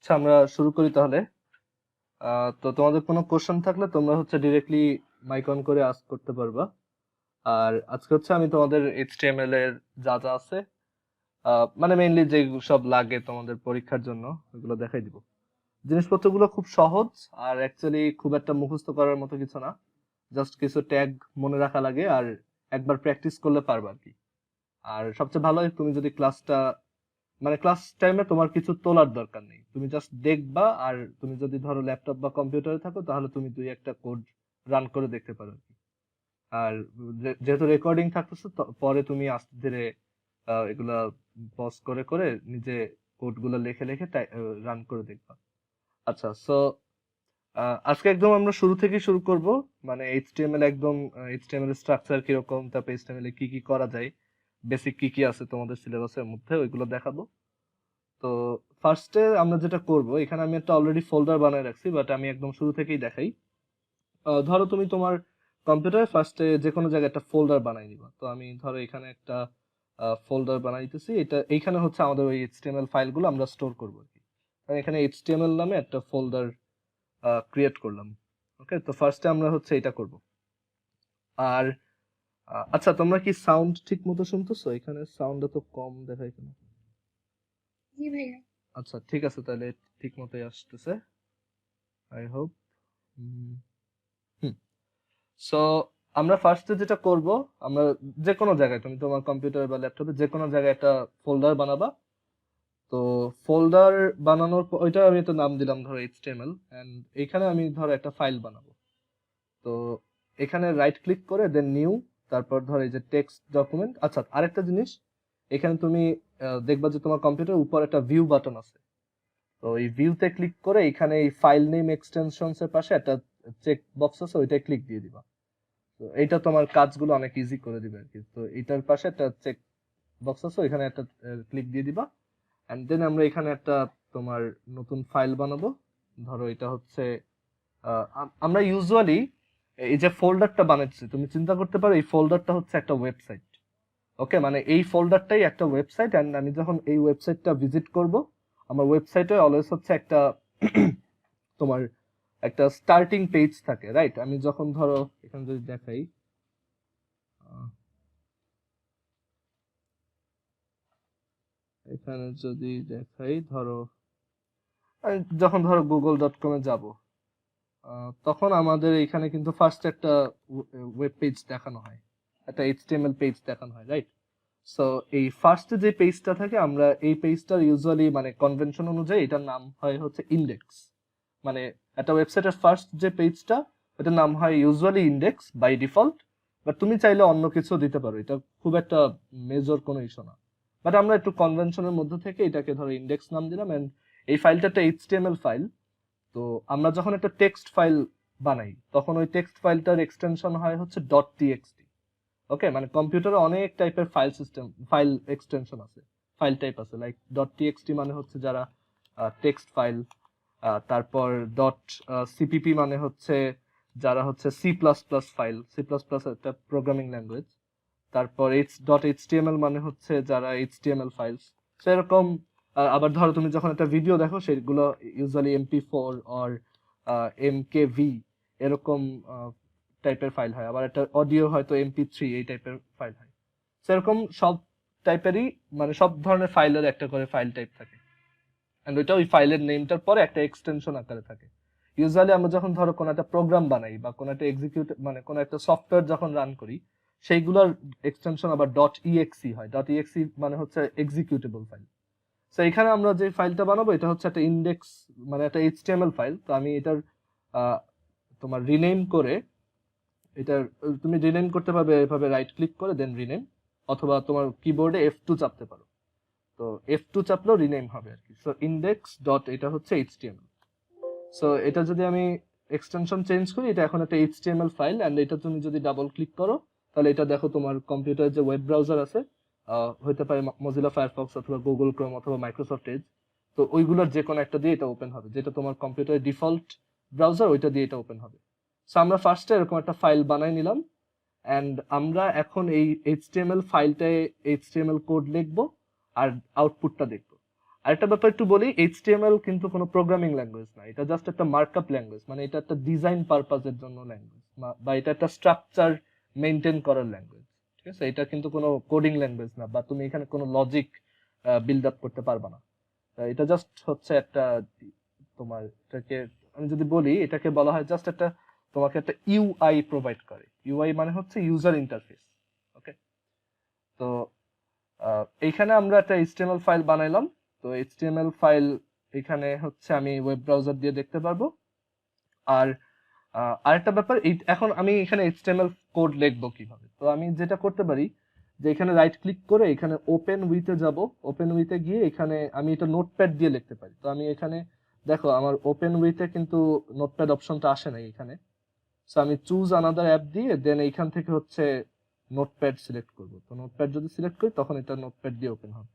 আচ্ছা, আমরা শুরু করি তাহলে। তো তোমাদের কোনো কোশ্চেন থাকলে তোমরা ডিরেক্টলি মাইক অন করে আস্ক করতে পারবা। আর আজকে আমি তোমাদের এইচটিএমএল এর যা যা আছে, মানে মেইনলি যে সব লাগে তোমাদের পরীক্ষার জন্য, ওগুলো দেখাই দিব। জিনিসপত্রগুলো খুব সহজ, আর অ্যাকচুয়ালি খুব একটা মুখস্থ করার মতো কিছু না। জাস্ট কিছু ট্যাগ মনে রাখা লাগে, আর একবার প্র্যাকটিস করলে পারবা আর কি। আর সবচেয়ে ভালো হয় তুমি যদি ক্লাসটা, মানে ক্লাস টাইমে তোমার কিছু তোলার দরকার নেই, তুমি জাস্ট দেখবা। আর তুমি যদি ধরো ল্যাপটপ বা কম্পিউটারে থাকো, তাহলে তুমি দুই একটা কোড রান করে দেখতে পারো আর কি। আর যেহেতু রেকর্ডিং থাকতেছে, পরে তুমি আস্তে ধীরে এগুলা পজ করে করে নিজে কোড গুলো লিখে লিখে রান করে দেখবা। আচ্ছা, সো আজকে একদম আমরা শুরু থেকে শুরু করব। মানে এইচটিএমএল একদম, এইচটিএমএল এর স্ট্রাকচার কিরকম, তারপর এইচটিএমএল এ কি কি করা যায়, বেসিক কি কি আছে তোমাদের সিলেবাসের মধ্যে, ওইগুলো দেখাবো। তো ফার্স্টে আমরা যেটা করব, এখানে আমি একটা অলরেডি ফোল্ডার বানিয়ে রাখছি, বাট আমি একদম শুরু থেকেই দেখাই। ধরো তুমি তোমার কম্পিউটারে ফার্স্টে যে কোনো জায়গায় একটা ফোল্ডার বানাই নিবা। তো আমি ধরো এখানে একটা ফোল্ডার বানাইতেছি। এইখানে আমাদের ওই এইচটিএমএল ফাইলগুলো আমরা স্টোর করব আর কি। আমি এখানে এইচটিএমএল নামে একটা ফোল্ডার ক্রিয়েট করলাম। ওকে, তো ফার্স্টে আমরা এটা করব। আর আচ্ছা, তোমরা কি সাউন্ড ঠিক মতো শুনতেছো? এখানে সাউন্ড এত কম দেখায় কেন? জি ভাইয়া। আচ্ছা, ঠিক আছে, তাহলে ঠিক মতোই আসতেছে, আই হোপ। হুম। সো আমরা ফার্স্টে যেটা করব, আমরা যে কোনো জায়গায়, তুমি তোমার কম্পিউটার বা ল্যাপটপে যে কোনো জায়গায় একটা ফোল্ডার বানাবা। তো ফোল্ডার বানানোর পর ওইটা আমি তো নাম দিলাম ধরো এইচটিএমএল, এন্ড এখানে আমি ধরো একটা ফাইল বানাবো। তো এখানে রাইট ক্লিক করে দেন নিউ, তারপর ধরো এই যে টেক্সট ডকুমেন্ট। আচ্ছা, আরেকটা জিনিস, এখানে তুমি দেখবা যে তোমার কম্পিউটারের উপর একটা ভিউ বাটন আছে। তো এই ভিউতে ক্লিক করে এখানে এই ফাইল নেম এক্সটেনশনস এর পাশে একটা চেক বক্স আছে, ওইটায় ক্লিক দিয়ে দিবা। তো এইটা তোমার কাজগুলো অনেক ইজি করে দিবে আর কি। তো এটার পাশে একটা চেক বক্স আছে, এখানে একটা ক্লিক দিয়ে দিবা। এন্ড দেন আমরা এখানে একটা তোমার নতুন ফাইল বানাবো। ধরো এটা আমরা ইউজুয়ালি এই যে ফোল্ডারটা বানাচ্ছি, তুমি চিন্তা করতে পারো এই ফোল্ডারটা একটা ওয়েবসাইট। ওকে, মানে এই ফোল্ডারটাই একটা ওয়েবসাইট, এন্ড আমি যখন এই ওয়েবসাইটটা ভিজিট করব, আমার ওয়েবসাইটে অলওয়েজ একটা তোমার একটা স্টার্টিং পেজ থাকে, রাইট? আমি যখন ধরো এখানে যদি দেখাই, এখানে যদি দেখাই, ধরো যখন ধরো google.com এ যাব, তখন আমাদের এখানে কিন্তু ফার্স্ট একটা ওয়েব পেজ দেখানো হয়, একটা এইচটিএমএল পেজ দেখানো হয়, রাইট? সো এই ফার্স্ট যে পেজটা থাকে, আমরা এই পেজটার ইউজুয়ালি মানে কনভেনশন অনুযায়ী এটার নাম হয় ইন্ডেক্স। মানে একটা ওয়েবসাইটের ফার্স্ট যে পেজটা, ওটার নাম হয় usually index by default. But তুমি চাইলে অন্য কিছু দিতে পারো, এটা খুব একটা মেজর কোনো ইস্যু না। বাট আমরা একটু কনভেনশনের মধ্যে থেকে এটাকে ধরো ইন্ডেক্স নাম দিলাম। এন্ড এই ফাইলটা একটা এইচটিএমএল ফাইল। তো আমরা যখন একটা টেক্সট ফাইল বানাই, তখন ওই টেক্সট ফাইলটার এক্সটেনশন হয় ডট টিএক্সটি। ওকে, মানে কম্পিউটারে অনেক টাইপের ফাইল এক্সটেনশন আছে, ফাইল টাইপ আছে। লাইক ডট টিএক্সটি মানে যারা টেক্সট ফাইল। তারপর ডট সিপিপি মানে যারা C plus plus file, C plus plus একটা প্রোগ্রামিং ল্যাঙ্গুয়েজ। তারপর ডট এইচটিএমএল মানে যারা এইচটিএমএল ফাইলস। সেরকম আবার ধরো তুমি যখন একটা ভিডিও দেখো, সেগুলো ইউজুয়ালি MP4 অর MKV এরকম টাইপের ফাইল হয়। আবার একটা অডিও হয়তো MP3 এই টাইপের ফাইল হয়। সেরকম সব টাইপেরই, মানে সব ধরনের ফাইলের একটা করে ফাইল টাইপ থাকে। এন্ড ওইটা ওই ফাইলের নেমটার পরে একটা এক্সটেনশন আকারে থাকে। ইউজুয়ালি আমরা যখন ধরো কোনো একটা প্রোগ্রাম বানাই বা কোনো একটা মানে কোনো একটা সফটওয়্যার যখন রান করি, সেইগুলোর এক্সটেনশন আবার ডট ইএক্সি হয়। ডট ইএক্সি মানে এক্সিকিউটেবল ফাইল। তো এখানে আমরা যে ফাইলটা বানাবো, এটা একটা ইন্ডেক্স, মানে একটা এইচটিএমএল ফাইল। তো আমি এটার তোমার রিনেম করে, এটার তুমি রিনেম করতে পারবে এভাবে রাইট ক্লিক করে দেন রিনেম, অথবা তোমার কিবোর্ডে F2 চাপতে পারো। তো F2 চাপলেও রিনেম হবে আর কি। সো ইন্ডেক্স ডট এটা এইচটিএমএল। সো এটা যদি আমি এক্সটেনশন চেঞ্জ করি, এটা এখন একটা এইচটিএমএল ফাইল। এন্ড এটা তুমি যদি ডাবল ক্লিক করো, তাহলে এটা দেখো তোমার কম্পিউটারে যে ওয়েব ব্রাউজার আছে, হতে পারে মজিলা ফায়ারফক্স অথবা গুগল ক্রোম অথবা মাইক্রোসফট এজ। তো ওইগুলোর যে কোনো একটা দিয়ে এটা ওপেন হবে, যেটা তোমার কম্পিউটারের ডিফল্ট ব্রাউজার, ওইটা দিয়ে এটা ওপেন হবে। সো আমরা ফার্স্টে এরকম একটা ফাইল বানাই নিলাম। এন্ড আমরা এখন এই এইচটিএমএল ফাইলটায় এইচটিএমএল কোড লিখবো আর আউটপুটটা দেখবো। আরেকটা ব্যাপার একটু বলি, এইচটিএমএল কিন্তু কোনো প্রোগ্রামিং ল্যাঙ্গুয়েজ না, এটা জাস্ট একটা মার্কআপ ল্যাঙ্গুয়েজ, মানে এটা একটা ডিজাইন পারপাজের জন্য ল্যাঙ্গুয়েজ, বা এটা একটা স্ট্রাকচার মেনটেন করার ল্যাঙ্গুয়েজ। ঠিক আছে, এটা কিন্তু কোনো কোডিং ল্যাঙ্গুয়েজ না, বা তুমি এখানে কোনো লজিক বিল্ড আপ করতে পারবা না। এটা জাস্ট হচ্ছে একটা তোমার এটাকে আমি যদি বলি, এটাকে বলা হয় জাস্ট একটা তোমাকে একটা ইউআই প্রোভাইড করে। ইউআই মানে হচ্ছে ইউজার ইন্টারফেস। ওকে, তো এইখানে আমরা একটা এইচটিএমএল ফাইল বানাইলাম। তো এইচটিএমএল ফাইল এখানে হচ্ছে আমি ওয়েব ব্রাউজার দিয়ে দেখতে পারবো। আর আরেকটা ব্যাপার, এখন আমি এখানে এইচটিএমএল কোড লিখবো কিভাবে। তো আমি যেটা করতে পারি যে এখানে রাইট ক্লিক করে এখানে ওপেন উইথে যাব। ওপেন উইথে গিয়ে এখানে আমি এটা নোটপ্যাড দিয়ে লিখতে পারি। তো আমি এখানে দেখো আমার ওপেন উইথে কিন্তু নোটপ্যাড অপশনটা আসে নাই এখানে। সো আমি চুজ আনাদার অ্যাপ দিয়ে দেন এইখান থেকে হচ্ছে নোটপ্যাড সিলেক্ট করব। তো নোটপ্যাড যদি সিলেক্ট করি তখন এটা নোটপ্যাড দিয়ে ওপেন হবে।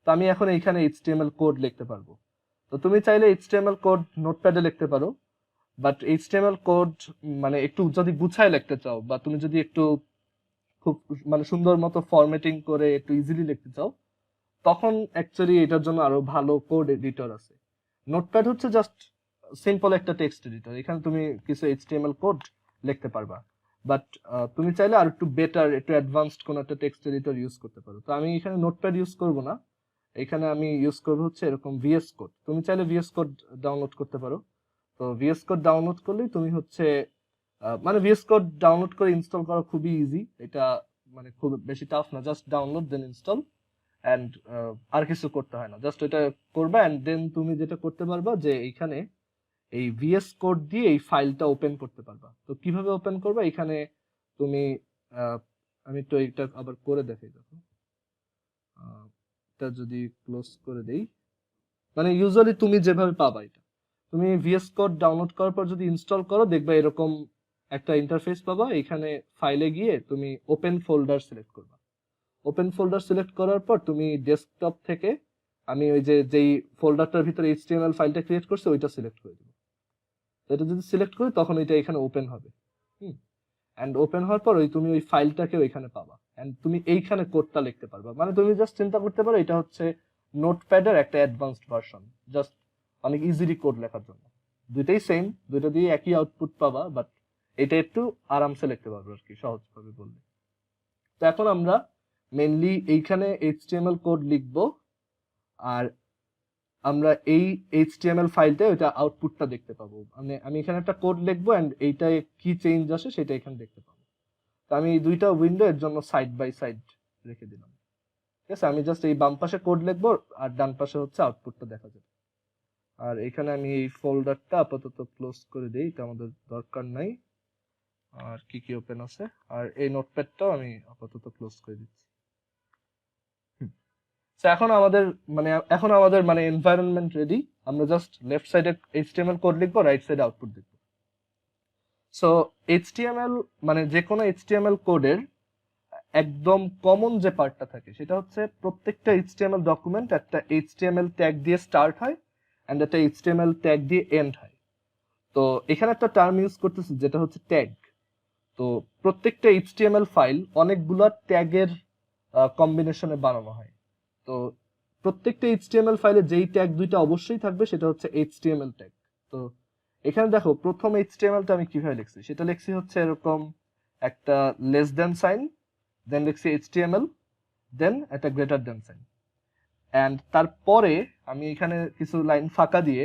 তো আমি এখন এইখানে এইচটিএমএল কোড লিখতে পারবো। তো তুমি চাইলে এইচটিএমএল কোড নোটপ্যাডে লিখতে পারো, বাট এইচটিএমএল কোড মানে একটু যদি গুছায় লিখতে চাও, বা তুমি যদি একটু খুব মানে সুন্দর মতো ফরম্যাটিং করে একটু ইজিলি লিখতে চাও, তখন অ্যাকচুয়ালি এটার জন্য আরো ভালো কোড এডিটর আছে। নোটপ্যাড হচ্ছে জাস্ট সিম্পল একটা টেক্সট এডিটর, এখানে তুমি কিছু এইচটিএমএল কোড লিখতে পারবা। বাট তুমি চাইলে আর একটু বেটার, একটু অ্যাডভান্সড কোন একটা টেক্সট এডিটর ইউজ করতে পারো। তো আমি এখানে নোটপ্যাড ইউজ করব না, এখানে আমি ইউজ করব হচ্ছে এরকম ভিএস কোড। তুমি চাইলে ভিএস কোড ডাউনলোড করতে পারো। তো ভিএস কোড ডাউনলোড করলেই তুমি হচ্ছে মানে ভিএস কোড ডাউনলোড করে ইনস্টল করা খুবই ইজি। এটা মানে খুব বেশি টাফ না, just download then install and আর কিছু করতে হয় না, জাস্ট এটা করবা। অ্যান্ড দেন তুমি যেটা করতে পারবা যে এইখানে এই ভিএস কোড দিয়ে এই ফাইলটা ওপেন করতে পারবা। তো কিভাবে ওপেন করবা, এখানে তুমি আমি তো এটা আবার করে দেখাই। দেখো এটা যদি ক্লোজ করে দেই, মানে ইউজুয়ালি তুমি যেভাবে পাবা এটা, তুমি ভিএস কোড ডাউনলোড করার পর যদি ইনস্টল করো দেখবা এরকম একটা ইন্টারফেস পাবা। এখানে ফাইলে গিয়ে তুমি ওপেন ফোল্ডার সিলেক্ট করবা। ওপেন ফোল্ডার সিলেক্ট করার পর তুমি ডেস্কটপ থেকে আমি ওই যে যেই ফোল্ডারটার ভিতরে এইচটিএমএল ফাইলটা ক্রিয়েট করছে ওইটা সিলেক্ট করে দেবো। এটা যদি সিলেক্ট করি তখন এটা এখানে ওপেন হবে। এন্ড ওপেন হওয়ার পর তুমি ওই ফাইলটাকে ওইখানে পাবা, এন্ড তুমি এইখানে কোডটা লিখতে পারবা। মানে তুমি জাস্ট চিন্তা করতে পারো এটা হচ্ছে নোটপ্যাডের একটা অ্যাডভান্সড ভার্সন, জাস্ট অনেক ইজিলি কোড লেখার জন্য। দুইটাই সেম, দুইটা দিয়ে একই আউটপুট পাবা, বাট এটা একটু আরামসে লিখতে পারবো আর কি, সহজভাবে বললে। তো এখন আমরা মেইনলি এইখানে এইচটিএমএল কোড লিখবো, আর আমরা এই এইচটিএমএল ফাইলটা ওইটা আউটপুটটা দেখতে পাবো। মানে আমি এখানে একটা কোড লিখবো এন্ড এইটায় কি চেঞ্জ আসে সেটা এখানে দেখতে পাবো। তো আমি এই দুইটা উইন্ডো এর জন্য সাইড বাই সাইড রেখে দিলাম। ঠিক আছে, আমি জাস্ট এই বাম পাশে কোড লিখবো আর ডান পাশে হচ্ছে আউটপুটটা দেখা যাবে। আর এখানে আমি এই ফোল্ডারটা আপাতত ক্লোজ করে দিই, এটা আমাদের দরকার নাই। আর কি কি ওপেন আছে, আর এই নোটপ্যাডটাও আমি আপাতত ক্লোজ করে দিচ্ছি। তো এখন আমাদের মানে এনভায়রনমেন্ট রেডি। আমরা জাস্ট লেফট সাইডে এইচটিএমএল কোড লিখবো, রাইট সাইডে আউটপুট দেখবো। সো এইচটিএমএল মানে যে কোনো এইচটিএমএল কোডের একদম কমন যে পার্টটা থাকে সেটা হচ্ছে প্রত্যেকটা এইচটিএমএল ডকুমেন্ট একটা এইচটিএমএল ট্যাগ দিয়ে স্টার্ট হয় এন্ড একটা এইচটিএমএল ট্যাগ দিয়ে এন্ড হয়। তো এখানে একটা টার্ম ইউজ করতেছি যেটা হচ্ছে ট্যাগ। তো প্রত্যেকটা এইচটিএমএল ফাইল অনেকগুলো ট্যাগের কম্বিনেশনে বানানো হয়। তো প্রত্যেকটা এইচটিএমএল ফাইলে যেই ট্যাগ দুইটা অবশ্যই থাকবে সেটা হচ্ছে এইচটিএমএল ট্যাগ। তো এখানে দেখো প্রথম এইচটিএমএলটা আমি কিভাবে লিখছি, সেটা লিখছি হচ্ছে এরকম একটা লেস দেন সাইন, দেন লিখছি এইচটিএমএল, দেন একটা গ্রেটার দেন সাইন, এন্ড তারপরে আমি এখানে কিছু লাইন ফাঁকা দিয়ে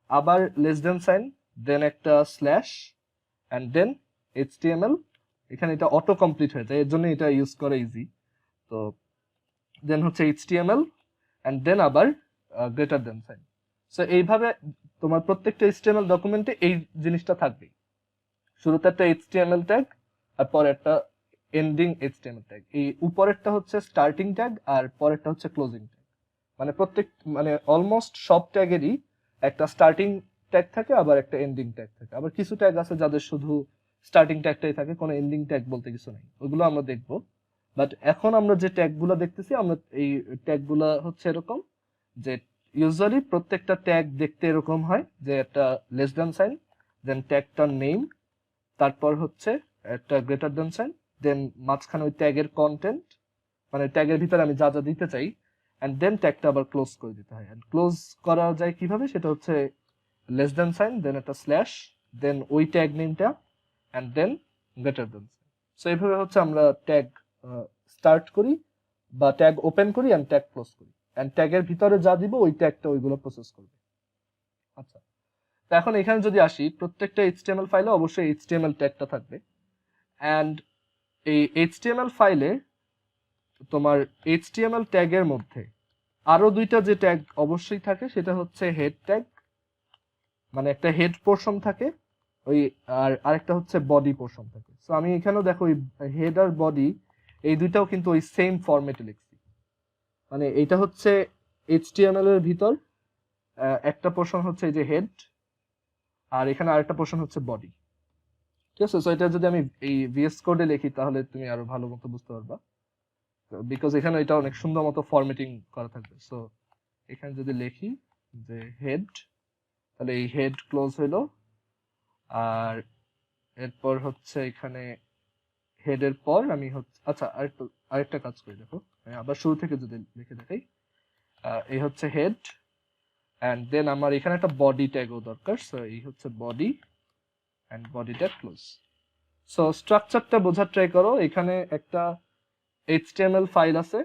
আবার লেস দেন সাইন, দেন একটা স্ল্যাশ, এন্ড দেন এইচটিএমএল। এখানে এটা অটো কমপ্লিট হয়ে যায়, এর জন্য এটা ইউজ করা ইজি। তো দেন হচ্ছে এইচটিএমএল এন্ড দেন আবার গ্রেটার দেন সাইন। সো এইভাবে তোমার প্রত্যেকটা এইচটিএমএল ডকুমেন্টে এই জিনিসটা থাকবে, শুরুতে একটা এইচটিএমএল ট্যাগ আর পরে একটা এন্ডিং এইচটিএমএল ট্যাগ। এই উপরেরটা হচ্ছে স্টার্টিং ট্যাগ আর পরেরটা হচ্ছে ক্লোজিং ট্যাগ। মানে মানে অলমোস্ট সব ট্যাগেরই একটা স্টার্টিং ট্যাগ থাকে, আবার একটা এন্ডিং ট্যাগ থাকে। আবার কিছু ট্যাগ আছে যাদের শুধু স্টার্টিং ট্যাগটাই থাকে, কোনো এন্ডিং ট্যাগ বলতে কিছু নেই, ওইগুলো আমরা দেখবো। বাট এখন আমরা যে ট্যাগগুলো দেখতেছি, আমরা এই ট্যাগগুলো হচ্ছে এরকম যে ইউজুয়ালি প্রত্যেকটা ট্যাগ দেখতে এরকম হয় যে একটা লেস দেন সাইন, দেন ট্যাগটার নেম, তারপর হচ্ছে একটা গ্রেটার দেন সাইন, দেন মাঝখানে ওই ট্যাগের কন্টেন্ট, মানে ট্যাগের ভিতরে আমি যা যা দিতে চাই, অ্যান্ড দেন ট্যাগটা আবার ক্লোজ করে দিতে হয়। অ্যান্ড ক্লোজ করা যায় কিভাবে, সেটা হচ্ছে লেস দেন সাইন, দেন একটা স্ল্যাশ, দেন ওই ট্যাগ নেমটা, and then greater than. So এইভাবে হচ্ছে আমরা ট্যাগ স্টার্ট করি বা ট্যাগ ওপেন করি অ্যান্ড ট্যাগ ক্লোজ করি, অ্যান্ড ট্যাগের ভিতরে যা দিব ওই ট্যাগটা ওইগুলো প্রসেস করবে। আচ্ছা, তো এখন এখানে যদি আসি, প্রত্যেকটা এইচটিএমএল ফাইলে অবশ্যই এইচটিএমএল ট্যাগটা থাকবে, অ্যান্ড এই এইচটিএমএল ফাইলে তোমার এইচটিএমএল ট্যাগের মধ্যে আরো দুইটা যে ট্যাগ অবশ্যই থাকে, সেটা হচ্ছে হেড ট্যাগ, মানে একটা হেড পোর্শন থাকে ওই, আর আরেকটা হচ্ছে বডি পোর্শন থাকে। সো আমি এখানেও দেখো ওই হেড আর বডি এই দুইটাও কিন্তু ওই সেম ফরম্যাটে লিখছি, মানে এইটা হচ্ছে এইচটিএমএল এর ভিতর একটা পোর্শন হচ্ছে এই যে হেড, আর এখানে আরেকটা পোর্শন হচ্ছে বডি। ঠিক আছে, সো এটা যদি আমি এই ভিএস কোডে লিখি তাহলে তুমি আরো ভালো মতো বুঝতে পারবা, বিকজ এখানে এটা অনেক সুন্দর মতো ফরম্যাটিং করা থাকবে। সো এখানে যদি লিখি যে হেড, তাহলে এই হেড ক্লোজ হইলো, আর এরপর হচ্ছে এখানে হেডের পর আমি হচ্ছে, আচ্ছা আরেকটা কাজ করি, দেখো আমি আবার শুরু থেকে যদি লিখে দেখাই, এই হচ্ছে হেড, অ্যান্ড দেন আমার এখানে একটা বডি ট্যাগও দরকার। সো এই হচ্ছে body and body tag close. So স্ট্রাকচারটা বোঝার ট্রাই করো। এখানে একটা এইচটিএমএল ফাইল আছে,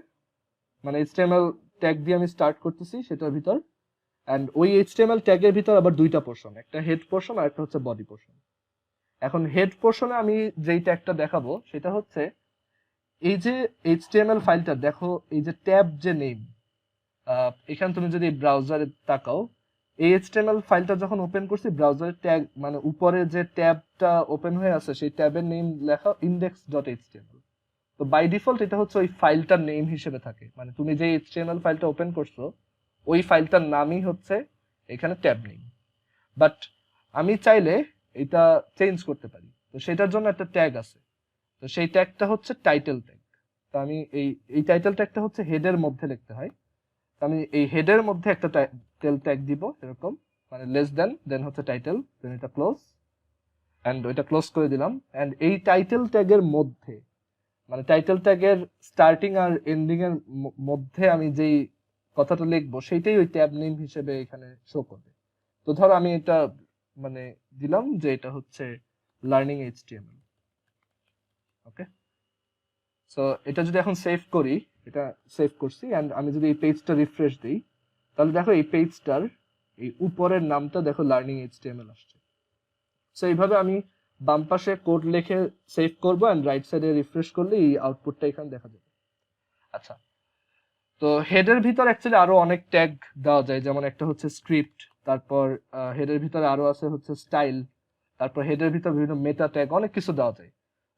মানে এইচটিএমএল ট্যাগ দিয়ে আমি স্টার্ট করতেছি সেটার ভিতর, অ্যান্ড ওই এইচটিএমএল ট্যাগের ভিতর আবার দুইটা পোর্শন, একটা হেড পোর্শন আর একটা হচ্ছে বডি পোর্শন। এখন হেড পোর্শনে আমি যেই ট্যাগটা দেখাবো সেটা হচ্ছে এই যে এইচটিএমএল ফাইলটা দেখো, এই যে ট্যাব যে নেম, এখানে তুমি যদি ব্রাউজারে তাকাও, এই এইচটিএমএল ফাইলটা যখন ওপেন করছি ব্রাউজারের ট্যাগ, মানে উপরে যে ট্যাবটা ওপেন হয়ে আছে সেই ট্যাবের নেম লেখা index.html। তো বাই ডিফল্ট এটা হচ্ছে ওই ফাইলটার নেম হিসেবে থাকে, মানে তুমি যে এইচটিএমএল ফাইলটা ওপেন করছো ওই ফাইলটার নামই হচ্ছে এখানে ট্যাব নেম। বাট আমি চাইলে এটা চেঞ্জ করতে পারি, তো সেটার জন্য একটা ট্যাগ আছে, তো সেই ট্যাগটা হচ্ছে টাইটেল ট্যাগ। তো আমি এই টাইটেল ট্যাগটা হচ্ছে হেডের মধ্যে লিখতে হয়, তো আমি এই হেডের মধ্যে একটা টাইটেল ট্যাগ দিব এরকম, মানে লেস দেন হচ্ছে টাইটেল, দেন এটা ক্লোজ, এন্ড ওইটা ক্লোজ করে দিলাম। এন্ড এই টাইটেল ট্যাগের মধ্যে, মানে টাইটেল ট্যাগের স্টার্টিং আর এন্ডিং এর মধ্যে আমি যেই কথাটা লিখবো সেইটাই ওই ট্যাব নেম হিসেবে এখানে শো করবে। তো ধরো আমি এটা মানে দিলাম যে এটা হচ্ছে লার্নিং এইচটিএমএল। ওকে, সো এটা যদি এখন সেভ করি, এটা সেভ করছি, এন্ড আমি যদি এই পেজটা রিফ্রেশ দিই, তাহলে দেখো এই পেজটার এই উপরের নামটা দেখো লার্নিং এইচটিএমএল আসছে। সো এইভাবে আমি বাম পাশে কোড লিখে সেভ করবো, এন্ড রাইট সাইডে রিফ্রেশ করলে এই আউটপুটটা এখানে দেখা যাবে। আচ্ছা, তো হেডের ভিতর অ্যাকচুয়ালি আরো অনেক ট্যাগ দেওয়া যায়, যেমন একটা হচ্ছে স্ক্রিপ্ট, তারপর হেডের ভিতরে আরো আছে হচ্ছে স্টাইল, তারপর হেডের ভিতর বিভিন্ন মেটা ট্যাগ, অনেক কিছু দেওয়া যায়।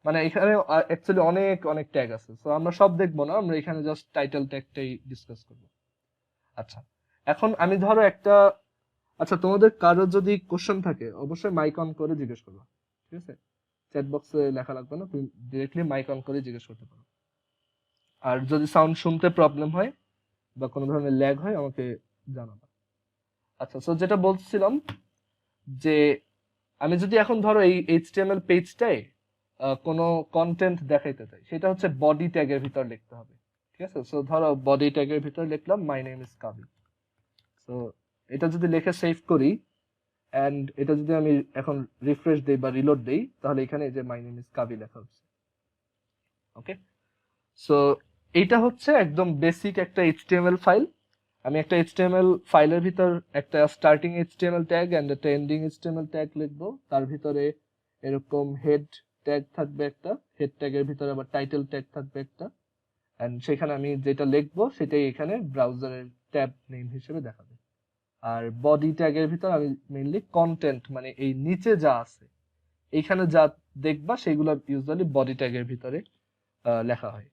মানে এখানে অ্যাকচুয়ালি অনেক অনেক ট্যাগ আছে, তো আমরা সব দেখবো না, আমরা এখানে জাস্ট টাইটেল ট্যাগটাই ডিসকাস করবো। আচ্ছা, এখন আমি ধরো একটা, আচ্ছা তোমাদের কারো যদি কোশ্চেন থাকে অবশ্যই মাইক অন করে জিজ্ঞেস করবা, ঠিক আছে? চ্যাট বক্সে লেখা লাগবে না, তুমি ডিরেক্টলি মাইক অন করে জিজ্ঞেস করতে পারো। আর যদি সাউন্ড শুনতে প্রবলেম হয় বা কোনো ধরনের ল্যাগ হয় আমাকে জানাবা। আচ্ছা, সো যেটা বলছিলাম যে আমি যদি এখন ধরো এই এইচটিএমএল পেজটায় কোনো কন্টেন্ট দেখাইতে চাই, সেটা হচ্ছে বডি ট্যাগের ভিতর লিখতে হবে, ঠিক আছে? সো ধরো বডি ট্যাগের ভিতর লিখলাম my name is Kabi. So এটা যদি লিখে সেভ করি, এন্ড এটা যদি আমি এখন রিফ্রেশ দেই বা রিলোড দেই, তাহলে এখানে এই যে মাই নেম ইজ কাবি লেখা হচ্ছে। ওকে, সো এইটা হচ্ছে একদম বেসিক একটা এইচটিএমএল ফাইল। আমি একটা এইচটিএমএল ফাইলের ভিতর একটা স্টার্টিং এইচটিএমএল ট্যাগ এন্ড একটা এন্ডিং এইচটিএমএল ট্যাগ লিখবো, তার ভিতরে এরকম হেড ট্যাগ থাকবে একটা, হেড ট্যাগের ভিতরে আবার টাইটেল ট্যাগ থাকবে একটা, এন্ড সেখানে আমি যেটা লিখবো সেটাই এখানে ব্রাউজারের ট্যাব নেম হিসেবে দেখাবে। আর বডি ট্যাগের ভিতর আমি মেইনলি কন্টেন্ট, মানে এই নিচে যা আছে এইখানে যা দেখবা সেগুলো ইউজুয়ালি বডি ট্যাগের ভিতরে লেখা হয়।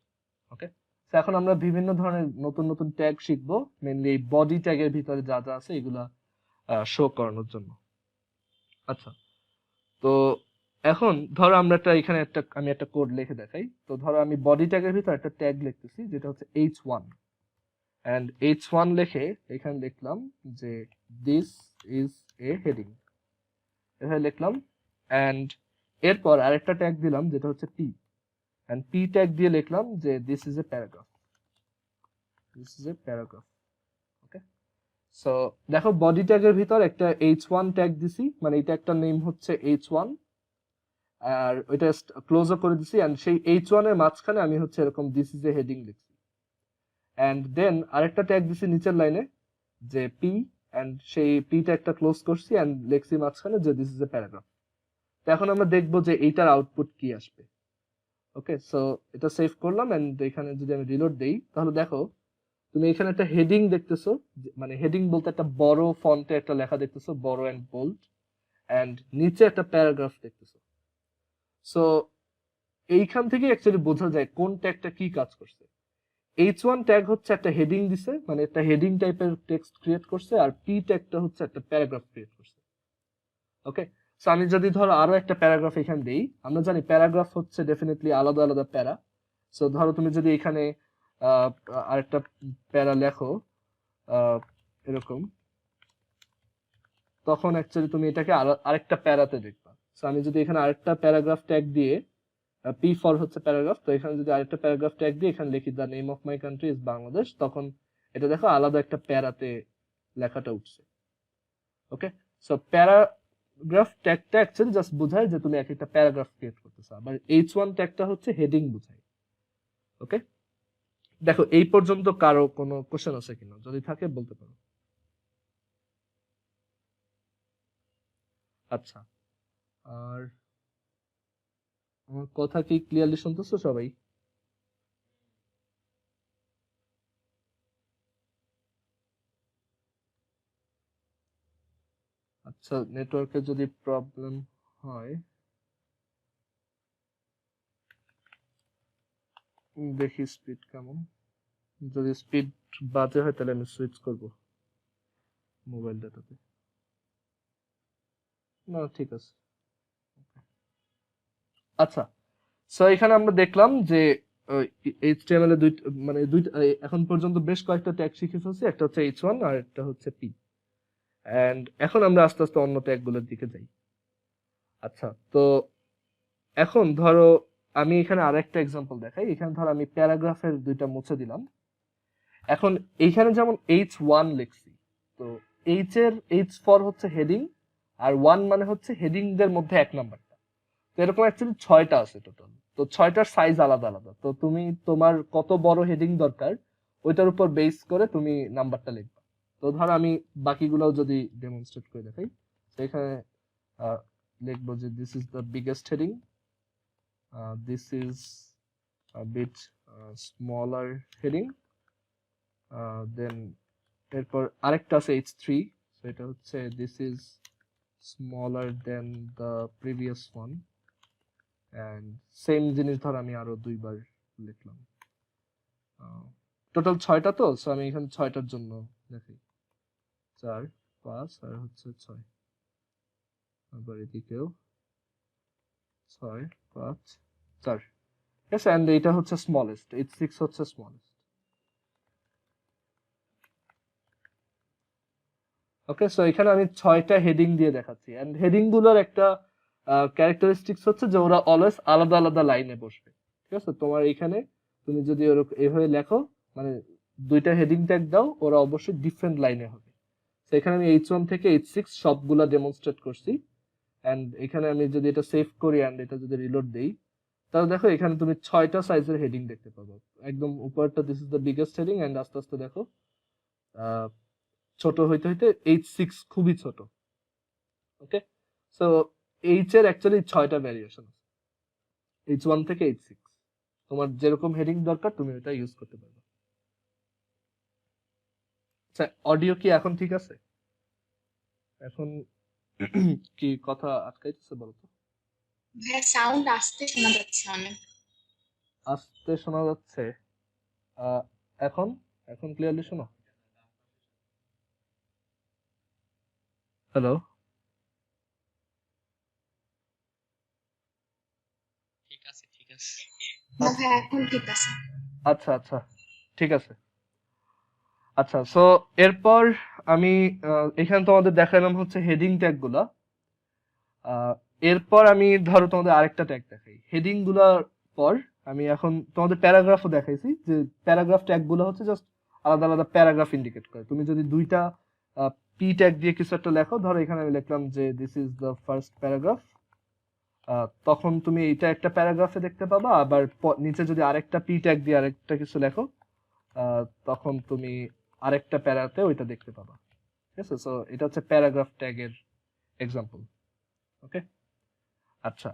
ওকে, তো এখন আমরা বিভিন্ন ধরনের নতুন নতুন ট্যাগ শিখবো, মেইনলি এই বডি ট্যাগের ভিতরে যা যা আছে এগুলা শো করানোর জন্য। আচ্ছা, তো এখন ধরো আমরা এখানে আমি একটা কোড লিখে দেখাই। তো ধরো আমি বডি ট্যাগের ভিতর একটা ট্যাগ লিখতেছি যেটা হচ্ছে h1, এন্ড h1 লিখে এখানে লিখলাম যে দিস ইজ এ হেডিং, এভাবে লিখলাম, এন্ড এরপর আরেকটা ট্যাগ দিলাম যেটা হচ্ছে p, এন্ড p ট্যাগ দিয়ে লিখলাম যে this is a paragraph. This is a paragraph. Okay, so দেখো বডি ট্যাগের ভিতর একটা h1 ট্যাগ দিছি, মানে এটা একটা নেম হচ্ছে h1, আর ওইটা ক্লোজও করে দিছি, এন্ড সেই h1 এর মাঝখানে আমি হচ্ছে এরকম দিস ইজ এ হেডিং লিখছি, এন্ড দেন আরেকটা ট্যাগ দিছি নিচের লাইনে যে পি, এন্ড সেই পি ট্যাগটা ক্লোজ করছি এন্ড লিখছি মাঝখানে যে দিস ইজ এ প্যারাগ্রাফ। তো এখন আমরা দেখবো যে এইটার আউটপুট কি আসবে। ওকে, সো এটা সেভ করলাম, এন্ড এখানে যদি আমি রিলোড দেই তাহলে দেখো তুমি এখানে একটা হেডিং দেখতেছো, মানে হেডিং বলতে একটা বড় ফন্টে একটা লেখা দেখতেছো, বড় এন্ড বোল্ড, এন্ড নিচে একটা প্যারাগ্রাফ দেখতেছো। সো এইখান থেকে অ্যাকচুয়ালি বোঝা যায় কোন ট্যাগটা কি কাজ করছে। h1 ট্যাগ হচ্ছে একটা হেডিং দিছে, মানে একটা হেডিং টাইপের টেক্সট ক্রিয়েট করছে, আর p ট্যাগটা হচ্ছে একটা প্যারাগ্রাফ ক্রিয়েট করছে। ওকে, সো আমি যদি ধরো আরো একটা প্যারাগ্রাফ এখানে দেই, আমরা জানি প্যারাগ্রাফ হচ্ছে ডেফিনেটলি আলাদা আলাদা প্যারা। সো ধরো তুমি যদি এখানে আরেকটা প্যারা লেখো এরকম, তখন অ্যাকচুয়ালি তুমি এটাকে আরেকটা প্যারাতে দেখবা। সো আমি যদি এখানে আরেকটা প্যারাগ্রাফ ট্যাগ দিয়ে, পি ফর হচ্ছে প্যারাগ্রাফ, তো এখানে যদি আরেকটা প্যারাগ্রাফ ট্যাগ দিয়ে এখানে লিখি the name of my country is Bangladesh, তখন এটা দেখো আলাদা একটা প্যারাতে লেখাটা উঠছে। ওকে, সো প্যারাগ্রাফ ট্যাগটা অ্যাকচুয়ালি জাস্ট বোঝায় যে তুমি একটা প্যারাগ্রাফ ক্রিয়েট করতেছো, আবার h1 ট্যাগটা হচ্ছে হেডিং বোঝায়। ওকে, দেখো এই পর্যন্ত কারো কোনো কোশ্চেন আছে কিনা, যদি থাকে বলতে পারো। আচ্ছা, আর আমার কথা কি ক্লিয়ারলি শুনতেছো সবাই? আচ্ছা, নেটওয়ার্কে যদি প্রবলেম হয় দেখি স্পিড কেমন, যদি স্পিড বাজে হয় তাহলে আমি সুইচ করব মোবাইল ডাটাতে। না ঠিক আছে। আচ্ছা, সো এখানে আমরা দেখলাম যে এইচটিএমএল এর দুইটা এখন পর্যন্ত বেশ কয়েকটা ট্যাগ শিখে ফেলছি, একটা হচ্ছে h1 আর একটা হচ্ছে p, এন্ড এখন আমরা আস্তে আস্তে অন্য ট্যাগগুলোর দিকে যাই। আচ্ছা, তো এখন ধরো আমি এখানে আরেকটা এক্সাম্পল দেখাই। এখানে ধরো আমি প্যারাগ্রাফের দুইটা মুছে দিলাম। এখন এইখানে যেমন h1 লিখছি, তো h ফর হচ্ছে হেডিং, আর 1 মানে হচ্ছে হেডিং দের মধ্যে এক নাম্বারটা। তো এরকম অ্যাকচুয়ালি 6টা আছে টোটাল, তো 6টার সাইজ আলাদা আলাদা। তো তুমি তোমার কত বড় হেডিং দরকার ওইটার উপর বেস করে তুমি নাম্বারটা লিখবা। তো ধরো আমি বাকিগুলোও যদি ডেমনস্ট্রেট করে দেখাই, তো এখানে লিখবো যে this is the biggest heading, this is bit smaller heading, then এরপর আরেকটা আছে h3, সো এটা হচ্ছে this is smaller than the previous one, and same জিনিস ধর আমি আরো দুইবার লিখলাম। টোটাল 6টা, তো সো আমি এখানে 6টার জন্য দেখি 4 5 আর হচ্ছে 6, আবার এদিকেও 6 5 4। yes, এন্ড এটা হচ্ছে স্মলেস্ট, h6 হচ্ছে স্মলেস্ট। ওকে, সো এখানে আমি 6টা হেডিং দিয়ে দেখাচ্ছি, এন্ড হেডিং গুলোর একটা ক্যারেক্টারিস্টিক্স হচ্ছে যে ওরা অলওয়েজ আলাদা আলাদা লাইনে বসবে। ঠিক আছে, তোমার এখানে তুমি যদি ওরকম এভাবে লেখো, মানে দুইটা হেডিং ট্যাগ দাও, ওরা অবশ্যই ডিফারেন্ট লাইনে হবে। তো এখানে আমি h1 থেকে h6 সবগুলা ডেমনস্ট্রেট করছি, এন্ড এখানে আমি যদি এটা সেভ করি এন্ড এটা যদি রিলোড দেই, তাহলে দেখো এখানে তুমি 6টা সাইজের হেডিং দেখতে পাবো। একদম উপরটা this is the biggest heading, and আস্তে আস্তে দেখো ছোট হইতে হইতে h6 খুবই ছোট। ওকে, সো h এর অ্যাকচুয়ালি 6টা ভ্যারিয়েশন আছে, h1 থেকে h6। তোমার যেরকম হেডিং দরকার তুমি এটা ইউজ করতে পারবে। আচ্ছা, অডিও কি এখন ঠিক আছে? এখন কি কথা আটকাইতেছে বলো তো? ভাইয়া সাউন্ড আসতে শোনা যাচ্ছে অনেক। আস্তে শোনা যাচ্ছে? আহ, এখন এখন ক্লিয়ারলি শোনো? হ্যালো? ঠিক আছে ঠিক আছে। না ভাইয়া এখন ঠিক আছে। আচ্ছা আচ্ছা, ঠিক আছে। আচ্ছা, সো এরপর আমি এখানে তোমাদের দেখালাম হচ্ছে হেডিং ট্যাগ গুলা। এরপর আমি ধরো তোমাদের আরেকটা ট্যাগ দেখাই হেডিং গুলার পর। আমি এখন তোমাদের প্যারাগ্রাফও দেখাইছি, যে প্যারাগ্রাফ ট্যাগ গুলো হচ্ছে জাস্ট আলাদা আলাদা প্যারাগ্রাফ ইন্ডিকেট করে। তুমি যদি দুইটা পি ট্যাগ দিয়ে কিছু একটা লেখো, ধরো এখানে আমি লিখলাম যে this is the first paragraph, তখন তুমি এটা একটা প্যারাগ্রাফে দেখতে পাবা। আবার নিচে যদি আরেকটা পি ট্যাগ দিয়ে আরেকটা কিছু লেখো, তখন তুমি আরেকটা প্যারাতে ওইটা দেখতে পাবা। ঠিক আছে, সো এটা হচ্ছে প্যারাগ্রাফ ট্যাগের এক্সাম্পল। ওকে, আচ্ছা,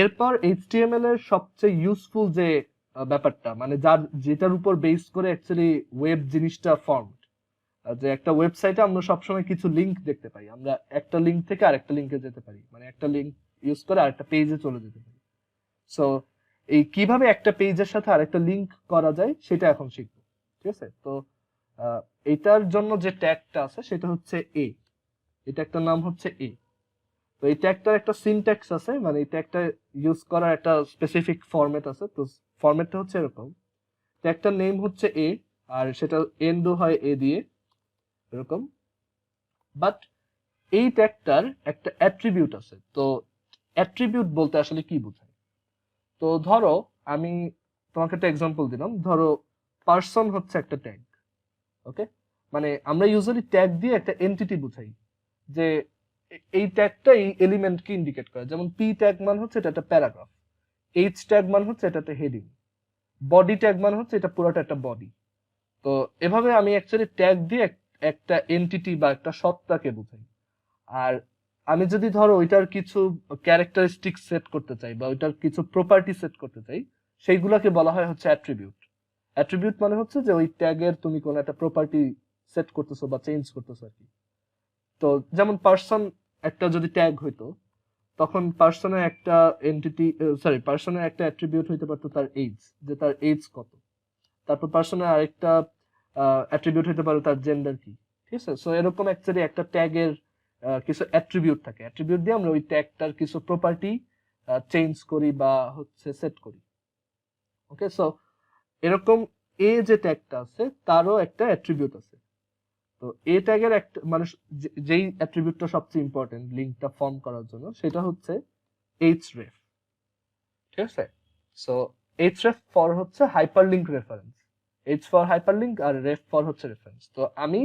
এরপর এইচটিএমএল এর সবচেয়ে ইউজফুল যে ব্যাপারটা, মানে যেটার উপর বেস করে অ্যাকচুয়ালি ওয়েব জিনিসটা ফর্ম, যে একটা ওয়েবসাইটে আমরা সবসময় কিছু লিংক দেখতে পাই, আমরা একটা লিংক থেকে আরেকটা লিংকে যেতে পারি, মানে একটা লিংক ইউজ করে আরেকটা পেজে চলে যেতে পারি। সো এই কিভাবে একটা পেজের সাথে আরেকটা লিংক করা যায় সেটা এখন শিখবো। ঠিক আছে, তো এটার জন্য যে ট্যাগটা আছে সেটা হচ্ছে এ, এটা একটা নাম হচ্ছে এ। তো এই ট্যাগটার একটা সিনট্যাক্স আছে, মানে এই ট্যাগটা ইউজ করার একটা স্পেসিফিক ফরম্যাট আছে। তো ফরম্যাটটা হচ্ছে এরকম, ট্যাগটার নেম হচ্ছে এ, আর সেটা এন্ডও হয় এ দিয়ে, এরকম। বাট এই ট্যাগটার একটা অ্যাট্রিবিউট আছে। তো অ্যাট্রিবিউট বলতে আসলে কি বোঝায়? তো ধরো আমি তোমাকে একটা এক্সাম্পল দিলাম, ধরো পার্সন হচ্ছে একটা ট্যাগ। ওকে, মানে আমরা ইউজুয়ালি ট্যাগ দিয়ে একটা এন্টিটি বুঝাই, যে এই ট্যাগটা এই এলিমেন্টকে ইন্ডিকেট করে। যেমন পি ট্যাগ মান হচ্ছে এটা একটা প্যারাগ্রাফ, এইচ ট্যাগ মান হচ্ছে এটা একটা হেডিং, বডি ট্যাগ মান হচ্ছে এটা পুরোটা একটা বডি। তো এভাবে আমি অ্যাকচুয়ালি ট্যাগ দিয়ে একটা এন্টিটি বা একটা সত্তাকে বুঝাই। আর আমি যদি ধরো ওইটার কিছু ক্যারেক্টারিস্টিক সেট করতে চাই বা ওইটার কিছু প্রপার্টি সেট করতে চাই, সেইগুলোকে বলা হয় হচ্ছে অ্যাট্রিবিউট। অ্যাট্রিবিউট মানে হচ্ছে যে ওই ট্যাগের তুমি কোনো একটা প্রপার্টি সেট করতেছো বা চেঞ্জ করতেছো আর কি। তো যেমন পার্সন একটা যদি ট্যাগ হইতো, তখন পার্সনের একটা এন্টিটি, পার্সনের একটা অ্যাট্রিবিউট হইতে পারতো তার এজ, যে তার এজ কত। তারপর পার্সনের আরেকটা অ্যাট্রিবিউট হইতে পারে তার জেন্ডার কি। ঠিক আছে, সো এরকম অ্যাকচুয়ালি একটা ট্যাগের কিছু অ্যাট্রিবিউট থাকে, অ্যাট্রিবিউট দিয়ে আমরা ওই ট্যাগটার কিছু প্রপার্টি চেঞ্জ করি বা হচ্ছে সেট করি। ওকে, সো এরকম এ যে ট্যাগটা আছে তারও একটা অ্যাট্রিবিউট আছে। তো এ ট্যাগের একটা মানে যেই অ্যাট্রিবিউটটা সবচেয়ে ইম্পর্টেন্ট লিংকটা ফর্ম করার জন্য, সেটা হচ্ছে href। ঠিক আছে, সো href ফর হচ্ছে hyperlink reference, h for hyperlink আর ref ফর হচ্ছে রেফারেন্স। তো আমি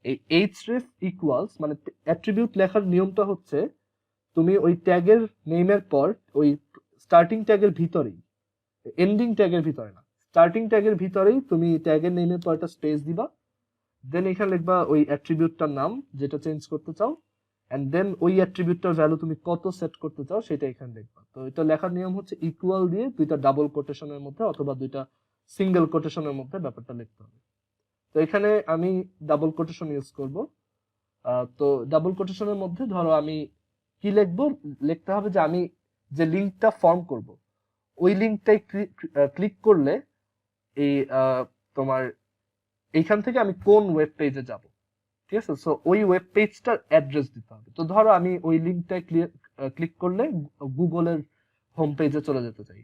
এই href ইকুয়ালস, মানে অ্যাট্রিবিউট লেখার নিয়মটা হচ্ছে তুমি ওই ট্যাগের নেমের পর ওই স্টার্টিং ট্যাগের ভিতরেই, এন্ডিং ট্যাগের ভিতরে না, স্টার্টিং ট্যাগের ভিতরেই তুমি ট্যাগের নেমের পর একটা স্পেস দিবা, দেন এখানে লিখবা ওই অ্যাট্রিবিউটটার নাম যেটা চেঞ্জ করতে চাও, এন্ড দেন ওই অ্যাট্রিবিউটটার ভ্যালু তুমি কত সেট করতে চাও সেটা এখানে লিখবা। তো এটা লেখার নিয়ম হচ্ছে ইকুয়াল দিয়ে দুইটা ডাবল কোটেশনের মধ্যে অথবা দুইটা সিঙ্গেল কোটেশনের মধ্যে ব্যাপারটা লিখতে হবে। তো এখানে আমি ডাবল কোটেশন ইউজ করব। তো ডাবল কোটেশনের মধ্যে ধরো আমি কি লিখবো, লিখতে হবে যে আমি যে লিঙ্কটা ফর্ম করব ওই লিঙ্কটাই ক্লিক করলে এই তোমার এইখান থেকে আমি কোন ওয়েব পেজে যাব। ঠিক আছে, সো ওই ওয়েব পেজটার অ্যাড্রেস দিতে হবে। তো ধরো আমি ওই লিঙ্কটায় ক্লিক করলে গুগলের হোম পেজে চলে যেতে চাই,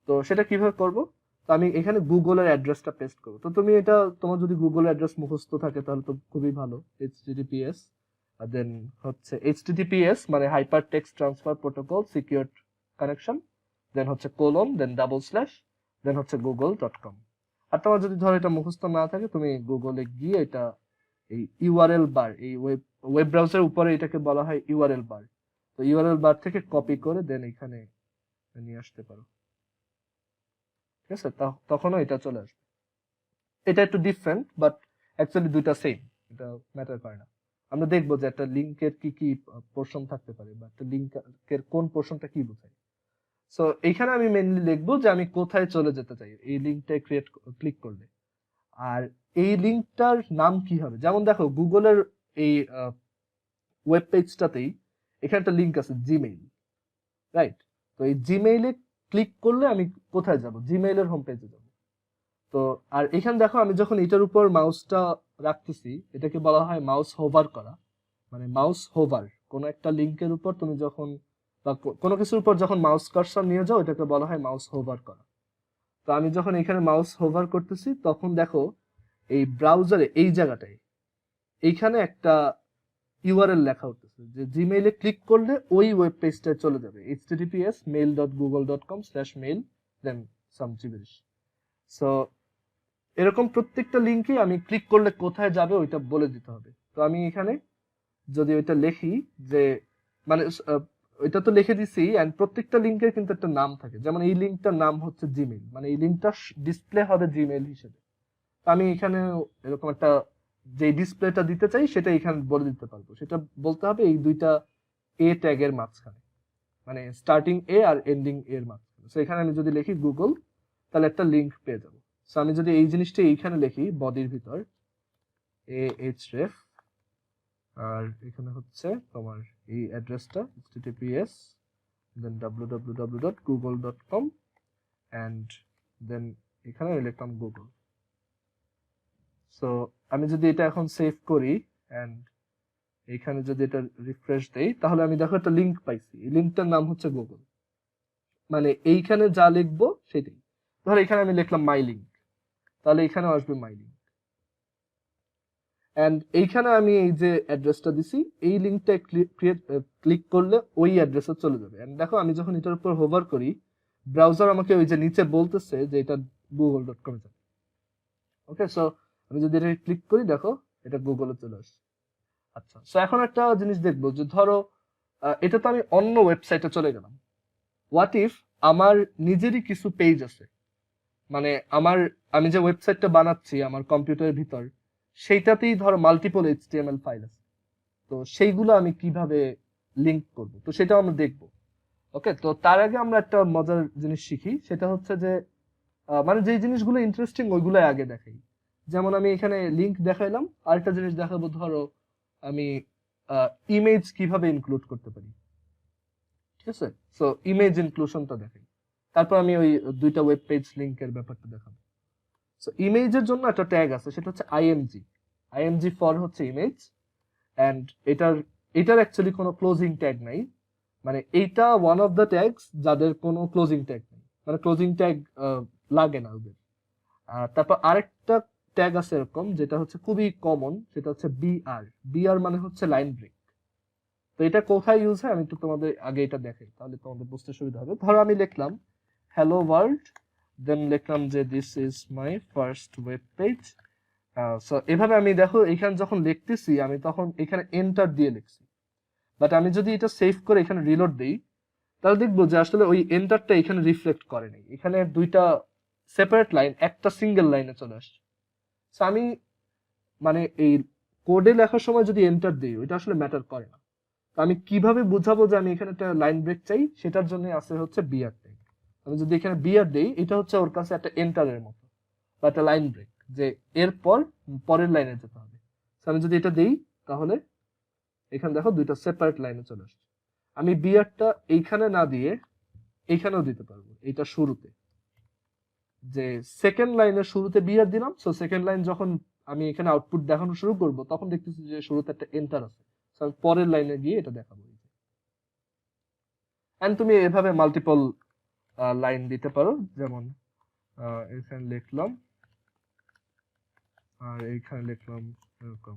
তো সেটা কিভাবে করব? তো আমি এখানে গুগলের অ্যাড্রেসটা পেস্ট করব। তো তুমি এটা, তোমার যদি গুগলের অ্যাড্রেস মুখস্থ থাকে তাহলে তো খুবই ভালো, https আর দেন হচ্ছে https মানে hyper text transfer protocol secure connection, then হচ্ছে colon, then double slash, then হচ্ছে google.com। আর তোমার যদি ধরো এটা মুখস্থ না থাকে, তুমি গুগলে গিয়ে এটা এই ইউআরএল বার, এই ওয়েব ব্রাউজারের উপরে এটাকে বলা হয় ইউআরএল বার। তো ইউআরএল বার থেকে কপি করে দেন এখানে নিয়ে আসতে পারো। ঠিক আছে, তখনও এটা চলে আসবে। এটা একটু ডিফারেন্ট, বাট অ্যাকচুয়ালি দুইটা সেম, এটা ম্যাটার করে না। আমরা দেখবো যে একটা লিংকের কি কি পোর্শন থাকতে পারে বা একটা লিংকের কোন পোর্শনটা কি বোঝায়। সো এইখানে আমি মেইনলি লিখবো যে আমি কোথায় চলে যেতে চাই এই লিংকটা ক্লিক করলে, আর এই লিংকটার নাম কি হবে। যেমন দেখো গুগলের এই ওয়েব পেজটাতেই এখানে একটা লিংক আছে জিমেইল, রাইট? তো এই জিমেইলে ক্লিক করলে আমি কোথায় যাব? জিমেইলের হোম পেজে যাব। তো আর এখানে দেখো আমি যখন এটার উপর মাউসটা রাখতেছি, এটাকে বলা হয় মাউস হোভার করা। মানে মাউস হোভার, কোনো একটা লিংকের উপর তুমি যখন বা কোনো কিছুর উপর যখন মাউস কার্সর নিয়ে যাও, এটাকে বলা হয় মাউস হোভার করা। তো আমি যখন এখানে মাউস হোভার করতেছি, তখন দেখো এই ব্রাউজারে এই জায়গাটায় এইখানে একটা ইউআরএল লেখা হতেছে, যে জিমেইলে ক্লিক করলে ওই ওয়েব পেজটায় চলে যাবে, https mail.google.com/mail then some gibberish। So এরকম প্রত্যেকটা লিঙ্কে আমি ক্লিক করলে কোথায় যাবে ওইটা বলে দিতে হবে। তো আমি এখানে যদি ওইটা লিখি যে মানে ওইটা তো লিখে দিছি, এন্ড প্রত্যেকটা লিঙ্কের কিন্তু একটা নাম থাকে। যেমন এই লিঙ্কটার নাম হচ্ছে জিমেইল, মানে এই লিঙ্কটা ডিসপ্লে হবে জিমেইল হিসেবে। তো আমি এখানে এরকম একটা যে ডিসপ্লেটা দিতে চাই সেটা এখানে বলে দিতে পারবো। সেটা বলতে হবে এই দুইটা এ ট্যাগের মাঝখানে, মানে স্টার্টিং এ আর এন্ডিং এর মাঝখানে। সো এখানে আমি যদি লিখি গুগল, তাহলে একটা লিংক পেয়ে যাবো। সো আমি যদি এই জিনিসটা এইখানে লিখি বডির ভিতর ahref, আর এখানে হচ্ছে তোমার এই অ্যাড্রেসটা https then www.google.com and then এখানে লিখলাম গুগল। সো আমি যদি এটা এখন সেভ করি এন্ড এইখানে যদি এটা রিফ্রেশ দেই, তাহলে আমি দেখো একটা লিংক পাইছি। এই লিংকটার নাম হচ্ছে গুগল, মানে এইখানে যা লিখবো সেটাই। ধর এখানে আমি লিখলাম মাই লিংক, তাহলে এখানেও আসবে মাই লিংক। এন্ড এইখানে আমি এই যে অ্যাড্রেসটা দিছি, এই লিংকটা ক্লিক করলে ওই অ্যাড্রেসে চলে যাবে। এন্ড দেখো আমি যখন এটার উপর হোভার করি, ব্রাউজার আমাকে ওই যে নিচে বলতেছে যে এটা google.com এ যাবে। ওকে, সো আমি যদি এটা ক্লিক করি, দেখো এটা গুগলে চলে আসছে। আচ্ছা, সো এখন একটা জিনিস দেখবো যে ধরো এটা তো আমি অন্য ওয়েবসাইটে চলে গেলাম। হোয়াট ইফ আমার নিজেরই কিছু পেজ আছে, মানে আমি যে ওয়েবসাইটটা বানাচ্ছি আমার কম্পিউটারের ভিতর, সেইটাতেই ধরো মাল্টিপল এইচটিএমএল ফাইল আছে। তো সেইগুলো আমি কিভাবে লিংক করব, তো সেটাও আমরা দেখব। ওকে, তো তার আগে আমরা একটা মজার জিনিস শিখি, সেটা হচ্ছে যে মানে যে জিনিসগুলো ইন্টারেস্টিং ওইগুলো আগে দেখাই। যেমন আমি এখানে লিংক দেখাইলাম, আরেকটা জিনিস দেখাবো, ধরো আমি ইমেজ কিভাবে ইনক্লুড করতে পারি। ঠিক আছে, সো ইমেজ ইনক্লুশনটা দেখাই, তারপর আমি ওই দুইটা ওয়েব পেজ লিংকের ব্যাপারটা দেখাবো। সো ইমেজের জন্য একটা ট্যাগ আছে, সেটা হচ্ছে আইএমজি ফর হচ্ছে ইমেজ। এন্ড এটার অ্যাকচুয়ালি কোনো ক্লোজিং ট্যাগ নাই, মানে এইটা ওয়ান অফ দ্য ট্যাগস যাদের কোনো ক্লোজিং ট্যাগ নেই, মানে ক্লোজিং ট্যাগ লাগে না ওদের। তারপর আরেকটা ট্যাগ আছে এরকম, যেটা হচ্ছে খুবই কমন, সেটা হচ্ছে বিআর মানে হচ্ছে লাইন ব্রেক। তো এটা কোথায় ইউজ হয় আমি একটু তোমাদের আগে এটা দেখাই, তাহলে তোমাদের বুঝতে সুবিধা হবে। ধরো আমি লিখলাম হ্যালো ওয়ার্ল্ড, দেন লিখলাম যে this is my first web page. So এভাবে আমি দেখো এখানে যখন লিখতেছি আমি তখন এখানে এন্টার দিয়ে লিখছি, বাট আমি যদি এটা সেভ করে এখানে রিলোড দিই, তাহলে দেখবো যে আসলে ওই এন্টারটা এখানে রিফ্লেক্ট করে নাই, এখানে দুইটা সেপারেট লাইন একটা সিঙ্গেল লাইনে চলে আসছে। সো আমি মানে এই কোডে লেখার সময় যদি এন্টার দিই ওইটা আসলে ম্যাটার করে না। তো আমি কিভাবে বুঝাবো যে আমি এখানে একটা লাইন ব্রেক চাই, সেটার জন্য আছে হচ্ছে বিআর ট্যাগ। আমি যদি এখানে বিআর দেই, এটা হচ্ছে ওর কাছে একটা এন্টারের মতো বা একটা লাইন ব্রেক, যে এরপর পরের লাইনে যেতে হবে। আমি যদি এটা দেই, তাহলে এখানে দেখো দুইটা সেপারেট লাইনে চলে আসছে। আমি বিআরটা এইখানে না দিয়ে এইখানেও দিতে পারবো, এইটা শুরুতে, যে সেকেন্ড লাইনের শুরুতে বিআর দিলাম। সো সেকেন্ড লাইন যখন আমি এখানে আউটপুট দেখানো শুরু করব, তখন দেখতেছি যে শুরুতে একটা এন্টার আছে। আমি পরের লাইনে গিয়ে এটা দেখাবো। এন্ড তুমি এভাবে মাল্টিপল লাইন দিতে পারো, যেমন এখানে লিখলাম আর এইখানে লিখলাম এরকম।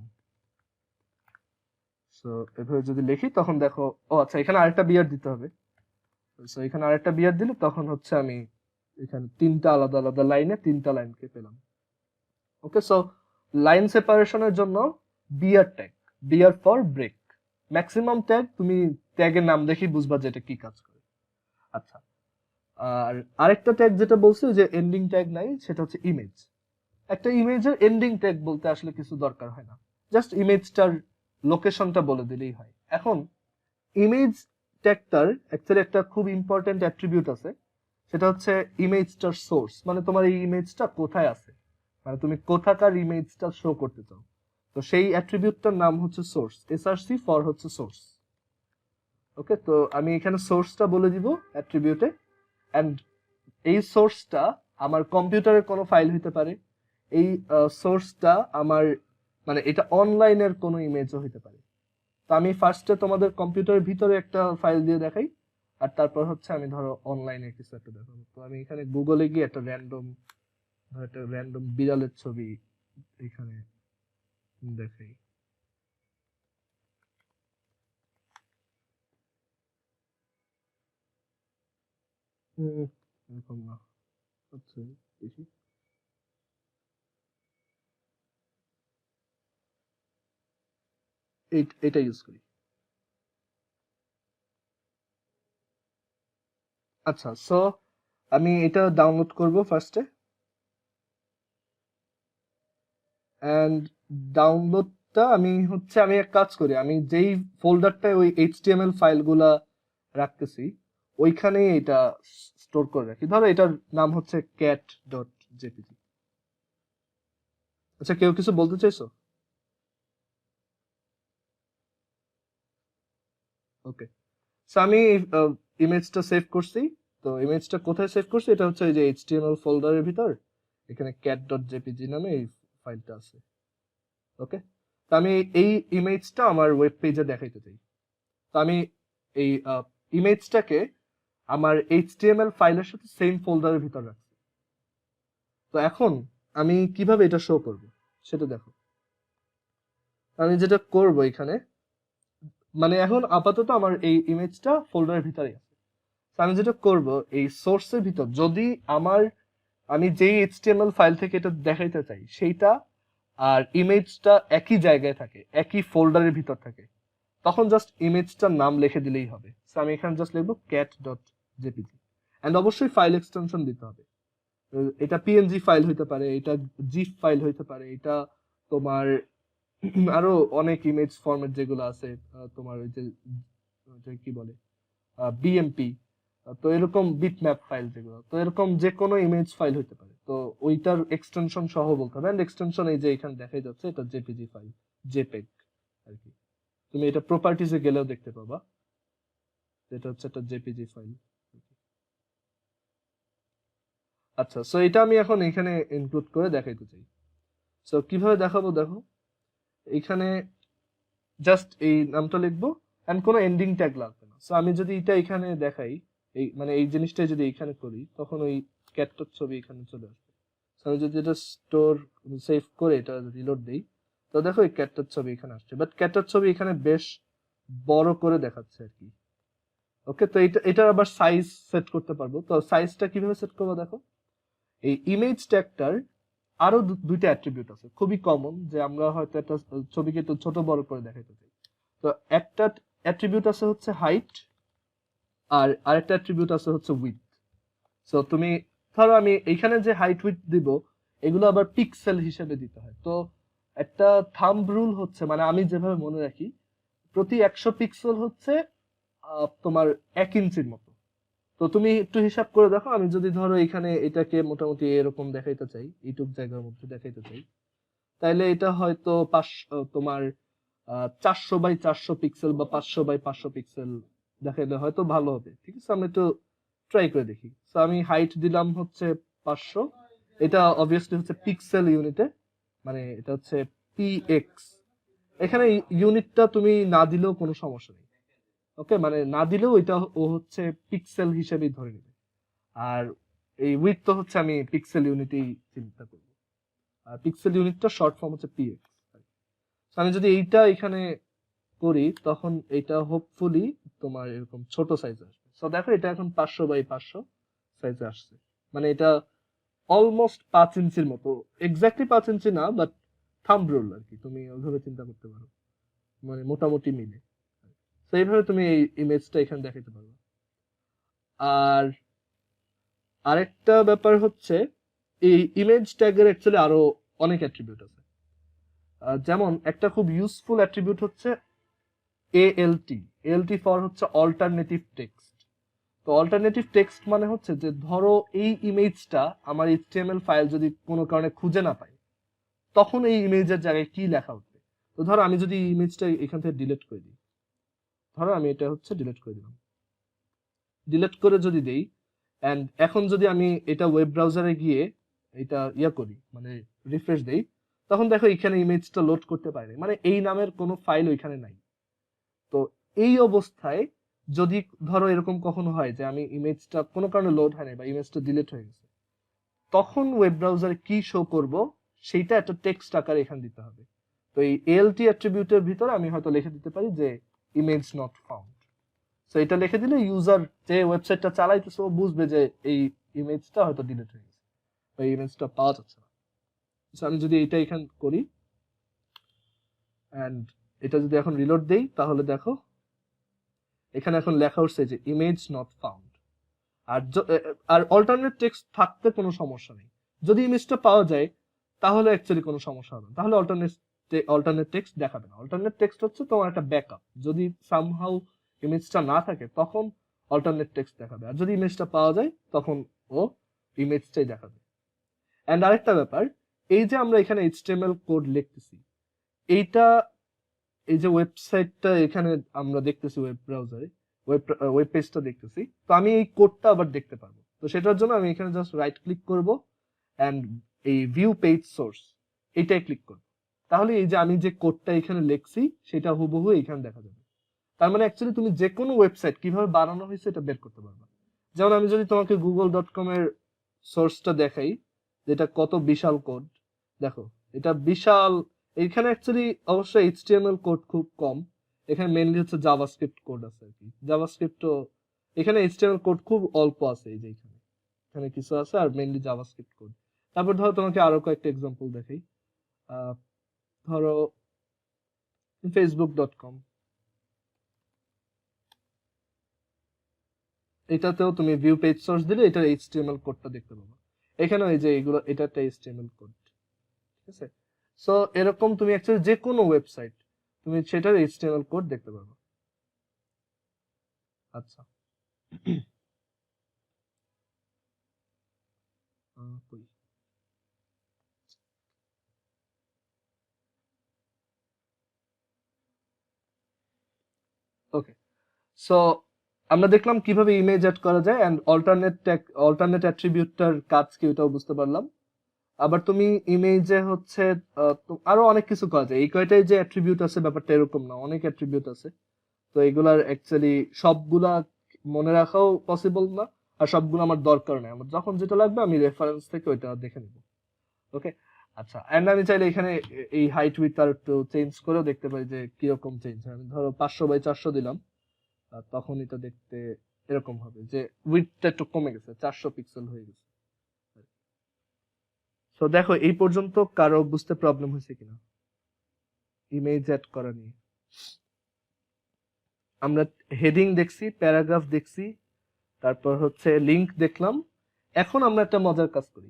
সো এভাবে যদি লিখি তখন দেখো, ও আচ্ছা এখানে আরেকটা বিয়ার দিতে হবে। সো এখানে আরেকটা বিয়ার দিলে তখন হচ্ছে আমি এখানে তিনটা আলাদা আলাদা লাইনে তিনটা লাইনকে পেলাম। ওকে, সো লাইন সেপারেশনের জন্য বিয়ার ফর ব্রেক। ম্যাক্সিমাম ট্যাগ তুমি ট্যাগের নাম দেখেই বুঝবা যে এটা কি কাজ করে। আচ্ছা, আর আরেকটা ট্যাগ যেটা বলছে যে এন্ডিং ট্যাগ নাই, সেটা হচ্ছে ইমেজ। একটা ইমেজের এন্ডিং ট্যাগ বলতে আসলে কিছু দরকার হয় না, জাস্ট ইমেজটার লোকেশনটা বলে দিলেই হয়। এখন ইমেজ ট্যাগটার অ্যাকচুয়ালি একটা খুব ইম্পর্টেন্ট অ্যাট্রিবিউট আছে, সেটা হচ্ছে ইমেজটার সোর্স, মানে তোমার এই ইমেজটা কোথায় আছে, মানে তুমি কোথাকার ইমেজটা শো করতে চাও। তো সেই অ্যাট্রিবিউটটার নাম হচ্ছে সোর্স, এসআরসি ফর হচ্ছে সোর্স। ওকে, তো আমি এখানে সোর্সটা বলে দিব অ্যাট্রিবিউটে। এন্ড এই সোর্সটা আমার কম্পিউটারের কোনো ফাইল হতে পারে, এই সোর্সটা আমার মানে এটা অনলাইনের কোনো ইমেজও হতে পারে। তো আমি ফার্স্টে তোমাদের কম্পিউটারের ভিতরে একটা ফাইল দিয়ে দেখাই, আর তারপর হচ্ছে আমি ধরো অনলাইনে কিছু একটা দেখাবো। তো আমি এখানে গুগলে গিয়ে একটা র্যান্ডম বিড়ালের ছবি এখানে দেখাই। এরকম না, আচ্ছা দেখি। এটা ইউজ করি। আচ্ছা, সো আমি এটা ডাউনলোড করব ফার্স্টে, এন্ড ডাউনলোডটা আমি হচ্ছে আমি এক কাজ করি, আমি যেই ফোল্ডারটায় ওই এইচটিএমএল ফাইলগুলা রাখতেছি ওইখানেই এটা স্টোর করে রাখি। ধরো এটার নাম হচ্ছে cat.jpg। আচ্ছা, কেউ কিছু বলতে চাইছো? ওকে, সো আমি ইমেজটা সেভ করছি। তো ইমেজটা কোথায় সেভ করছি? এটা হচ্ছে এই যে এইচটিএমএল ফোল্ডারের ভিতর, এখানে cat.jpg নামে এই ফাইলটা আছে। ওকে, তো আমি এই ইমেজটা আমার ওয়েব পেজে দেখাইতে চাই। তো আমি এই ইমেজটাকে আমার এইচটিএমএল ফাইলের সাথে সেম ফোল্ডারের ভিতর রাখছি। তো এখন আমি কিভাবে এটা শো করব সেটা দেখো। আমি যেটা করব এখানে, মানে এখন আপাতত আমার এই ইমেজটা ফোল্ডারের ভিতরে আছে। তো আমি যেটা করব, এই সোর্সের ভিতর যদি আমি যেই এইচটিএমএল ফাইল থেকে এটা দেখাইতে চাই সেইটা আর ইমেজটা একই জায়গায় থাকে, একই ফোল্ডারের ভিতর থাকে, তখন জাস্ট ইমেজটার নাম লিখে দিলেই হবে। সো আমি এখানে জাস্ট লিখবো cat.jpg, এন্ড অবশ্যই ফাইল এক্সটেনশন দিতে হবে। এটা পিএনজি ফাইল হইতে পারে, এটা জিফ ফাইল হইতে পারে, এটা তোমার আরো অনেক ইমেজ ফরম্যাট যেগুলো আছে, তোমার ওই যে কি বলে বিএমপি, তো এরকম বিটম্যাপ ফাইল যেগুলো, তো এরকম যে কোনো ইমেজ ফাইল হইতে পারে। তো ওইটার এক্সটেনশন সহ বলতে হবে, এন্ড এক্সটেনশন এই যে এখানে দেখাই যাচ্ছে, এটা জেপিজি ফাইল, জেপেগ আর কি। তুমি এটা প্রপার্টিজে গেলেও দেখতে পাবা, এটা হচ্ছে একটা জেপিজি ফাইল। আচ্ছা, সো এটা আমি এখন এখানে ইনক্লুড করে দেখাইতে চাই। সো কিভাবে দেখাবো দেখো, এখানে জাস্ট এই নামটা লিখবো, এন্ড কোনো এন্ডিং ট্যাগ লাগবে না। সো আমি যদি এটা এখানে দেখাই, এই মানে এই জিনিসটা যদি এখানে করি, তখন ওই ক্যাটটার ছবি এখানে চলে আসবে। সো আমি যদি এটা স্টোর সেভ করে এটা রিলোড দেই, তো দেখো এই ক্যাটটার ছবি এখানে আসছে, বাট ক্যাটটার ছবি এখানে বেশ বড় করে দেখাচ্ছে আর কি। ওকে, তো এটার আবার সাইজ সেট করতে পারবো। তো সাইজটা কিভাবে সেট করবো দেখো, এই ইমেজ ট্যাগটার আরো দুইটা অ্যাট্রিবিউট আছে খুবই কমন, যে আমরা হয়তো একটা ছবিকে একটু ছোট বড় করে দেখাইতে চাই। তো একটা অ্যাট্রিবিউট আছে হচ্ছে হাইট, আর আরেকটা অ্যাট্রিবিউট আছে হচ্ছে উইডথ। সো তুমি ধরো আমি এইখানে যে হাইট উইডথ দিব, এগুলো আবার পিক্সেল হিসেবে দিতে হয়। তো একটা থাম্ব রুল হচ্ছে, মানে আমি যেভাবে মনে রাখি, প্রতি 100 পিক্সেল হচ্ছে তোমার 1 ইঞ্চির মতো। তো তুমি একটু হিসাব করে দেখো, আমি যদি ধরো এখানে এটাকে মোটামুটি এরকম দেখাইতে চাই, এইটুক জায়গার মধ্যে দেখাইতে চাই, তাইলে এটা হয়তো তোমার 400 বাই 400 পিক্সেল বা 500 বাই 500 পিক্সেল দেখাইলে হয়তো ভালো হবে। ঠিক আছে, আমরা একটু ট্রাই করে দেখি। তো আমি হাইট দিলাম হচ্ছে 500, এটা অবভিয়াসলি হচ্ছে পিক্সেল ইউনিটে, মানে এটা হচ্ছে পিএক্স। এখানে ইউনিটটা তুমি না দিলেও কোনো সমস্যা নেই। ওকে, মানে না দিলেও এটা ও হচ্ছে পিক্সেল হিসেবেই ধরে নেবে। আর এই উইথ তো হচ্ছে আমি পিক্সেল ইউনিটেই চিন্তা করব, আর পিক্সেল ইউনিটটা শর্ট ফর্ম হচ্ছে পিএক্স। আমি যদি এইটা এখানে করি, তখন এটা হোপফুলি তোমার এরকম ছোট সাইজ আসবে। সো দেখো এটা এখন 500 বাই 500 সাইজে আসছে, মানে এটা অলমোস্ট 5 ইঞ্চির মতো, এক্স্যাক্টলি 5 ইঞ্চি না, বাট থাম্ব রুল আর কি, তুমি ওইভাবে চিন্তা করতে পারো, মানে মোটামুটি মিলে। তো এইভাবে তুমি এই ইমেজটা এখানে দেখাতে পারো। আর আরেকটা ব্যাপার হচ্ছে, এই ইমেজ ট্যাগের অ্যাকচুয়ালি আরো অনেক অ্যাট্রিবিউট আছে। যেমন একটা খুব ইউজফুল অ্যাট্রিবিউট হচ্ছে এএলটি। এএলটি ফর হচ্ছে অল্টারনেটিভ টেক্সট। তো অল্টারনেটিভ টেক্সট মানে হচ্ছে যে ধরো এই ইমেজটা আমার এইচটিএমএল ফাইল যদি কোনো কারণে খুঁজে না পাই, তখন এই ইমেজের জায়গায় কি লেখা উঠবে। তো ধরো আমি যদি ইমেজটা এখান থেকে ডিলিট করে দিই, ধরো আমি এটা হচ্ছে ডিলিট করে দিলাম, ডিলিট করে যদি দেই, এন্ড এখন যদি আমি এটা ওয়েব ব্রাউজারে গিয়ে এটা করি, মানে রিফ্রেশ দেই, তখন দেখো এখানে ইমেজটা লোড করতে পারে, মানে এই নামের কোনো ফাইল ওইখানে নাই। তো এই অবস্থায় যদি ধরো এরকম কখনো হয় যে আমি ইমেজটা কোনো কারণে লোড হয়নি বা ইমেজটা ডিলিট হয়ে গেছে, তখন ওয়েব ব্রাউজারে কি শো করব সেইটা একটা টেক্সট আকারে এখানে দিতে হবে। তো এই এলটি অ্যাট্রিবিউটের ভিতরে আমি হয়তো লিখে দিতে পারি যে ইমেজ নট ফাউন্ড। সো এটা লিখে দিলে ইউজার যে ওয়েবসাইটটা চালাইতেছে ও বুঝবে যে এই ইমেজটা হয়তো ডিলিট হয়ে গেছে বা এই ইমেজটা পাওয়া যাচ্ছে না। সো আমি যদি এটা এখানে করি, এন্ড এটা যদি এখন রিলোড দেই তাহলে দেখো এখানে এখন লেখা উঠছে যে ইমেজ নট ফাউন্ড। আর অল্টারনেট টেক্সট থাকতে কোনো সমস্যা নেই, যদি ইমেজটা পাওয়া যায় তাহলে অ্যাকচুয়ালি কোনো সমস্যা হবে না, তাহলে অল্টারনেট টেক্সট দেখাবে না। অল্টারনেট টেক্সট হচ্ছে তোমার একটা ব্যাকআপ, যদি সামহাউ ইমেজটা না থাকে তখন অল্টারনেট টেক্সট দেখাবে, আর যদি ইমেজটা পাওয়া যায় তখন ও ইমেজটাই দেখাবে। এন্ড আরেকটা ব্যাপার, এই যে আমরা এখানে এইচটিএমএল কোড লিখতেছি, এইটা এই যে ওয়েবসাইটটা এখানে আমরা দেখতেছি ওয়েব ব্রাউজারে, ওয়েব পেজটা দেখতেছি, তো আমি এই কোডটা আবার দেখতে পারবো। তো সেটার জন্য আমি এখানে জাস্ট রাইট ক্লিক করব এন্ড এই ভিউ পেজ সোর্স এইটাই ক্লিক করব, তাহলে এই যে আমি যে কোডটা এখানে লিখছি সেটা হুবহু এখানে দেখা যাবে। তার মানে অ্যাকচুয়ালি তুমি যে কোনো ওয়েবসাইট কিভাবে বানানো হয়েছে এটা বের করতে পারবে। যেমন আমি যদি তোমাকে google.com এর সোর্সটা দেখাই, যেটা কত বিশাল কোড, দেখো এটা বিশাল। এখানে অ্যাকচুয়ালি অবশ্যই এইচটিএমএল কোড খুব কম, এখানে মেইনলি হচ্ছে জাভাস্ক্রিপ্ট কোড আছে আর কি। জাভাস্ক্রিপ্টও এখানে এইচটিএমএল কোড খুব অল্প আছে, এই যে এখানে কিছু আছে, আর মেইনলি জাভাস্ক্রিপ্ট কোড। তারপর ধরো তোমাকে আরো কয়েকটা এক্সাম্পল দেখাই, ধরো facebook.com, এটাতেও তুমি ভিউ পেজ সোর্স দিলে এটার এইচটিএমএল কোডটা দেখতে পাবো। এখানেও এই যে এগুলো, এটা একটা এইচটিএমএল কোড, ঠিক আছে। সো এরকম তুমি অ্যাকচুয়ালি যে কোনো ওয়েবসাইট তুমি সেটার এইচটিএমএল কোড দেখতে পারবে। আচ্ছা কই ওকে, সো আমরা দেখলাম কিভাবে ইমেজ অ্যাড করা যায় এন্ড অল্টারনেট অ্যাট্রিবিউটটার কাজ কি ওটাও বুঝতে পারলাম। আবার তুমি ইমেজে হচ্ছে আরো অনেক কিছু করা যায়, এই কয়টাই যে অ্যাট্রিবিউট আছে ব্যাপারটা এরকম না, অনেক অ্যাট্রিবিউট আছে। তো এগুলার অ্যাকচুয়ালি সবগুলা মনে রাখাও পসিবল না, আর সবগুলো আমার দরকার নেই, আমার যখন যেটা লাগবে আমি রেফারেন্স থেকে ওইটা দেখে নিব। ওকে, আচ্ছা। এন্ড আমি চাইলে এখানে এই হাইট উইথ আর একটু চেঞ্জ করেও দেখতে পারি যে কিরকম চেঞ্জ হয়। আমি ধরো 500x400 দিলাম, তখন এটা দেখতে এরকম হবে যে উইথটা একটু কমে গেছে, 400 পিক্সেল হয়ে গেছে। তো দেখো এই পর্যন্ত কারো বুঝতে প্রবলেম হয়েছে কিনা ইমেজ অ্যাড করা নিয়ে? আমরা হেডিং দেখছি, প্যারাগ্রাফ দেখছি, তারপর হচ্ছে লিংক দেখলাম। এখন আমরা একটা মজার কাজ করি,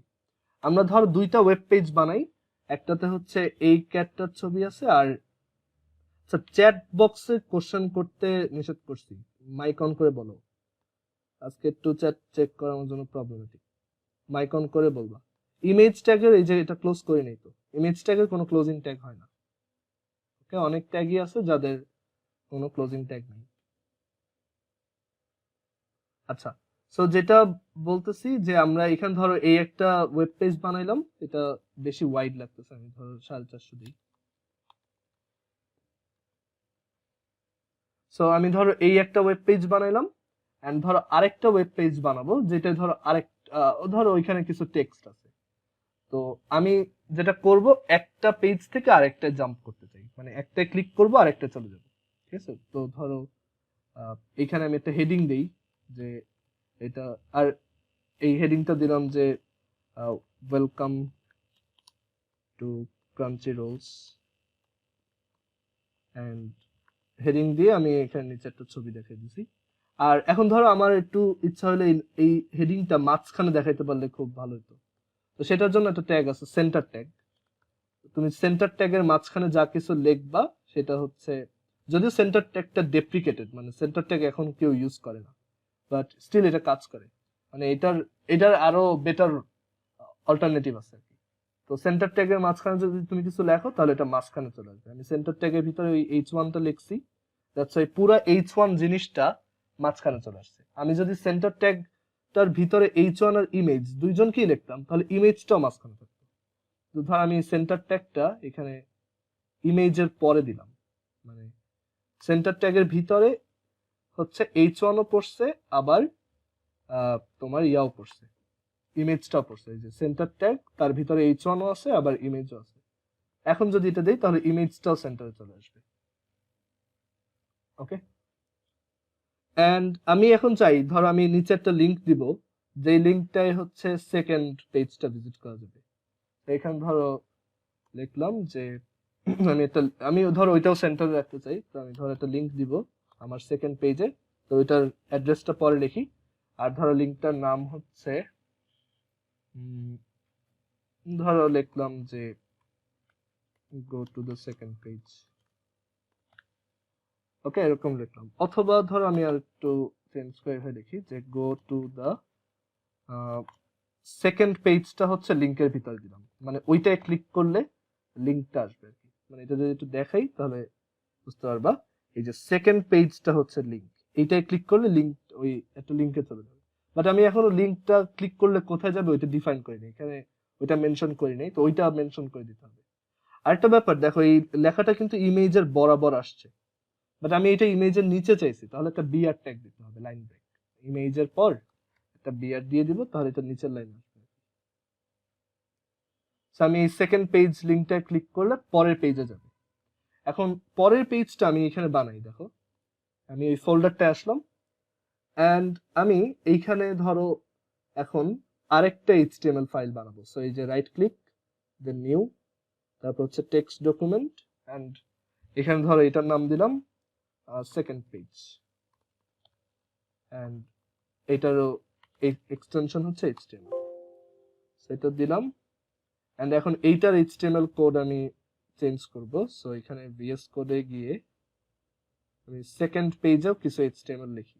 আমরা ধর দুইটা ওয়েব পেজ বানাই, একটাতে হচ্ছে এই ক্যাটটার ছবি আছে, আর চ্যাট বক্সে কোশ্চেন করতে নিষেধ করছি, মাইক অন করে বলো, আজকে একটু চ্যাট চেক করার জন্য প্রবলেমেটিক, মাইক অন করে বলবা। ইমেজ ট্যাগের এই যে এটা ক্লোজ করে নেই, তো ইমেজ ট্যাগের কোনো ক্লোজিং ট্যাগ হয় না। ওকে, অনেক ট্যাগই আছে যাদের কোনো ক্লোজিং ট্যাগ নেই। আচ্ছা, সো যেটা বলতেছি যে আমরা এখানে ধরো এই একটা ওয়েব পেজ বানাইলাম, এটা বেশি ওয়াইড লাগতেছে, আমি ধরো 450 দিই। সো আমি ধরো এই একটা ওয়েব পেজ বানাইলাম এন্ড ধরো আরেকটা ওয়েব পেজ বানাবো, যেটা ধরো ধরো ওইখানে কিছু টেক্সট আছে। তো আমি যেটা করব, একটা পেজ থেকে আরেকটা জাম্প করতে চাই, মানে একটা ক্লিক করব আরেকটা চলে যাব, ঠিক আছে। তো ধরো এখানে আমি একটা হেডিং দেই যে এটা, আর এই হেডিংটা দিলাম যে welcome to crunchy rolls, and heading দিয়ে আমি এখানে নিচে একটা ছবি দেখাই দিছি। আর এখন ধরো আমার একটু ইচ্ছা হলে এই হেডিংটা মাঝখানে দেখাইতে পারলে খুব ভালো হতো, তো সেটার জন্য একটা ট্যাগ আছে সেন্টার ট্যাগ। তুমি সেন্টার ট্যাগের মাঝখানে যা কিছু লিখবা সেটা হচ্ছে, যদিও সেন্টার ট্যাগটা ডেপ্রিকেটেড, মানে সেন্টার ট্যাগ এখন কেউ ইউজ করে না, বাট স্টিল এটা কাজ করে, মানে এটার আরো বেটার অল্টারনেটিভ আছে আর কি। তো সেন্টার ট্যাগের মাঝখানে যদি তুমি কিছু লেখো তাহলে এটা মাঝখানে চলে আসবে। আমি সেন্টার ট্যাগের ভিতরে ওই H1টা লিখছি, দ্যাটস ওয়াই পুরো H1 জিনিসটা মাঝখানে চলে আসছে। আমি যদি সেন্টার ট্যাগটার ভিতরে H1 আর ইমেজ দুইজনকেই লিখতাম তাহলে ইমেজটাও মাঝখানে থাকতো। তো ধর আমি সেন্টার ট্যাগটা এখানে ইমেজের পরে দিলাম, মানে সেন্টার ট্যাগের ভিতরে হচ্ছে H1ও পড়ছে, আবার তোমার ইয়াও পড়ছে, ইমেজটাও পড়ছে। এই যে সেন্টার ট্যাগ, তার ভিতরে H1ও আছে আবার ইমেজও আছে। এখন যদি এটা দেই তাহলে ইমেজটাও সেন্টারে চলে আসবে। ওকে, এন্ড আমি এখন চাই ধরো আমি নিচে একটা লিংক দিব, যে লিংকটাই হচ্ছে সেকেন্ড পেজটা ভিজিট করা যাবে। এখানে ধরো লিখলাম যে আমি ধরো ওইটাও সেন্টারে রাখতে চাই, তো আমি ধরো একটা লিংক দিব আমার সেকেন্ড পেজে, তো ওইটার অ্যাড্রেসটা পরে লিখি। আর ধরো লিংকটার নাম হচ্ছে ধরো লিখলাম যে go to the second page, okay এরকম লিখলাম। অথবা ধরো আমি আর একটু চেঞ্জ করে লিখি যে গো টু দ্য সেকেন্ড পেজটা হচ্ছে লিংকের ভিতরে দিলাম, মানে ওইটায় ক্লিক করলে লিংকটা আসবে আর কি। মানে এটা যদি একটু দেখাই তাহলে বুঝতে পারবা, এই যে সেকেন্ড পেজটা হচ্ছে লিংক, এইটায় ক্লিক করলে লিংক ওই একটা লিংকে চলে যাবে। বাট আমি এখনো লিংকটা ক্লিক করলে কোথায় যাবে ওইটা ডিফাইন করিনি, এখানে ওইটা মেনশন করি নাই, তো ওইটা মেনশন করে দিতে হবে। আরেকটা ব্যাপার দেখো, এই লেখাটা কিন্তু ইমেজের বরাবর আসছে, বাট আমি এটা ইমেজের নিচে চাইছি, তাহলে একটা বিআর ট্যাগ দিতে হবে, লাইন ব্রেক। ইমেজের পর একটা বিআর দিয়ে দিব, তাহলে এটা নিচের লাইন আসবে। সো আমি এই সেকেন্ড পেজ লিংকটা ক্লিক করলে পরের পেজে যাবে। এখন পরের পেজটা আমি এখানে বানাই, দেখো আমি ওই ফোল্ডারটা আসলাম, অ্যান্ড আমি এইখানে ধরো এখন আরেকটা এইচটিএমএল ফাইল বানাবো। সো এই যে রাইট ক্লিক, দেন নিউ, তারপর হচ্ছে টেক্সট ডকুমেন্ট, অ্যান্ড এখানে ধরো এটার নাম দিলাম সেকেন্ড পেজ, অ্যান্ড এটারও এক্সটেনশন হচ্ছে এইচটিএমএল, সেটা দিলাম। অ্যান্ড এখন এইটার এইচটিএমএল কোড আমি চেঞ্জ করব। সো এখানে ভিএস কোডে গিয়ে আমি সেকেন্ড পেজেও কিছু এইচটিএমএল লিখি।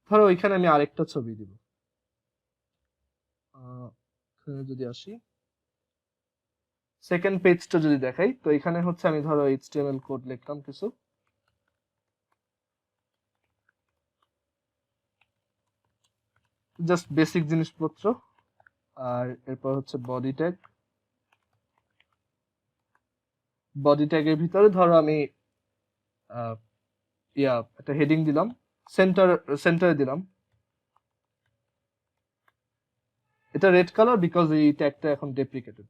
ধরো এখানে আমি আরেকটা ছবি দিব, এখানে যদি আসি সেকেন্ড পেজটা যদি দেখাই, তো এখানে হচ্ছে আমি ধরো এইচটিএমএল কোড লিখলাম কিছু, জাস্ট বেসিক জিনিসপত্র। আর এরপর হচ্ছে বডি ট্যাগ, বডি ট্যাগের ভিতরে ধরো আমি একটা হেডিং দিলাম, সেন্টারে দিলাম, এটা রেড কালার বিকজ এই ট্যাগটা এখন ডেপ্রিকেটেড।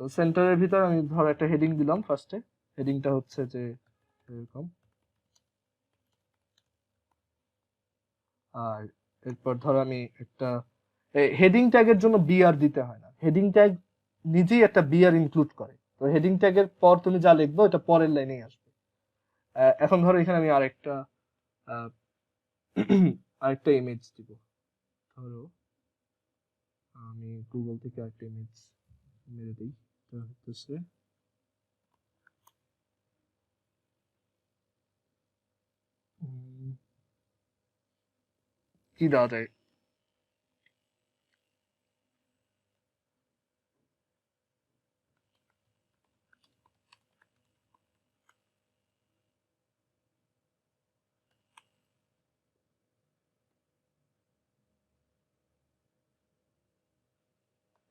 তো সেন্টারের ভিতরে আমি ধরো একটা হেডিং দিলাম, ফার্স্টে হেডিংটা হচ্ছে যে এরকম, আর এরপর ধরো আমি একটা হেডিং ট্যাগের জন্য বিআর দিতে হয় না, হেডিং ট্যাগ নিজেই একটা বিআর ইনক্লুড করে। তো হেডিং ট্যাগের পর তুমি যা লিখবো এটা পরের লাইনেই আসবে। এখন ধরো এখানে আমি আরেকটা আরেকটা ইমেজ দিব, ধরো আমি গুগল থেকে আরেকটা ইমেজ মেরে দিই, এটা হচ্ছে কি দেওয়া যায়,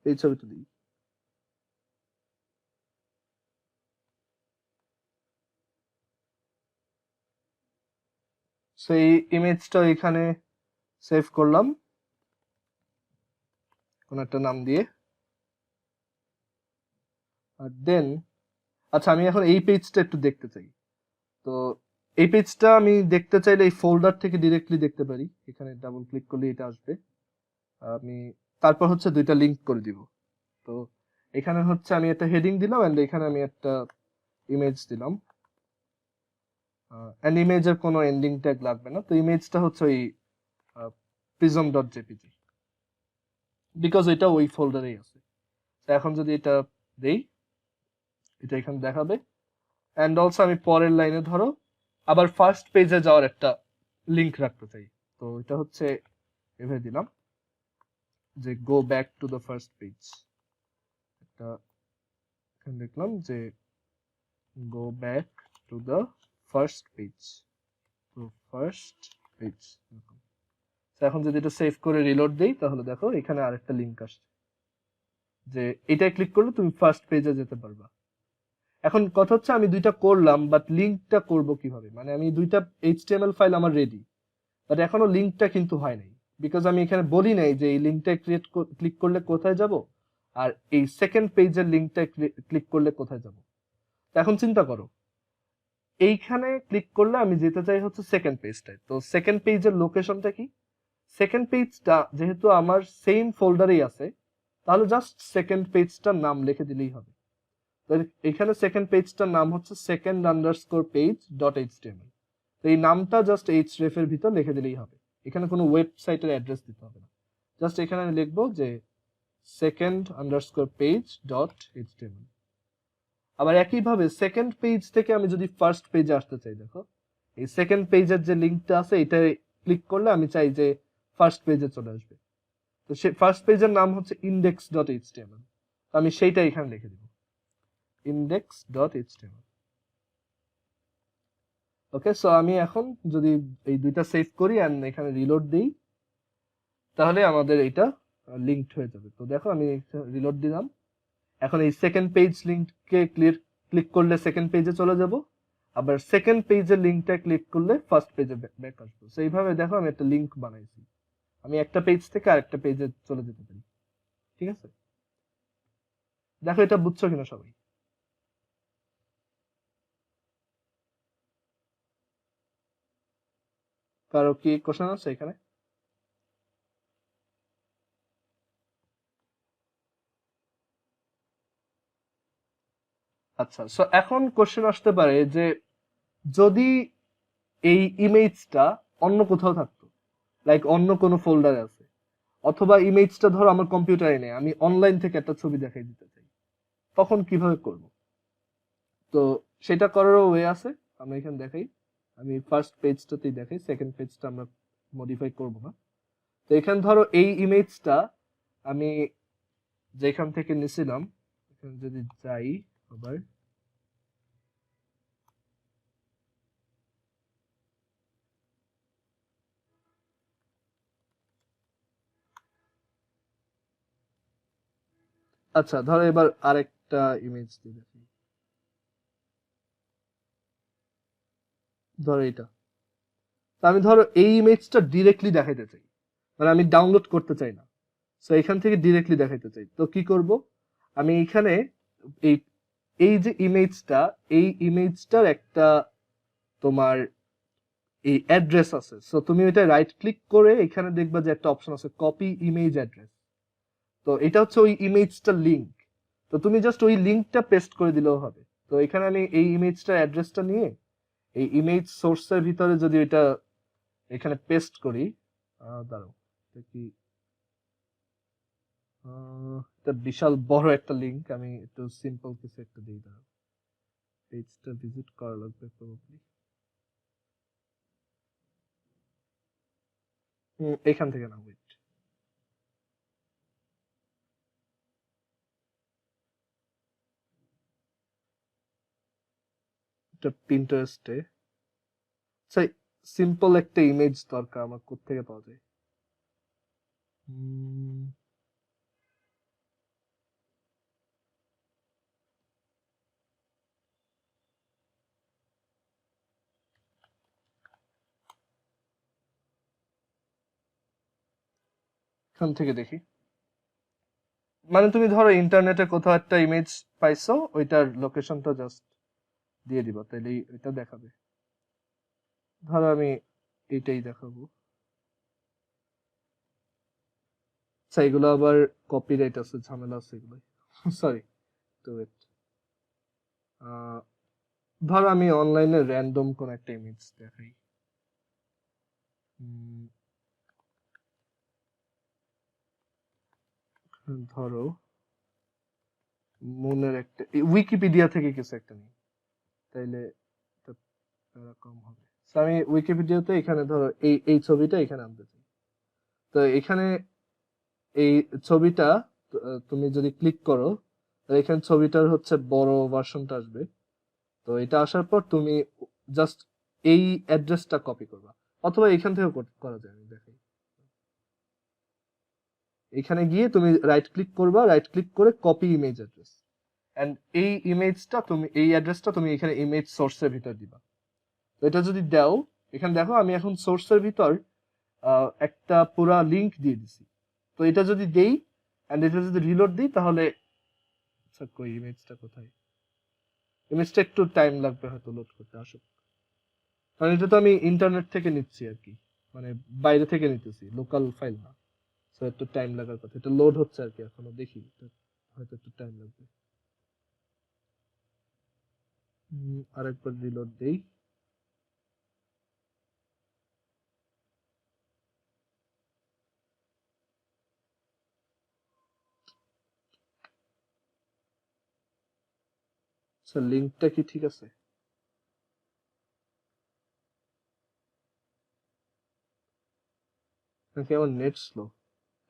এই ছবিটা দিই। সেই ইমেজটা এখানে সেভ করলাম কোন একটা নাম দিয়ে, আর দেন আচ্ছা আমি এখন এই পেজটা একটু দেখতে চাই। তো এই পেজটা আমি দেখতে চাইলে এই ফোল্ডার থেকে ডিরেক্টলি দেখতে পারি, এখানে ডাবল ক্লিক করলে এটা আসবে। আমি তারপর হচ্ছে দুইটা লিংক করে দিব। তো এখানে হচ্ছে আমি একটা হেডিং দিলাম, এন্ড এখানে আমি একটা ইমেজ দিলাম, এন্ড ইমেজের কোনো এন্ডিং ট্যাগ লাগবে না। তো ইমেজটা হচ্ছে ওই prism.jpg, বিকজ এটা ওই ফোল্ডারেই আছে। তো এখন যদি এটা দেই, এটা এখানে দেখাবে। অ্যান্ড অলসো আমি পরের লাইনে ধরো আবার ফার্স্ট পেজে যাওয়ার একটা লিংক রাখতে চাই, তো এটা হচ্ছে এভাবে দিলাম যে go back to the first page, একটা এখানে দেখলাম যে go back to the first page, তো ফার্স্ট পেজ। এখন যদি এটা সেভ করে রিলোড দেই, তাহলে দেখো এখানে আরেকটা লিংক আসছে, যে এটাই ক্লিক করলে তুমি ফার্স্ট পেজে যেতে পারবা। এখন কথা হচ্ছে আমি দুইটা করলাম, বাট লিংকটা করব কিভাবে, মানে আমি দুইটা এইচটিএমএল ফাইল আমার রেডি, বাট এখনো লিংকটা কিন্তু হয় নাই, বিকজ আমি এখানে বলি নাই যে এই লিংকটা ক্লিক করলে কোথায় যাব, আর এই সেকেন্ড পেজের লিংকটা ক্লিক করলে কোথায় যাব। এখন চিন্তা করো, এইখানে ক্লিক করলে আমি যেতে চাই হচ্ছে সেকেন্ড পেজটায়, তো সেকেন্ড পেজের লোকেশনটা কি, সেকেন্ড পেজটা যেহেতু আমার সেম ফোল্ডারেই আছে, তাহলে জাস্ট সেকেন্ড পেজটার নাম লিখে দিলেই হবে। তো এখানে সেকেন্ড পেজটার নাম হচ্ছে second_page.html। তো এই নামটা জাস্ট href এর ভিতর লিখে দিলেই হবে, এখানে কোনো ওয়েবসাইটের অ্যাড্রেস দিতে হবে না। জাস্ট এখানে আমি লিখবো যে second_page.html। আবার একইভাবে সেকেন্ড পেজ থেকে আমি যদি ফার্স্ট পেজে আসতে চাই, দেখো এই সেকেন্ড পেজের যে লিঙ্কটা আছে এটা ক্লিক করলে আমি চাই যে ফার্স্ট পেজে চলে আসবে। তো সে ফার্স্ট পেজের নাম হচ্ছে index.html, আমি সেইটা এখানে লিখে দিব index.html। ওকে, সো আমি এখন যদি এই দুইটা সেভ করি এন্ড এখানে রিলোড দিই তাহলে আমাদের এটা লিংকড হয়ে যাবে। তো দেখো আমি রিলোড দিলাম, এখন এই সেকেন্ড পেজ লিংককে ক্লিক করলে সেকেন্ড পেজে চলে যাব, আবার সেকেন্ড পেজের লিংকটা ক্লিক করলে ফার্স্ট পেজে ব্যাক আসবো। সো এইভাবে দেখো আমি একটা লিংক বানাইছি, আমি একটা পেজ থেকে আরেকটা পেজে চলে যেতে পারি। ঠিক আছে, দেখো এটা বুঝছো কিনা সবাই? কারো কি কোশ্চেন আছে এখানে? আচ্ছা, সো এখন কোশ্চেন আসতে পারে যে যদি এই ইমেজটা অন্য কোথাও থাকতো, লাইক অন্য কোনো ফোল্ডারে আছে, অথবা ইমেজটা ধরো আমার কম্পিউটারে নেই, আমি অনলাইন থেকে একটা ছবি দেখাই দিতে চাই, তখন কিভাবে করব? তো সেটা করারও ওয়ে আছে, আমরা এখানে দেখাই। আমি ফার্স্ট পেজটাতেই দেখাই, সেকেন্ড পেজটা আমরা মডিফাই করব না। তো এখানে ধরো এই ইমেজটা আমি যেখান থেকে নিছিলাম, এখানে যদি যাই আবার, আচ্ছা ধরো এবার আরেকটা ইমেজ দিয়ে দেখি, ধরো এটা। তো আমি ধরো এই ইমেজটা ডিরেক্টলি দেখাইতে চাই, মানে আমি ডাউনলোড করতে চাই না, সো এখান থেকে ডিরেক্টলি দেখাইতে চাই। তো কি করব, আমি এখানে এই এই যে ইমেজটা, এই ইমেজটার একটা তোমার এই অ্যাড্রেস আছে, সো তুমি এটা রাইট ক্লিক করে এখানে দেখবা যে একটা অপশন আছে কপি ইমেজ অ্যাড্রেস। তো এটা হচ্ছে ওই ইমেজটার লিংক, তো তুমি জাস্ট ওই লিংকটা পেস্ট করে দিলেও হবে। তো এখানে আমি এই ইমেজটার অ্যাড্রেসটা নিয়ে এই ইমেজ সোর্সের ভিতরে যদি এটা এখানে পেস্ট করি, দাঁড়াও এটা কি, এটা বিশাল বড় একটা লিংক, আমি একটু সিম্পল কিছু একটা দিই, দাঁড়াও পেজটা ভিজিট করা লাগবে প্রবাবলি। এখান থেকে না, ওয়েট, এটা পিন্টারেস্টে। সেই সিম্পল একটা ইমেজ দরকার আমার, কোত্থেকে পাওয়া যায়? এখান থেকে দেখি, মানে তুমি ধরো ইন্টারনেটে কোথাও একটা ইমেজ পাইছো, ওইটার লোকেশনটা জাস্ট দিয়ে দিবা, তাহলেই এটা দেখাবে। ধরো আমি এইটাই দেখাবো। আচ্ছা এগুলো আবার কপিরাইট আছে, ঝামেলা আছে এগুলো, সরি। তো ধরো আমি অনলাইনে র্যান্ডম কোন একটা ইমেজ দেখাই, ধরো মুনের একটা, উইকিপিডিয়া থেকে কিছু একটা নিই, তাইলে এটা কম হবে। So আমি উইকিপিডিয়াতে এখানে ধরো এই এই ছবিটা এখানে আনতে চাই। তো এখানে এই ছবিটা তুমি যদি ক্লিক করো, তাহলে এখানে ছবিটার হচ্ছে বড় ভার্সনটা আসবে। তো এটা আসার পর তুমি জাস্ট এই অ্যাড্রেসটা কপি করবা, অথবা এখান থেকে করা যায়, আমি দেখাই। এখানে গিয়ে তুমি রাইট ক্লিক করবা, রাইট ক্লিক করে কপি ইমেজ অ্যাড্রেস, এন্ড এই ইমেজটা তুমি, এই অ্যাড্রেসটা তুমি এখানে ইমেজ সোর্সের ভিতর দিবা। তো এটা যদি দাও, এখানে দেখো আমি এখন সোর্সের ভিতর একটা পুরা লিংক দিয়ে দিছি। তো এটা যদি দেই এন্ড এটা যদি রিলোড দিই তাহলে, আচ্ছা কই ইমেজটা কোথায়, ইমেজটা একটু টাইম লাগবে হয়তো লোড করতে, আসুক, কারণ এটা তো আমি ইন্টারনেট থেকে নিচ্ছি আর কি, মানে বাইরে থেকে নিতেছি, লোকাল ফাইল না। সো একটু টাইম লাগার কথা, এটা লোড হচ্ছে আর কি, এখনো দেখি, হয়তো একটু টাইম লাগবে। আরেকবার রিলোড দেই। আচ্ছা, লিংকটা কি ঠিক আছে? নাকি আমার নেট স্লো?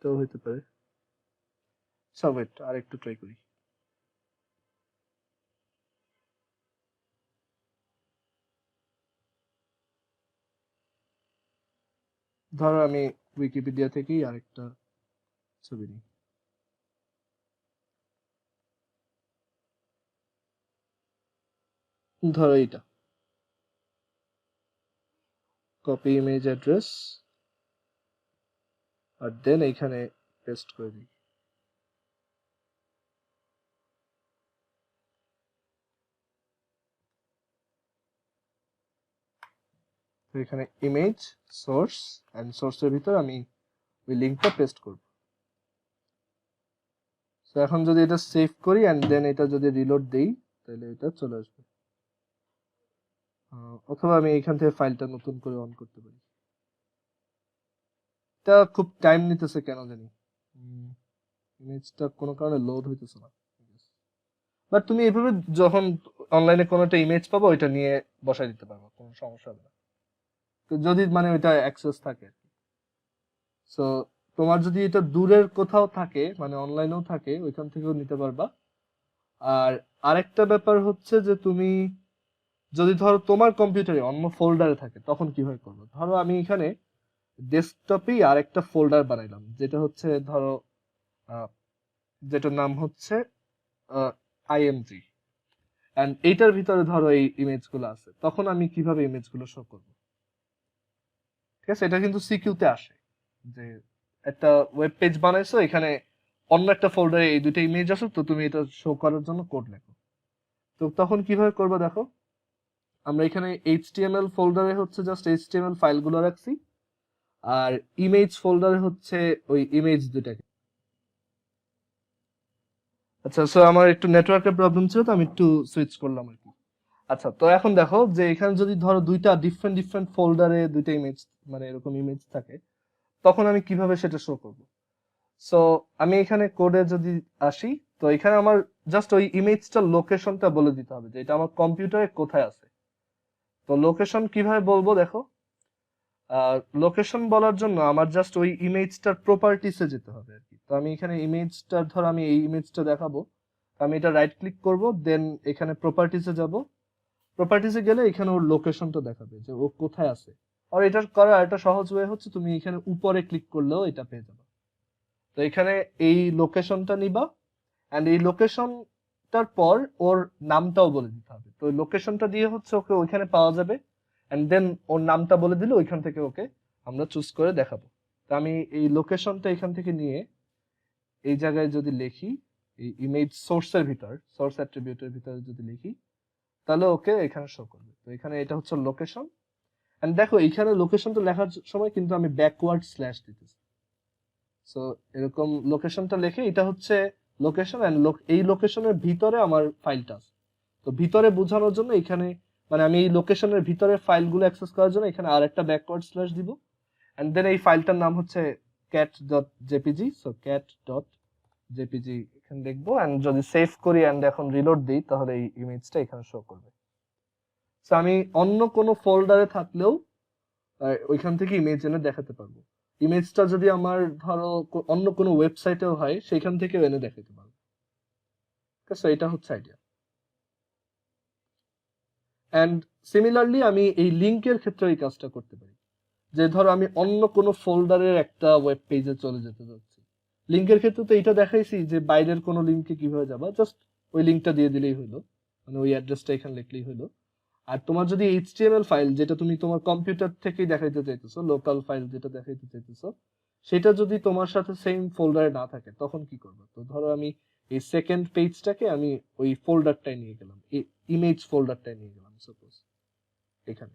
তো হইতে পারে। আচ্ছা ওয়েট, আরেকটু ট্রাই করি। ধরো আমি উইকিপিডিয়া থেকেই আরেকটা ছবি নিই। ধরো এইটা, কপি ইমেজ অ্যাড্রেস, আর দেন এইখানে পেস্ট করে দিই। তো এখানে ইমেজ সোর্স, এন্ড সোর্সের ভিতর আমি ওই লিংকটা পেস্ট করব। তো এখন যদি এটা সেভ করি এন্ড দেন এটা যদি রিলোড দেই, তাহলে এটা চলে আসবে। অথবা আমি এখান থেকে ফাইলটা নতুন করে অন করতে পারি। এটা খুব টাইম নিতেছে কেন জানি, ইমেজটা কোনো কারণে লোড হইতেছে না। বাট তুমি এইভাবে যখন অনলাইনে কোনো একটা ইমেজ পাবো ওইটা নিয়ে বসাই দিতে পারবো, কোনো সমস্যা হবে না, তো যদি মানে ওইটা অ্যাক্সেস থাকে। সো তোমার যদি এটা দূরের কোথাও থাকে, মানে অনলাইনেও থাকে, ওইখান থেকেও নিতে পারবা। আর আরেকটা ব্যাপার হচ্ছে যে তুমি যদি ধরো তোমার কম্পিউটারে অন্য ফোল্ডারে থাকে, তখন কিভাবে করবো? ধরো আমি এখানে ডেস্কটপেই আরেকটা ফোল্ডার বানাইলাম, যেটা হচ্ছে ধরো যেটার নাম হচ্ছে আইএমজি, এন্ড এইটার ভিতরে ধরো এই ইমেজগুলো আছে, তখন আমি কিভাবে ইমেজগুলো শো করব? ঠিক আছে, এটা কিন্তু সিকিউতে আসে যে একটা ওয়েব পেজ বানাইছো, এখানে অন্য একটা ফোল্ডারে এই দুটো ইমেজ আছে, তো তুমি এটা শো করার জন্য কোড লেখো। তো তখন কিভাবে করবে দেখো, আমরা এখানে এইচটিএমএল ফোল্ডারে হচ্ছে জাস্ট এইচটিএমএল ফাইলগুলো রাখছি, আর ইমেজ ফোল্ডারে হচ্ছে ওই ইমেজ দুটাকে। আচ্ছা, সো আমার একটু নেটওয়ার্কের প্রবলেম ছিল, তো আমি একটু সুইচ করলাম আর কি। আচ্ছা, তো এখন দেখো যে এখানে যদি ধরো দুইটা ডিফারেন্ট ডিফারেন্ট ফোল্ডারে দুইটা ইমেজ, মানে এরকম ইমেজ থাকে, তখন আমি কিভাবে সেটা শো করব? সো আমি এখানে কোডে যদি আসি, তো এখানে আমার জাস্ট ওই ইমেজটার লোকেশনটা বলে দিতে হবে যে এটা আমার কম্পিউটারে কোথায় আছে। তো লোকেশন কিভাবে বলবো দেখো, লোকেশন বলার জন্য আমার জাস্ট ওই ইমেজটার প্রপার্টিসে যেতে হবে আর কি। তো আমি এখানে ইমেজটার, ধরো আমি এই ইমেজটা দেখাবো, আমি এটা রাইট ক্লিক করব, দেন এখানে প্রপার্টিসে যাব। প্রপার্টিসে গেলে এখানে ওর লোকেশনটা দেখাবে যে ও কোথায় আছে। আর এটার করার একটা সহজ ওয়ে হচ্ছে তুমি এখানে উপরে ক্লিক করলেও এটা পেয়ে যাবে। তো এখানে এই লোকেশনটা নিবা, এন্ড এই লোকেশনটার পর ওর নামটাও বলে দিতে হবে। তো লোকেশনটা দিয়ে হচ্ছে ওকে ওইখানে পাওয়া যাবে, এন্ড দেন ওর নামটা বলে দিলে ওইখান থেকে ওকে আমরা চুজ করে দেখাবো। তো আমি এই লোকেশনটা এখান থেকে নিয়ে এই জায়গায় যদি লিখি, এই ইমেজ সোর্সের ভিতর, সোর্স অ্যাট্রিবিউটের ভিতরে যদি লিখি, তাহলে ওকে এখানে শো করবে। তো এখানে এটা হচ্ছে লোকেশন, এন্ড দেখো এইখানে লোকেশনটা লেখার সময় কিন্তু আমি ব্যাকওয়ার্ড স্ল্যাশ দিতেছি। সো এরকম লোকেশনটা লিখে, এটা হচ্ছে লোকেশন, এন্ড এই লোকেশনের ভিতরে আমার ফাইলটা আছে। তো ভিতরে বোঝানোর জন্য এখানে, মানে আমি এই লোকেশনের ভিতরে ফাইলগুলো অ্যাক্সেস করার জন্য এখানে আরেকটা ব্যাকওয়ার্ড স্ল্যাশ দিব, এন্ড দেন এই ফাইলটার নাম হচ্ছে cat.jpg। সো cat.jpg এখানে দেখবো, এন্ড যদি সেভ করি এন্ড এখন রিলোড দিই, তাহলে এই ইমেজটা এখানে শো করবে। সো আমি অন্য কোনো ফোল্ডারে থাকলেও ওইখান থেকে ইমেজ এনে দেখাতে পারবো। ইমেজটা যদি আমার ধরো অন্য কোনো ওয়েবসাইটেও হয়, সেখান থেকেও এনে দেখাতে পারবো। ঠিক আছে, এটা হচ্ছে আইডিয়া। এন্ড সিমিলারলি আমি এই লিংকের ক্ষেত্রে এই কাজটা করতে পারি, যে ধরো আমি অন্য কোনো ফোল্ডারের একটা ওয়েব পেজে চলে যেতে যাচ্ছি। লিংকের ক্ষেত্রে তো এটা দেখাইছি যে বাইরের কোনো লিংকে কিভাবে যাবা, জাস্ট ওই লিংকটা দিয়ে দিলেই হলো, মানে ওই অ্যাড্রেসটা এখানে লিখলেই হলো। আর তোমার যদি এইচটিএমএল ফাইল, যেটা তুমি তোমার কম্পিউটার থেকেই দেখাইতে চাইতেছো, লোকাল ফাইল যেটা দেখাইতে চাইতেছো, সেটা যদি তোমার সাথে সেম ফোল্ডারে না থাকে, তখন কি করবে? তো ধরো আমি এই সেকেন্ড পেজটাকে আমি ওই ফোল্ডারটায় নিয়ে গেলাম, এই ইমেজ ফোল্ডারটায় নিয়ে গেলাম, সাপোজ এখানে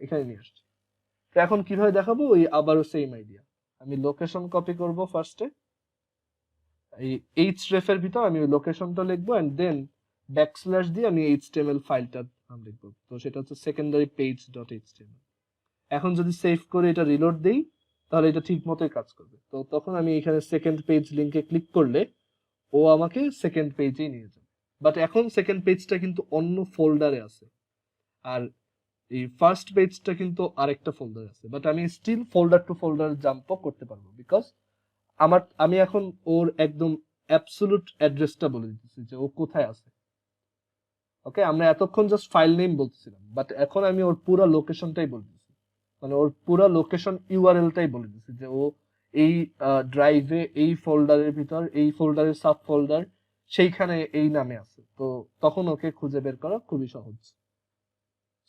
এখানে নিয়ে আসছি। তো এখন কিভাবে দেখাবো? ওই আবারও সেম আইডিয়া, আমি লোকেশন কপি করব ফার্স্টে, এই এইচ রেফের ভিতর আমি ওই লোকেশনটা লিখবো, এন্ড দেন ব্যাকস্ল্যাশ দিয়ে আমি এইচটিএমএল ফাইলটার নাম লিখবো, তো সেটা হচ্ছে সেকেন্ডারি পেজ ডট এইচটিএমএল। এখন যদি সেভ করে এটা রিলোড দেই তাহলে এটা ঠিক মতোই কাজ করবে। তো তখন আমি এখানে সেকেন্ড পেজ লিংকে ক্লিক করলে ও আমাকে সেকেন্ড পেজেই নিয়ে যাবে। বাট এখন সেকেন্ড পেজটা কিন্তু অন্য ফোল্ডারে আছে, আর এই ফার্স্ট পেজটা কিন্তু আরেকটা ফোল্ডারে আছে। বাট আমি স্টিল ফোল্ডার টু ফোল্ডার জাম্পও করতে পারবো, বিকজ আমি এখন ওর একদম অ্যাবসোলুট অ্যাড্রেসটা বলে দিতেছি যে ও কোথায় আছে। ওকে, আমরা এতক্ষণ জাস্ট ফাইল নেম বলতেছিলাম, বাট এখন আমি ওর পুরো লোকেশনটাই বলে দিচ্ছি, মানে ওর পুরো লোকেশন ইউআরএলটাই বলে দিচ্ছি যে ও এই ড্রাইভে এই ফোল্ডারের ভিতর এই ফোল্ডারের সাব ফোল্ডার সেইখানে এই নামে আছে। তো তখন ওকে খুঁজে বের করা খুবই সহজ।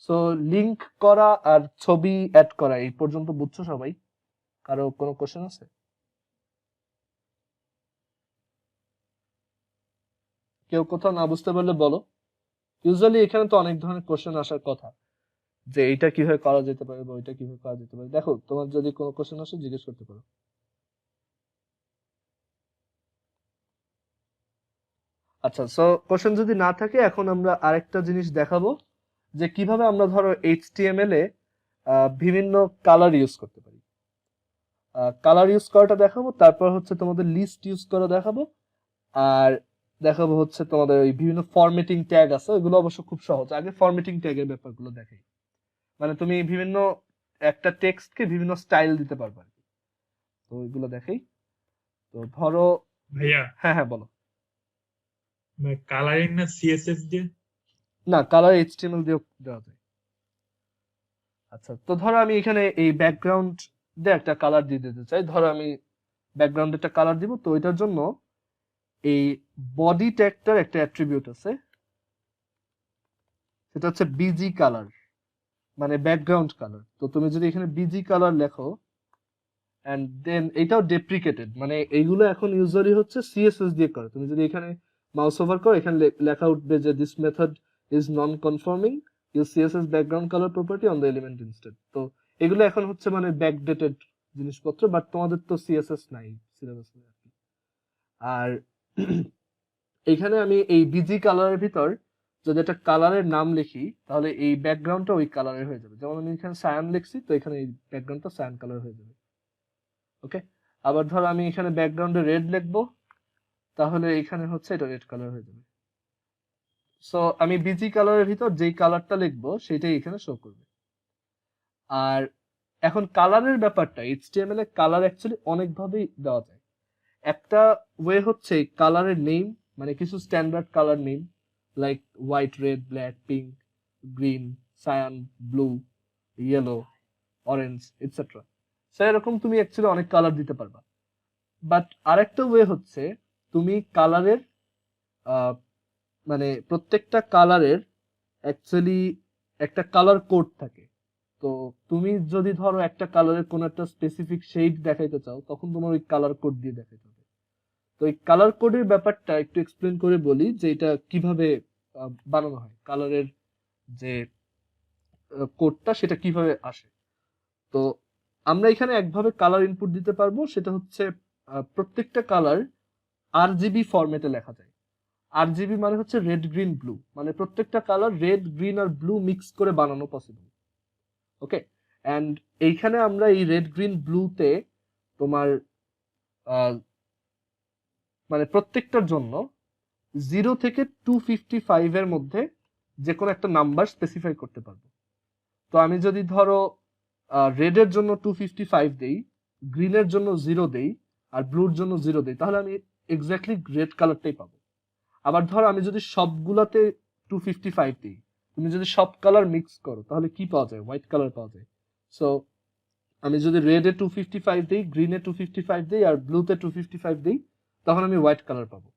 সো লিংক করা আর ছবি অ্যাড করা এই পর্যন্ত বুঝছো সবাই? কারো কোনো কোশ্চেন আছে? কেউ কোথাও না বুঝতে পারলে বলো। ইউজুয়ালি এখানে তো অনেক ধরনের কোশ্চেন আসার কথা, যে এইটা কিভাবে করা যেতে পারে বা ওইটা কিভাবে করা যেতে পারে। দেখো, তোমার যদি কোনো কোশ্চেন আসে জিজ্ঞেস করতে পারো। আচ্ছা, সো কোশ্চেন যদি না থাকে এখন আমরা আরেকটা জিনিস দেখাবো, যে কিভাবে আমরা ধরো এইচটিএমএল এ বিভিন্ন কালার ইউজ করতে পারি। কালার ইউজ করাটা দেখাবো, তারপর হচ্ছে তোমাদের লিস্ট ইউজ করা দেখাবো, আর দেখাবো হচ্ছে তোমাদের ওই বিভিন্ন ফরম্যাটিং ট্যাগ আছে, ওইগুলো অবশ্য খুব সহজ। আগে ফরম্যাটিং ট্যাগের ব্যাপারগুলো দেখাই, মানে তুমি বিভিন্ন একটা টেক্সটকে বিভিন্ন স্টাইল দিতে পারবে আর কি। তো ওইগুলো দেখাই। তো ধরো, ভাইয়া হ্যাঁ হ্যাঁ বলো। কালারিং না সিএসএস দিয়ে? না, কালার এইচটিএমএল দিয়েও দেওয়া যায়। আচ্ছা, তো ধরো আমি এখানে এই ব্যাকগ্রাউন্ড দিয়ে একটা কালার দিয়ে দিতে চাই। ধরো আমি ব্যাকগ্রাউন্ডে একটা কালার দিব, তো এটার জন্য এই বডি ট্যাগটার একটা অ্যাট্রিবিউট আছে, সেটা হচ্ছে বিজি কালার, মানে ব্যাকগ্রাউন্ড কালার। তো তুমি যদি এখানে বিজি কালার লেখো এন্ড দেন এটাও ডেপ্রিকেটেড, মানে এইগুলো এখন ইউজুয়ালি হচ্ছে সিএসএস দিয়ে করে। তুমি যদি এখানে মাউস ওভার করো, এখানে লেখা উঠবে যে this method is non conforming, use CSS background colour property on the element instead. তো এগুলো এখন হচ্ছে মানে ব্যাকডেটেড জিনিসপত্র, বাট তোমাদের তো সিএসএস নাই সিলেবাসে আর কি। আর এখানে আমি এই বিজি কালারের ভিতর যদি একটা কালারের নাম লিখি তাহলে এই ব্যাকগ্রাউন্ডটা ওই কালারের হয়ে যাবে। যেমন আমি এখানে সায়ান লিখছি, তো এখানে এই ব্যাকগ্রাউন্ডটা সায়ান কালার হয়ে যাবে। ওকে, আবার ধরো আমি এখানে ব্যাকগ্রাউন্ডে রেড লিখবো, তাহলে এখানে হচ্ছে এটা রেড কালার হয়ে যাবে। সো আমি বিজি কালারের ভিতর যেই কালারটা লিখবো সেটাই এখানে শো করবে। আর এখন কালারের ব্যাপারটা, এইচটিএমএল এ কালার অ্যাকচুয়ালি অনেক ভাবেই দেওয়া যায়। একটা ওয়ে হচ্ছে কালারের নেম, মানে কিছু standard colour name like white, red, black, pink, green, cyan, blue, yellow, orange etcetera. So এরকম তুমি অ্যাকচুয়ালি অনেক কালার দিতে পারবা। বাট আরেকটা ওয়ে হচ্ছে তুমি কালারের মানে প্রত্যেকটা কালারের অ্যাকচুয়ালি একটা কালার কোড থাকে। তো তুমি যদি ধরো একটা কালারের কোনো একটা স্পেসিফিক শেড দেখাইতে চাও, তখন তোমার ওই কালার কোড দিয়ে দেখাইতে হবে। তো এই কালার কোডের ব্যাপারটা একটু এক্সপ্লেন করে বলি, যে এটা কিভাবে বানানো হয়, কালারের যে কোডটা সেটা কিভাবে আসে। তো আমরা এখানে একভাবে কালার ইনপুট দিতে পারবো, সেটা হচ্ছে প্রত্যেকটা কালার আরজিবি ফরম্যাটে লেখা যায়। আরজিবি মানে হচ্ছে রেড, গ্রিন, ব্লু, মানে প্রত্যেকটা কালার রেড, গ্রিন আর ব্লু মিক্স করে বানানো পসিবল। ওকে, এন্ড এইখানে আমরা এই রেড, গ্রিন, ব্লুতে তোমার মানে প্রত্যেকটার জন্য 0 থেকে 255 এর মধ্যে যে কোনো একটা নাম্বার স্পেসিফাই করতে পারবো। তো আমি যদি ধরো রেডের জন্য 255 দেই, গ্রিনের জন্য 0 দেই, আর ব্লুর জন্য 0 দেই, তাহলে আমি এক্স্যাক্টলি রেড কালারটাই পাবো। আবার ধরো আমি যদি সবগুলাতে 255 দিই, তুমি যদি সব কালার মিক্স করো তাহলে কি পাওয়া যায়? হোয়াইট কালার পাওয়া যায়। সো আমি যদি রেডে 255 দিই, গ্রিনে 255 দিই, আর ব্লুতে 255 দিই, তখন আমি হোয়াইট কালার পাবো।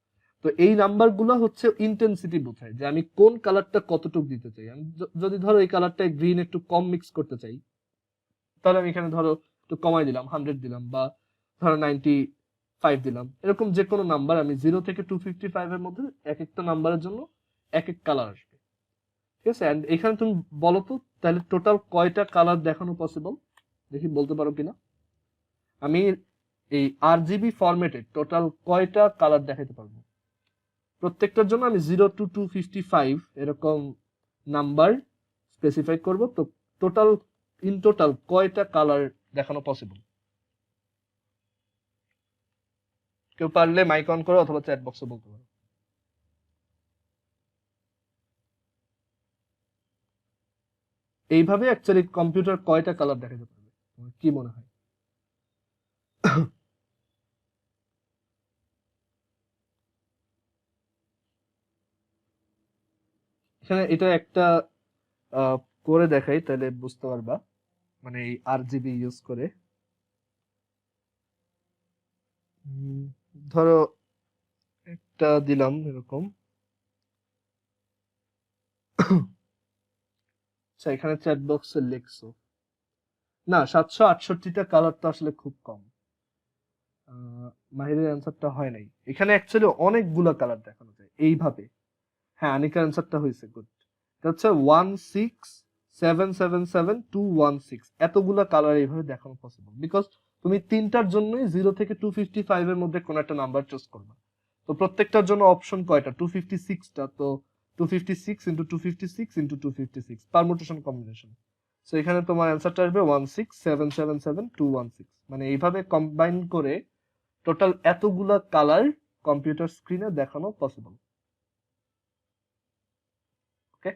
তো এই নাম্বারগুলো হচ্ছে ইন্টেন্সিটি বোঝায়, যে আমি কোন কালারটা কতটুকু দিতে চাই। আমি যদি ধরো এই কালারটা গ্রিন একটু কম মিক্স করতে চাই, তাহলে আমি এখানে ধরো একটু কমাই দিলাম, 100 দিলাম, বা ধরো 95 দিলাম। এরকম যে কোনো নাম্বার আমি 0 থেকে 255 এর মধ্যে এক একটা নাম্বারের জন্য এক এক কালার আসবে। ঠিক আছে, এন্ড এখানে তুমি বলো তো তাহলে টোটাল কয়টা কালার দেখানো পসিবল, দেখি বলতে পারো কিনা। আমি এই আরজিবি ফরম্যাটে টোটাল কয়টা কালার দেখাতে পারবো? প্রত্যেকটার জন্য আমি 0 to 255 এরকম নাম্বার স্পেসিফাই করব। তো ইন টোটাল কয়টা কালার দেখানো পসিবল? কেউ পারলে মাইক অন করো অথবা চ্যাট বক্সে বলতে পারো। এইভাবে অ্যাকচুয়ালি কম্পিউটার কয়টা কালার দেখাতে পারবে তোমার কি মনে হয়? এখানে এটা একটা করে দেখাই তাহলে বুঝতে পারবা, মানে এই RGB ইউজ করে। ধরো একটা দিলাম এরকম। আচ্ছা, এখানে চ্যাট বক্সে লিখছো না 768টা কালার তো আসলে খুব কম। মাহিরের অ্যান্সারটা হয় নাই। এখানে অ্যাকচুয়ালি অনেকগুলো কালার দেখানো যায় এইভাবে। হ্যাঁ, আনিকার অ্যান্সারটা হয়েছে, গুড। এটা হচ্ছে 16777 216, এতগুলা কালার এইভাবে দেখানো পসিবল, বিকজ তুমি তিনটার জন্যই 0 থেকে 255 এর মধ্যে কোন একটা নাম্বার চুজ করবা। তো প্রত্যেকটার জন্য অপশন কয়টা? 256টা। তো 256 into 256 into 256 permutation combination. So এখানে তোমার অ্যান্সারটা আসবে 16777 216। মানে এইভাবে কম্বাইন করে টোটাল এতগুলা কালার কম্পিউটার স্ক্রিনে দেখানো পসিবল। ওকে,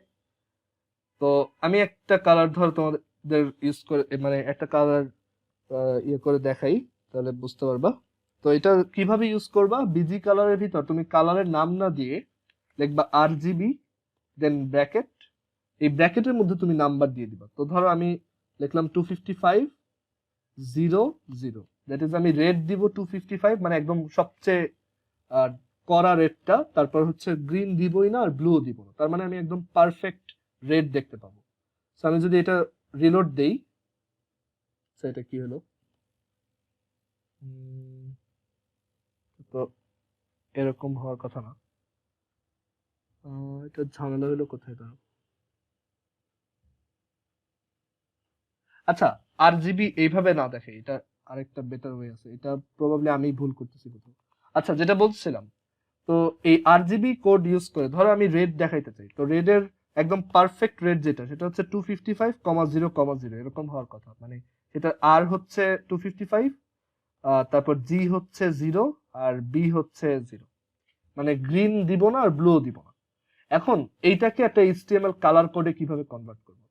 তো আমি একটা কালার ধর তোমাদের ইউজ করে, মানে একটা কালার ইয়ে করে দেখাই, তাহলে বুঝতে পারবা। তো এটা কিভাবে ইউজ করবা? বিজি কালারের ভিতর তুমি কালারের নাম না দিয়ে লিখবা RGB, দেন ব্র্যাকেট। এই ব্র্যাকেটের মধ্যে তুমি নাম্বার দিয়ে দিবা। তো ধরো আমি লিখলাম 255 0 0, দ্যাট ইজ আমি রেড দিব 255, মানে একদম সবচেয়ে কড়া রেডটা। তারপর হচ্ছে গ্রিন দিবই না আর ব্লু দিব না, তার মানে আমি একদম পারফেক্ট রেড দেখতে পাবো। সো আমি যদি এটা রিলোড দেই, এটা কি হলো? তো এরকম হওয়ার কথা না। এটা ঝামেলা হলো কোথায় দাঁড়ো? আচ্ছা, RGB এইভাবে না দেখে, এটা আরেকটা বেটার ওয়ে আছে। এটা প্রবাবলি আমি ভুল করতেছি কোথাও। আচ্ছা, যেটা বলছিলাম, তো এই RGB কোড ইউজ করে ধরো আমি রেড দেখাইতে চাই। তো রেডের একদম পারফেক্ট রেড যেটা, সেটা হচ্ছে 255,0,0 এরকম হওয়ার কথা। মানে সেটা আর হচ্ছে 255, তারপর জি হচ্ছে 0 আর বি হচ্ছে 0। মানে গ্রিন দিব না আর ব্লু দিব না। এখন এইটাকে একটা HTML কালার কোডে কিভাবে কনভার্ট করব?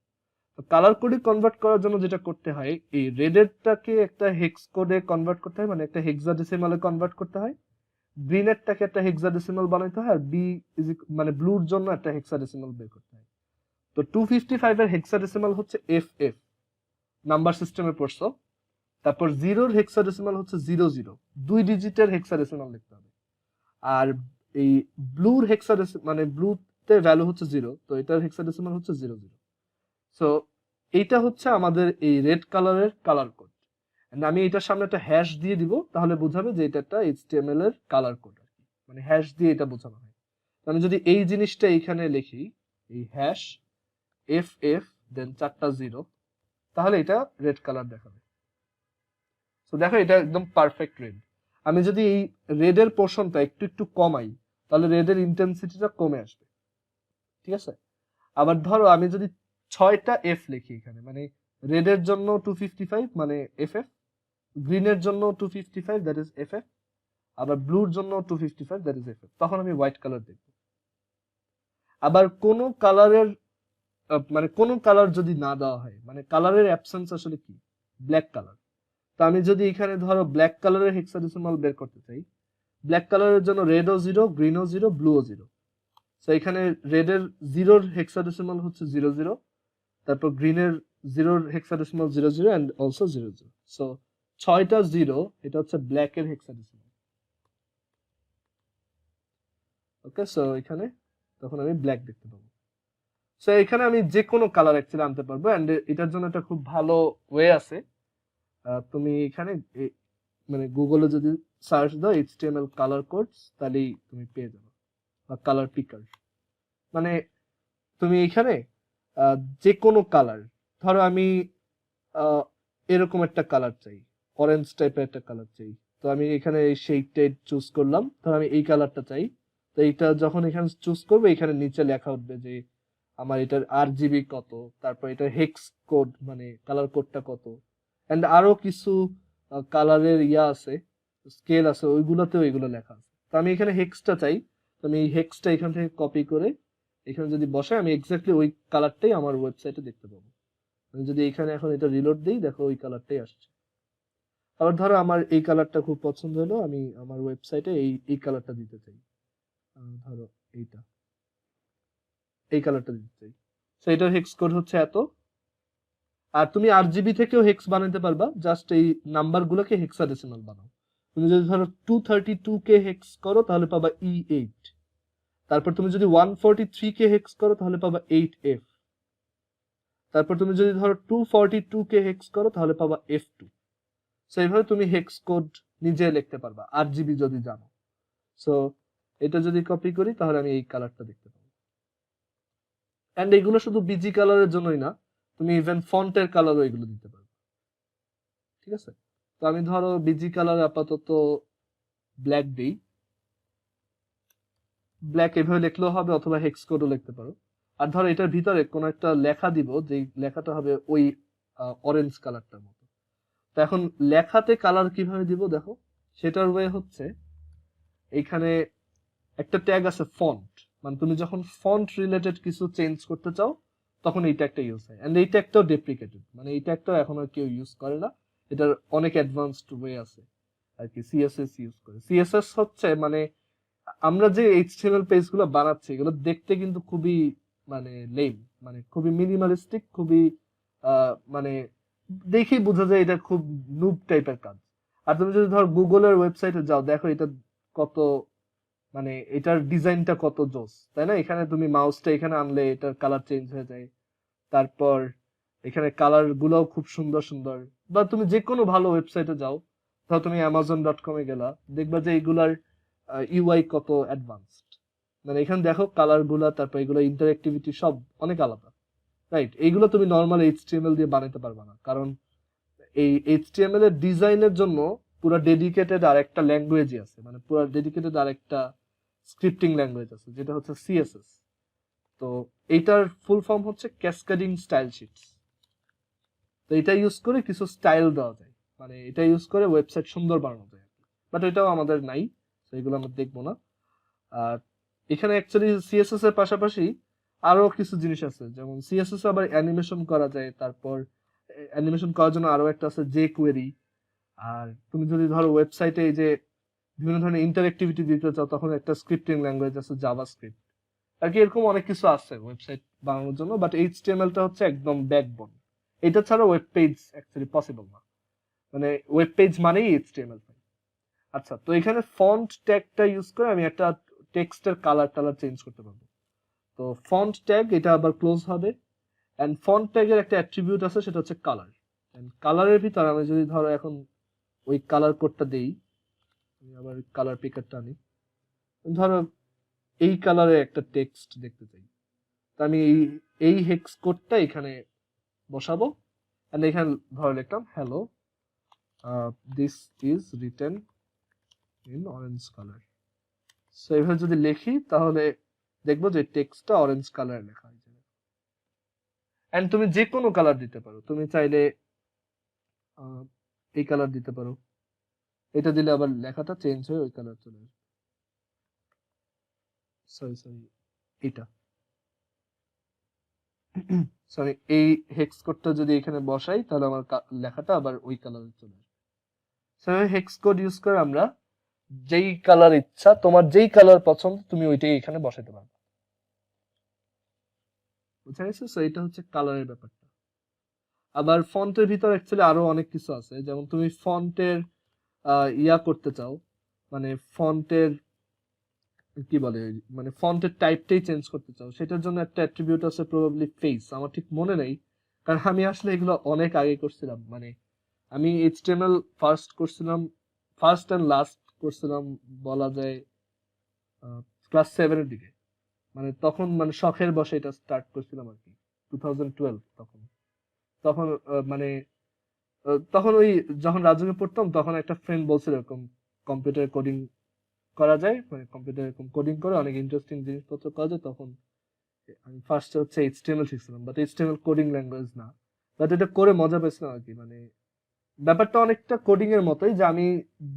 তো কালার কোডে কনভার্ট করার জন্য যেটা করতে হয়, এই রেডেরটাকে একটা হেক্স কোডে কনভার্ট করতে হয়, মানে একটা হেক্সাডেসিমালে কনভার্ট করতে হয়। গ্রিনেরটাকে একটা হেক্সাডেসিমাল বানাইতে হয়, আর বি মানে ব্লুর জন্য একটা হেক্সাডেসিমাল বের করতে হয়। তো 255 এর হেক্সাডেসিমাল হচ্ছে FF, নাম্বার সিস্টেমে পড়ছো। তারপর 0 হেক্সাডেসিমাল হচ্ছে 00, 2 ডিজিটের হেক্সাডেসিমাল লিখতে হবে। আর এই ব্লুর হেক্সাডেসিমাল, মানে ব্লুতে ভ্যালু হচ্ছে 0, তো এটার হেক্সাডেসিমাল হচ্ছে 00। সো এইটা হচ্ছে আমাদের এই রেড কালারের কালার কোড। আমি এটার সামনে একটা হ্যাশ দিয়ে দিব, তাহলে বোঝাবে যে এটা একটা HTML এর কালার কোড। মানে হ্যাশ দিয়ে এটা বোঝানো হয়। আমি যদি এই জিনিসটা এখানে লিখি, এই হ্যাশ FF দেন 4টা 0, তাহলে এটা রেড কালার দেখাবে। তো দেখো এটা একদম পারফেক্ট রেড। আমি যদি এই রেডের পোর্শনটা একটু একটু কমাই, তাহলে রেডের ইন্টেন্সিটিটা কমে আসবে। ঠিক আছে? আবার ধরো আমি যদি 6টা F লিখি এখানে, মানে রেডের জন্য 255 মানে FF, গ্রিনের জন্য 255 দ্যাট ইজ FF, আবার ব্লুর জন্য 255 দ্যাট ইজ FF, তখন আমি হোয়াইট কালার দেখব। আবার কোন কালারের মানে কোন কালার যদি না দেওয়া হয়, মানে কালারের অ্যাবসেন্স আসলে কি? Black colour. তো আমি যদি এখানে ধরো ব্ল্যাক কালারের হেক্সাডেসিমাল বের করতে চাই, ব্ল্যাক কালারের জন্য রেডও 0, গ্রিনও 0, ব্লুও 0। সো এখানে রেডের 0-র হেক্সাডেসিমাল হচ্ছে 00, তারপর গ্রিনের 0-র হেক্সাডেসিমাল 00 এন্ড অলসো 00। সো 6টা 0, এটা হচ্ছে ব্ল্যাকের হেক্সাডেসিমাল। ওকে, সো এখানে তখন আমি ব্ল্যাক দেখতে পাবো। সো এখানে আমি যে কোনো কালার অ্যাকচুয়ালি আনতে পারবো, এন্ড এটার জন্য একটা খুব ভালো ওয়ে আছে। তুমি এখানে মানে গুগলে যদি সার্চ দাও HTML কালার কোডস, তাহলেই তুমি পেয়ে যাবে, বা কালার পিকার। মানে তুমি এখানে যে কোনো কালার, ধরো আমি এরকম একটা কালার চাই, অরেঞ্জ টাইপের একটা কালার চাই। তো আমি এখানে এই শেড টেড চুজ করলাম, ধরো আমি এই কালারটা চাই। তো তো এইটা যখন এখানে চুজ করবে এখানে নিচে লেখা উঠবে যে আমার এটার RGB কত, তারপর এটার হেক্স কোড মানে কালার কোডটা কত, এন্ড আরো কিছু কালারের আছে, স্কেল আছে, ওইগুলোতেও এগুলো লেখা আছে। তো আমি এখানে হেক্সটা চাই, তো আমি এই হেক্সটা এখান থেকে কপি করে এখানে যদি বসাই আমি এক্স্যাক্টলি ওই কালারটাই আমার ওয়েবসাইটে দেখতে পাবো। আমি যদি এখানে এখন এটা রিলোড দিই, দেখো ওই কালারটাই আসছে। আবার ধরো আমার এই কালারটা খুব পছন্দ হলো, আমি আমার ওয়েবসাইটে এই কালারটা দিতে চাই, ধরো এইটা, এই কালারটা দিতে চাই। তো এটার হেক্স কোড হচ্ছে এত। আর তুমি RGB থেকেও হেক্স বানাতে পারবা, জাস্ট এই নাম্বার গুলোকে হেক্সাডেসিমাল বানাও। তুমি যদি ধরো 232K হেক্স করো তাহলে পাবা E8। তারপর তুমি যদি 143K হেক্স করো তাহলে পাবা 8F। তারপর তুমি যদি ধরো 242K হেক্স করো তাহলে পাবা F2। সো এইভাবে তুমি হেক্স কোড নিজে লিখতে পারবা RGB যদি জানো। সো এটা যদি কপি করি তাহলে আমি এই কালারটা দেখতে পাবো। এন্ড এগুলো শুধু বিজি কালারের জন্যই না, তুমি ইভেন ফন্টের কালারও এগুলো দিতে পারবে। ঠিক আছে, তো আমি ধরো বিজি কালার আপাতত ব্ল্যাক দেই। ব্ল্যাক এভাবে লিখলেও হবে, অথবা হেক্স কোডও লিখতে পারো। আর ধরো এটার ভিতরে কোনো একটা লেখা দিব, যে লেখাটা হবে ওই অরেঞ্জ কালারটার মতো। তো এখন লেখাতে কালার কিভাবে দিব দেখো, সেটার ওয়ে হচ্ছে এইখানে একটা ট্যাগ আছে ফন্ট, মানে তুমি যখন ফন্ট রিলেটেড কিছু চেঞ্জ করতে চাও তখন এই ট্যাগটা ইউজ হয়। এন্ড এই ট্যাগটাও ডেপ্রিকেটেড, মানে এই ট্যাগটাও এখন আর কেউ ইউজ করে না। এটার অনেক অ্যাডভান্সড ওয়ে আছে আর কি, সিএসএস ইউজ করে। সিএসএস হচ্ছে মানে আমরা যে এইচটিএমএল পেজ গুলো বানাচ্ছি এগুলো দেখতে কিন্তু খুবই মানে লেম, মানে খুবই মিনিমালিস্টিক, খুবই মানে দেখেই বোঝা যায় এটা খুব নুব টাইপের কাজ। আর তুমি যদি ধর গুগলের ওয়েবসাইটে যাও, দেখো এটা কত মানে এটার ডিজাইনটা কত জোস, তাই না? এখানে তুমি মাউসটা এখানে আনলে এটার কালার চেঞ্জ হয়ে যায়। তারপর এখানে কালার গুলোও খুব সুন্দর সুন্দর। বা তুমি যে কোনো ভালো ওয়েবসাইটে যাও, ধর তুমি amazon.com এ গেলা, দেখবা যে এগুলার ইউআই কত অ্যাডভান্সড। মানে এখানে দেখো কালার গুলা, তারপর এগুলো ইন্টারঅ্যাক্টিভিটি সব অনেক আলাদা, রাইট? এইগুলো তুমি নর্মাল এইচটিএমএল দিয়ে বানাতে পারবে না, কারণ এই এইচটিএমএল এর ডিজাইনের জন্য পুরো ডেডিকেটেড আরেকটা ল্যাঙ্গুয়েজই আছে, মানে পুরো ডেডিকেটেড আরেকটা স্ক্রিপ্টিং ল্যাঙ্গুয়েজ আছে, যেটা হচ্ছে সিএসএস। তো এইটার ফুল ফর্ম হচ্ছে ক্যাসকেডিং স্টাইল শিটস। তো এটা ইউজ করে কিছু স্টাইল দেওয়া যায়, মানে এটা ইউজ করে ওয়েবসাইট সুন্দর বানানো যায়। বাট এটাও আমাদের নাই, তো এগুলো আমরা দেখবো না। আর এখানে অ্যাকচুয়ালি সিএসএস এর পাশাপাশি আরো কিছু জিনিস আছে, যেমন সিএসএস আবার অ্যানিমেশন করা যায়। তারপর অ্যানিমেশন করার জন্য আরো একটা আছে জে কোয়েরি। আর তুমি যদি ধরো ওয়েবসাইটে এই যে বিভিন্ন ধরনের ইন্টারঅ্যাক্টিভিটি দিতে চাও, তখন একটা স্ক্রিপ্টিং ল্যাঙ্গুয়েজ আছে জাভাস্ক্রিপ্ট আর কি, এরকম অনেক কিছু আছে ওয়েবসাইট বানানোর জন্য। বাট এইচটিএমএল টা হচ্ছে একদম ব্যাকবোন, এটা ছাড়া ওয়েব পেজ অ্যাকচুয়ালি পসিবল না, মানে ওয়েব পেজ মানেই এইচটিএমএল। আচ্ছা, তো এখানে ফন্ট ট্যাগটা ইউজ করে আমি একটা টেক্সটের কালার টালার চেঞ্জ করতে পারবো। তো ফন্ট ট্যাগ এটা আবার ক্লোজ হবে। এন্ড ফন্ট ট্যাগের একটা অ্যাট্রিবিউট আছে, সেটা হচ্ছে কালার। এন্ড কালারের ভিতর আমি যদি ধরো এখন ওই কালার কোডটা দেই, আমি আবার কালার পিকারটা আনি, ধরো এই কালারে একটা টেক্সট দেখতে চাই, তো আমি এই হেক্স কোডটা এখানে বসাবো। এন্ড এখানে ধরো লিখলাম hello, this is written in orange colour. So এইভাবে যদি লিখি তাহলে দেখবো যে টেক্সটটা অরেঞ্জ কালার লেখা হয়েছে। এন্ড তুমি যে কোনো কালার দিতে পারো, তুমি চাইলে এই কালার দিতে পারো, এটা দিলে আবার লেখাটা চেঞ্জ হয়ে ওই কালার চলে আসবে। সরি সরি, এটা সরি, এই হেক্স কোডটা যদি এখানে বসাই তাহলে আমার লেখাটা আবার ওই কালারে চলে আসবে। সো হেক্স কোড ইউজ করে আমরা যেই কালার ইচ্ছা, তোমার যেই কালার পছন্দ তুমি ওইটাই এখানে বসাতে পারবে। বুঝা গেছে? সো এটা হচ্ছে কালারের ব্যাপারটা। আবার ফন্টের ভিতর অ্যাকচুয়ালি আরো অনেক কিছু আছে, যেমন তুমি ফন্টের করতে চাও, মানে ফন্টের কি বলে, মানে ফন্টের টাইপটাই চেঞ্জ করতে চাও, সেটার জন্য একটা অ্যাট্রিবিউট আছে প্রবাবলি ফেস, আমার ঠিক মনে নেই, কারণ আমি আসলে এগুলো অনেক আগে করছিলাম। মানে আমি এইচটিএমএল ফার্স্ট এন্ড লাস্ট করছিলাম বলা যায় ক্লাস 7-এর দিকে, মানে তখন মানে শখের বসে এটা স্টার্ট করছিলাম আর কি, 2012 তখন। তখন মানে তখন ওই যখন রাজুকে পড়তাম তখন একটা ফ্রেন্ড বলছিল এরকম কম্পিউটার কোডিং করা যায়, মানে কম্পিউটার এরকম কোডিং করে অনেক ইন্টারেস্টিং জিনিসপত্র করা যায়, তখন আমি ফার্স্টে হচ্ছে এইচটিএমএল শিখছিলাম, বাট এইচটিএমএল কোডিং ল্যাঙ্গুয়েজ না। বাট এটা করে মজা পেয়েছিলাম আর কি, মানে ব্যাপারটা অনেকটা কোডিং এর মতোই, যে আমি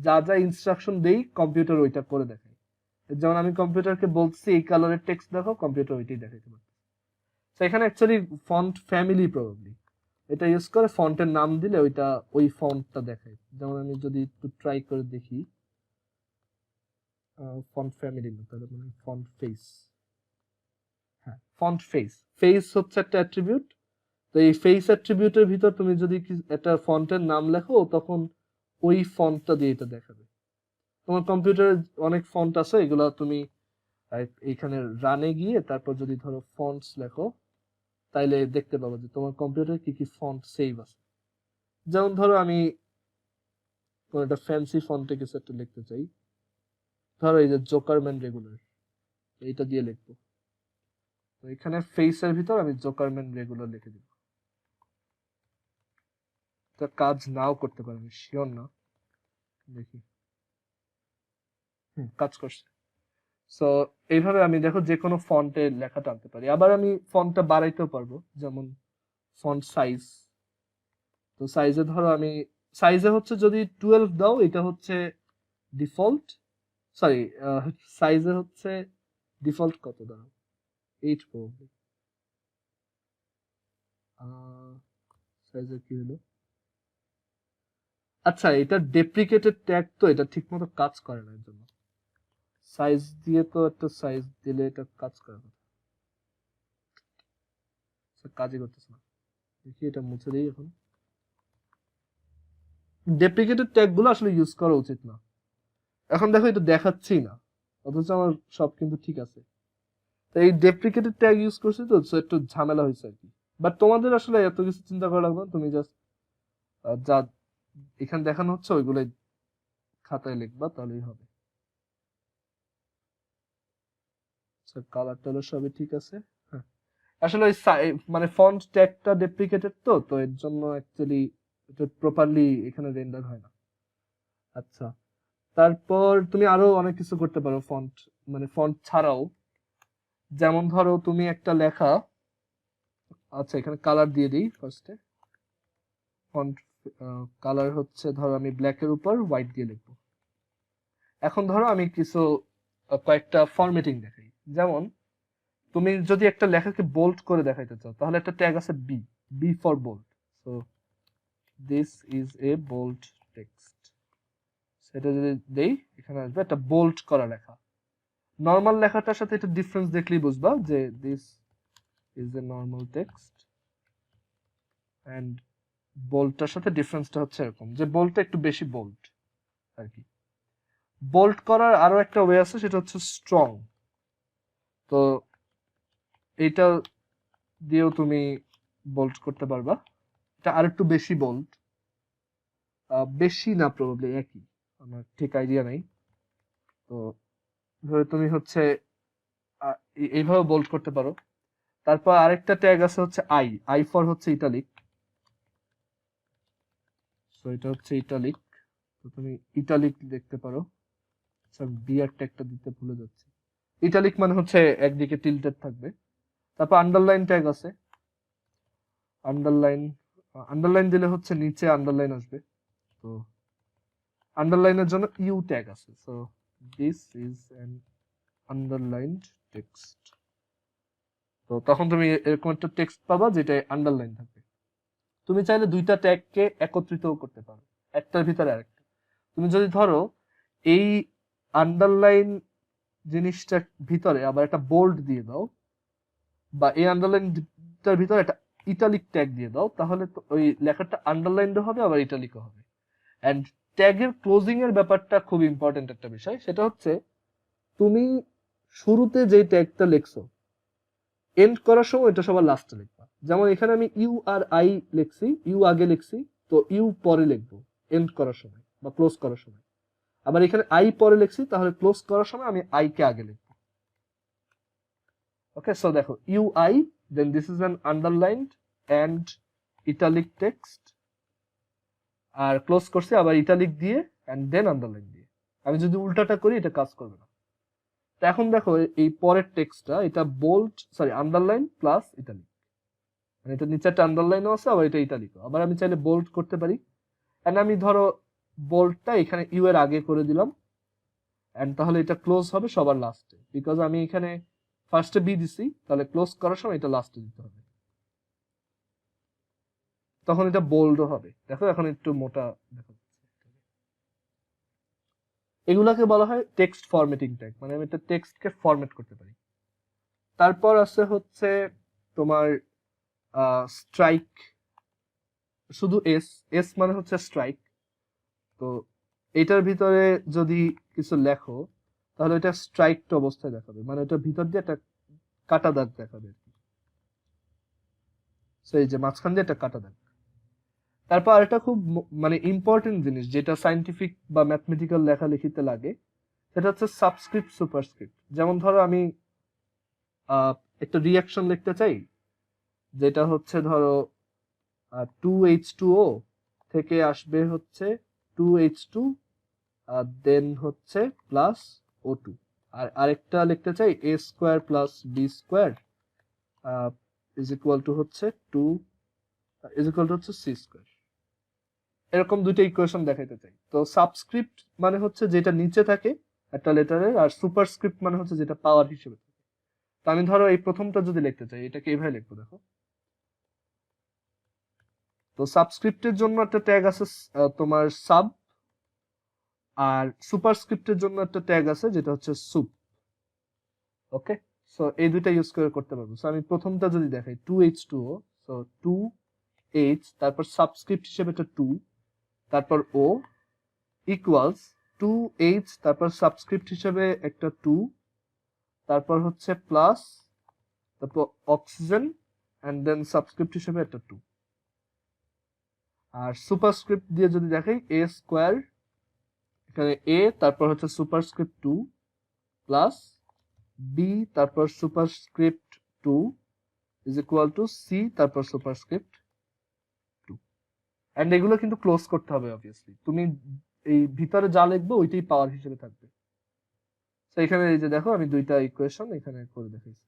যা যা ইনস্ট্রাকশন দেই কম্পিউটার ওইটা করে দেখাই। যেমন আমি কম্পিউটারকে বলছি এই কালারের টেক্সট দেখো, কম্পিউটার ওইটাই দেখাইতে পারে। তো এখানে অ্যাকচুয়ালি ফন্ট ফ্যামিলি প্রবাবলি এটা ইউজ করে ফন্টের নাম দিলে ওইটা ওই ফন্টটা দেখায়। যেমন আমি যদি একটু ট্রাই করে দেখি, ফন্ট ফ্যামিলি না, তাহলে মানে ফন্ট ফেস। হ্যাঁ, ফন্ট ফেস। ফেস হচ্ছে একটা অ্যাট্রিবিউট। তো এই ফেস অ্যাট্রিবিউটের ভিতর তুমি যদি একটা ফন্টের নাম লেখো, তখন ওই ফন্টটা দিয়ে এটা দেখাবে। তোমার কম্পিউটারে অনেক ফন্ট আছে, এগুলো তুমি এইখানে রানে গিয়ে তারপর যদি ধরো ফন্টস লেখো, তাইলে দেখতে পাবো যে তোমার কম্পিউটারে কি কি ফন্ট সেভ আছে। যেমন ধরো আমি কোনো একটা ফ্যান্সি ফন্টে কিছু একটা লিখতে চাই, ধরো এই যে জোকারম্যান রেগুলার, এইটা দিয়ে লিখবো। তো এখানে ফেসের ভিতর আমি জোকারম্যান রেগুলার লিখে দিব। এটা কাজ নাও করতে পারে, আমি শিওর না, দেখি। কাজ করছে। সো এইভাবে আমি দেখো যে কোনো ফন্টে লেখাটা আনতে পারি। আবার আমি ফন্টটা বাড়াইতেও পারবো, যেমন ফন্ট সাইজ। তো সাইজে ধরো আমি সাইজে হচ্ছে যদি 12 দাও, এটা হচ্ছে ডিফল্ট। সরি, সাইজে হচ্ছে ডিফল্ট কত দাও, 8 প্রবাবলি। সাইজে কি হলো, আচ্ছা এটা ডেপ্রিকেটেড ট্যাগ, তো এটা ঠিকমতো কাজ করে না, এর জন্য সাইজ দিয়ে তো একটা সাইজ দিলে এটা কাজ করে না, কাজই করতেছে না। দেখি এটা মুছে দিই এখন। ডেপ্রিকেটেড ট্যাগ গুলো আসলে ইউজ করা উচিত না। এখন দেখো এটা দেখাচ্ছেই না, অথচ আমার সব কিন্তু ঠিক আছে। তো এই ডেপ্রিকেটেড ট্যাগ ইউজ করছি, তো একটু ঝামেলা হয়েছে আর কি। বাট তোমাদের আসলে এত কিছু চিন্তা করা লাগবে না, তুমি জাস্ট যা এখানে দেখানো হচ্ছে ওইগুলোই খাতায় লিখবা, তাহলেই হবে। কালার টালার সবই ঠিক আছে। হ্যাঁ, আসলে ওই মানে ফন্ট ট্যাগটা ডেপ্রিকেটেড, তো এর জন্য অ্যাকচুয়ালি এটা প্রপারলি এখানে রেন্ডার হয় না। আচ্ছা, তারপর তুমি আরো অনেক কিছু করতে পারো ফন্ট, মানে ফন্ট ছাড়াও। যেমন ধরো তুমি একটা লেখা, আচ্ছা এখানে কালার দিয়ে দিই ফার্স্টে। ফন্ট কালার হচ্ছে ধরো আমি ব্ল্যাকের উপর হোয়াইট দিয়ে লিখবো। এখন ধরো আমি কিছু কয়েকটা ফরম্যাটিং দেখাই। যেমন তুমি যদি একটা লেখাকে বোল্ড করে দেখাইতে চাও, তাহলে একটা ট্যাগ আছে B, B for bold. So this is a bold text, সেটা যদি দেই এখানে আসবে একটা বোল্ড করা লেখা। নর্মাল লেখাটার সাথে এটা ডিফারেন্স দেখলেই বুঝবা যে this is a normal text, and বোল্ডটার সাথে ডিফারেন্সটা হচ্ছে এরকম যে বোল্ডটা একটু বেশি বোল্ড আর কি। বোল্ড করার আরো একটা ওয়ে আছে, সেটা হচ্ছে স্ট্রং। তো এইটা দিয়েও তুমি বোল্ড করতে পারবা, এটা আর একটু বেশি বোল্ড, বেশি না প্রবাবলি একই, আমার ঠিক আইডিয়া নাই। তো ধরে তুমি হচ্ছে এইভাবে বোল্ড করতে পারো। তারপর আরেকটা ট্যাগ আছে হচ্ছে আই, আই ফর হচ্ছে ইটালিক। সো এটা হচ্ছে ইটালিক, তো তুমি ইটালিক দেখতে পারো। বিয়ার ট্যাগটা দিতে ভুলে যাচ্ছি। ইটালিক মানে হচ্ছে একদিকে টিল্টেড থাকবে। তারপর আন্ডারলাইন ট্যাগ আছে। আন্ডারলাইন, আন্ডারলাইন দিলে হচ্ছে নিচে আন্ডারলাইন আসবে। তো আন্ডারলাইনের জন্য ইউ ট্যাগ আছে। So this is an underlined text. তো তখন তুমি এরকম একটা টেক্সট পাবা যেটা আন্ডারলাইন থাকবে। তুমি চাইলে দুইটা ট্যাগকে একত্রিতও করতে পারো, একটার ভিতরে আরেকটা। তুমি যদি ধরো এই আন্ডারলাইন জিনিসটার ভিতরে আবার একটা বোল্ড দিয়ে দাও, বা এই আন্ডারলাইনটার ভিতরে একটা ইটালিক ট্যাগ দিয়ে দাও, তাহলে তো ওই লেখাটা আন্ডারলাইনও হবে আবার ইটালিকও হবে। এন্ড ট্যাগের ক্লোজিং এর ব্যাপারটা খুব ইম্পর্টেন্ট একটা বিষয়, সেটা হচ্ছে তুমি শুরুতে যে ট্যাগটা লিখছো এন্ড করার সময় এটা সবার লাস্টে লিখবা। যেমন এখানে আমি ইউ আর আই লিখছি, ইউ আগে লিখছি, তো ইউ পরে লিখবো এন্ড করার সময় বা ক্লোজ করার সময়। আবার এখানে আই পরে লিখছি, তাহলে ক্লোজ করার সময় আমি আই কে আগে লিখবো। ওকে, সো দেখো U I, then this is an underlined and italic text, আর ক্লোজ করছি আবার ইটালিক দিয়ে এন্ড দেন আন্ডারলাইন দিয়ে। আমি যদি উল্টাটা করি এটা কাজ করবে না। তো এখন দেখো এই পরের টেক্সটটা, এটা bold sorry underline plus italic, মানে এটা নিচে একটা আন্ডারলাইনও আছে, আবার এটা ইটালিকও। আবার আমি চাইলে বোল্ড করতে পারি, এন্ড আমি ধরো বোল্ডটা এখানে ইউ এর আগে করে দিলাম, এন্ড তাহলে এটা ক্লোজ হবে সবার লাস্টে, বিকজ আমি এখানে ফার্স্টে বি দিছি, তাহলে ক্লোজ করার সময় এটা লাস্টে দিতে হবে, তখন এটা বোল্ডও হবে। দেখো এখন একটু মোটা দেখা যাচ্ছে। এগুলাকে বলা হয় টেক্সট ফরম্যাটিং ট্যাগ, মানে আমি একটা টেক্সটকে ফরম্যাট করতে পারি। তারপর আছে হচ্ছে তোমার স্ট্রাইক, শুধু এস, এস মানে হচ্ছে স্ট্রাইক। তো এটার ভিতরে যদি কিছু লেখো তাহলে এটা স্ট্রাইকড অবস্থায় দেখাবে, মানে ওটার ভিতর দিয়ে একটা কাটা দাগ দেখাবে আর কি। So এই যে মাঝখান দিয়ে একটা কাটা দাগ। তারপর আরেকটা খুব মানে ইম্পর্টেন্ট জিনিস যেটা সায়েন্টিফিক বা ম্যাথমেটিক্যাল লেখালেখিতে লাগে, সেটা হচ্ছে সাবস্ক্রিপ্ট সুপারস্ক্রিপ্ট। যেমন ধরো আমি একটা রিঅ্যাকশন লিখতে চাই, যেটা হচ্ছে ধরো 2H2O থেকে আসবে হচ্ছে 2H2 দেন হচ্ছে প্লাস O2, আর আরেকটা লিখতে চাই a square plus B square is equal to হচ্ছে 2 ইজ ইকুয়াল টু হচ্ছে সি স্কোয়ার। এরকম দুইটা ইকুয়েশন দেখাইতে চাই। তো সাবস্ক্রিপ্ট মানে হচ্ছে যেটা নিচে থাকে একটা লেটারের, আর সুপারস্ক্রিপ্ট মানে হচ্ছে যেটা পাওয়ার হিসেবে থাকে। তো আমি ধরো এই প্রথমটা যদি লিখতে চাই, এটাকে এইভাবে লিখবো, দেখো। তো সাবস্ক্রিপ্টের জন্য একটা ট্যাগ আছে তোমার সাব, আর সুপারস্ক্রিপ্টের জন্য একটা ট্যাগ আছে যেটা হচ্ছে সুপ। ওকে, সো এই দুইটা ইউজ করে করতে পারবো। সো আমি প্রথমটা যদি দেখাই 2H2O, সো 2H তারপর সাবস্ক্রিপ্ট হিসেবে একটা 2, তারপর O ইকুয়ালস 2H তারপর সাবস্ক্রিপ্ট হিসেবে একটা 2, তারপর হচ্ছে প্লাস, তারপর অক্সিজেন এন্ড দেন সাবস্ক্রিপ্ট হিসেবে একটা 2। আর সুপারস্ক্রিপ্ট দিয়ে যদি দেখাই a স্কোয়ার, এখানে a তারপর হচ্ছে সুপারস্ক্রিপ্ট 2 প্লাস বি তারপর superscript 2 is equal to C তারপর সুপারস্ক্রিপ্ট 2। এন্ড এগুলো কিন্তু ক্লোজ করতে হবে অবভিয়াসলি, তুমি এই ভিতরে যা লিখবে ওইটাই পাওয়ার হিসেবে থাকবে। তো এখানে এই যে দেখো আমি দুইটা ইকুয়েশন এখানে করে দেখাইছি।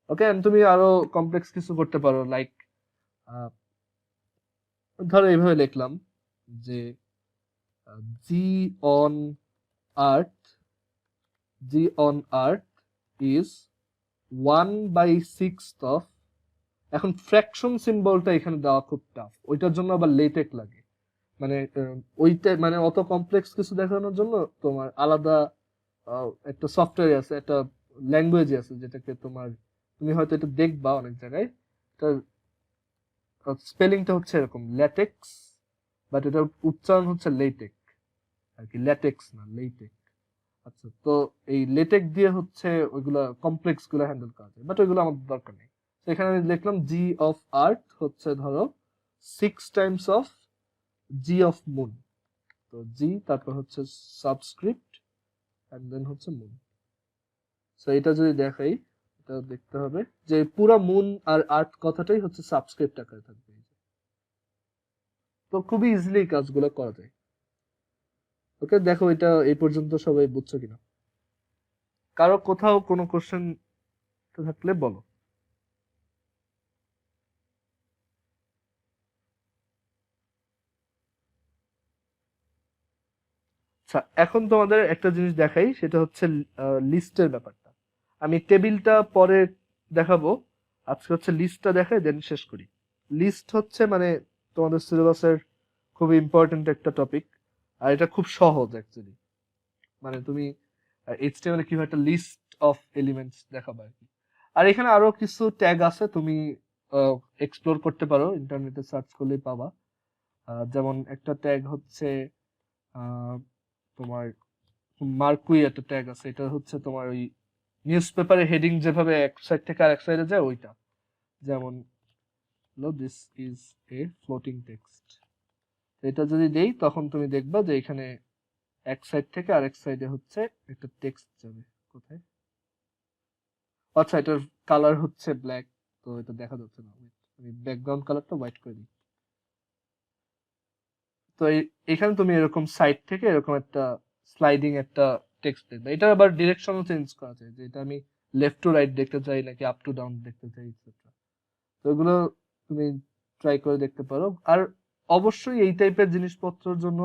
ওকে, এন্ড তুমি আরো কমপ্লেক্স কিছু করতে পারো, লাইক ধরো এইভাবে লিখলাম যে g on earth, g on earth is 1/6 of, এখন ফ্র্যাকশন সিম্বলটা এখানে দেওয়া খুব টাফ, ওইটার জন্য আবার লেটেক লাগে, মানে ওইটা মানে অত কমপ্লেক্স কিছু দেখানোর জন্য তোমার আলাদা একটা সফটওয়্যার আছে, একটা ল্যাঙ্গুয়েজ আছে, যেটাকে তুমি হয়তো এটা দেখবা অনেক জায়গায়, এটার স্পেলিংটা হচ্ছে এরকম ল্যাটেক্স, বাট এটার উচ্চারণ হচ্ছে লেটেক আর কি, ল্যাটেক্স না লেটেক। আচ্ছা, তো এই লেটেক দিয়ে হচ্ছে ওইগুলা কমপ্লেক্স গুলো হ্যান্ডেল করা যায়, বাট ওইগুলো আমাদের দরকার নেই। তো এখানে আমি লিখলাম জি অফ আর্থ হচ্ছে ধরো 6 Times of G of moon. তো জি তারপর হচ্ছে সাবস্ক্রিপ্ট এন্ড দেন হচ্ছে মুন। সো এটা যদি দেখাই, এটা দেখতে হবে যে পুরো মুন আর আর্থ কথাটাই হচ্ছে সাবস্ক্রিপ্ট আকারে থাকবে। তো খুবই ইজিলি কাজগুলো করা যায়। ওকে, দেখো এটা এই পর্যন্ত সবাই বুঝছো কিনা, কারো কোথাও কোনো কোশ্চেন থাকলে বলো। আচ্ছা, এখন তোমাদের একটা জিনিস দেখাই, সেটা হচ্ছে লিস্টের ব্যাপারটা। আমি টেবিলটা পরে দেখাবো, আজকে হচ্ছে লিস্টটা দেখাই দেন শেষ করি। লিস্ট হচ্ছে মানে তোমাদের সিলেবাসের খুব ইম্পর্টেন্ট একটা টপিক, আর এটা খুব সহজ অ্যাকচুয়ালি, মানে তুমি এইচটিএমএল কিভাবে একটা লিস্ট অফ এলিমেন্টস দেখাবে আর কি। আর এখানে আরো কিছু ট্যাগ আছে, তুমি এক্সপ্লোর করতে পারো, ইন্টারনেটে সার্চ করলেই পাবা। যেমন একটা ট্যাগ হচ্ছে তোমার মার্কুই একটা ট্যাগ আছে, এটা হচ্ছে তোমার ওই নিউজ পেপারের হেডিং যেভাবে এক সাইড থেকে আরেক সাইডে যায় ওইটা। যেমন this is A floating text, এটা যদি দেই তখন তুমি দেখবা যে এখানে এক সাইড থেকে আরেক সাইডে হচ্ছে একটা টেক্সট যাবে। কোথায়? আচ্ছা, এটার কালার হচ্ছে ব্ল্যাক, তো এটা দেখা যাচ্ছে না, আমি ব্যাকগ্রাউন্ড কালারটা হোয়াইট করে দিই। তো এখানে তুমি এরকম সাইড থেকে এরকম একটা স্লাইডিং একটা টেক্সট দেখবে। এটা আবার ডিরেকশনও চেঞ্জ করা যায়, যে এটা আমি লেফট টু রাইট দেখতে চাই নাকি আপ টু ডাউন দেখতে চাই এটসেট্রা। তো এগুলো তুমি ট্রাই করে দেখতে পারো। আর অবশ্যই এই টাইপের জিনিসপত্রের জন্য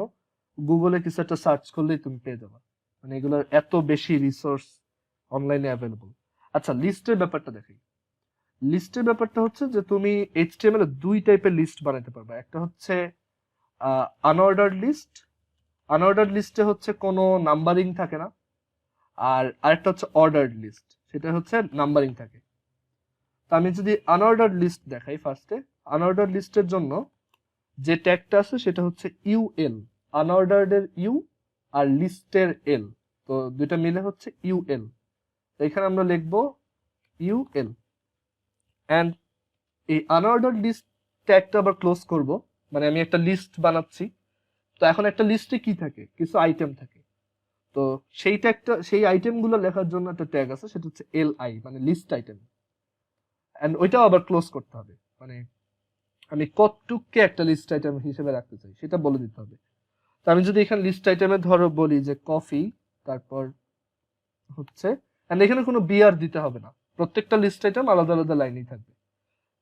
গুগলে কিছু একটা সার্চ করলেই তুমি পেয়ে যাবে, মানে এগুলোর এত বেশি রিসোর্স অনলাইনে অ্যাভেলেবল। আচ্ছা, লিস্টের ব্যাপারটা দেখি। লিস্টের ব্যাপারটা হচ্ছে যে তুমি এইচটিএমএল এ দুই টাইপের লিস্ট বানাতে পারবে। একটা হচ্ছে আনঅর্ডার্ড লিস্ট। আনঅর্ডার্ড লিস্টে হচ্ছে কোনো নাম্বারিং থাকে না, আর আরেকটা হচ্ছে অর্ডার্ড লিস্ট, সেটা হচ্ছে নাম্বারিং থাকে। তো আমি যদি আনঅর্ডার্ড লিস্ট দেখাই ফার্স্টে, আনঅর্ডার্ড লিস্টের জন্য যে ট্যাগটা আছে সেটা হচ্ছে ইউএল, আনঅর্ডার্ড এর ইউ আর লিস্টের এল, তো দুইটা মিলে হচ্ছে ইউএল। তো এখানে আমরা লিখবো ইউএল, অ্যান্ড এই আনঅর্ডার্ড লিস্ট ট্যাগটা আবার ক্লোজ করব, মানে আমি একটা লিস্ট বানাচ্ছি, তো এখন একটা লিস্টে কি থাকে, কিছু আইটেম থাকে, তো সেই ট্যাগটা, সেই আইটেমগুলো লেখার জন্য একটা ট্যাগ আছে, সেটা হচ্ছে এলআই, মানে লিস্ট আইটেম, এন্ড ওইটাও আবার ক্লোজ করতে হবে, মানে আমি কতটুককে একটা লিস্ট আইটেম হিসেবে রাখতে চাই সেটা বলে দিতে হবে। তো আমি যদি এখানে লিস্ট আইটেমে ধরো বলি যে কফি, তারপর হচ্ছে, এন্ড এখানে কোনো বিআর দিতে হবে না, প্রত্যেকটা লিস্ট আইটেম আলাদা আলাদা লাইনেই থাকবে।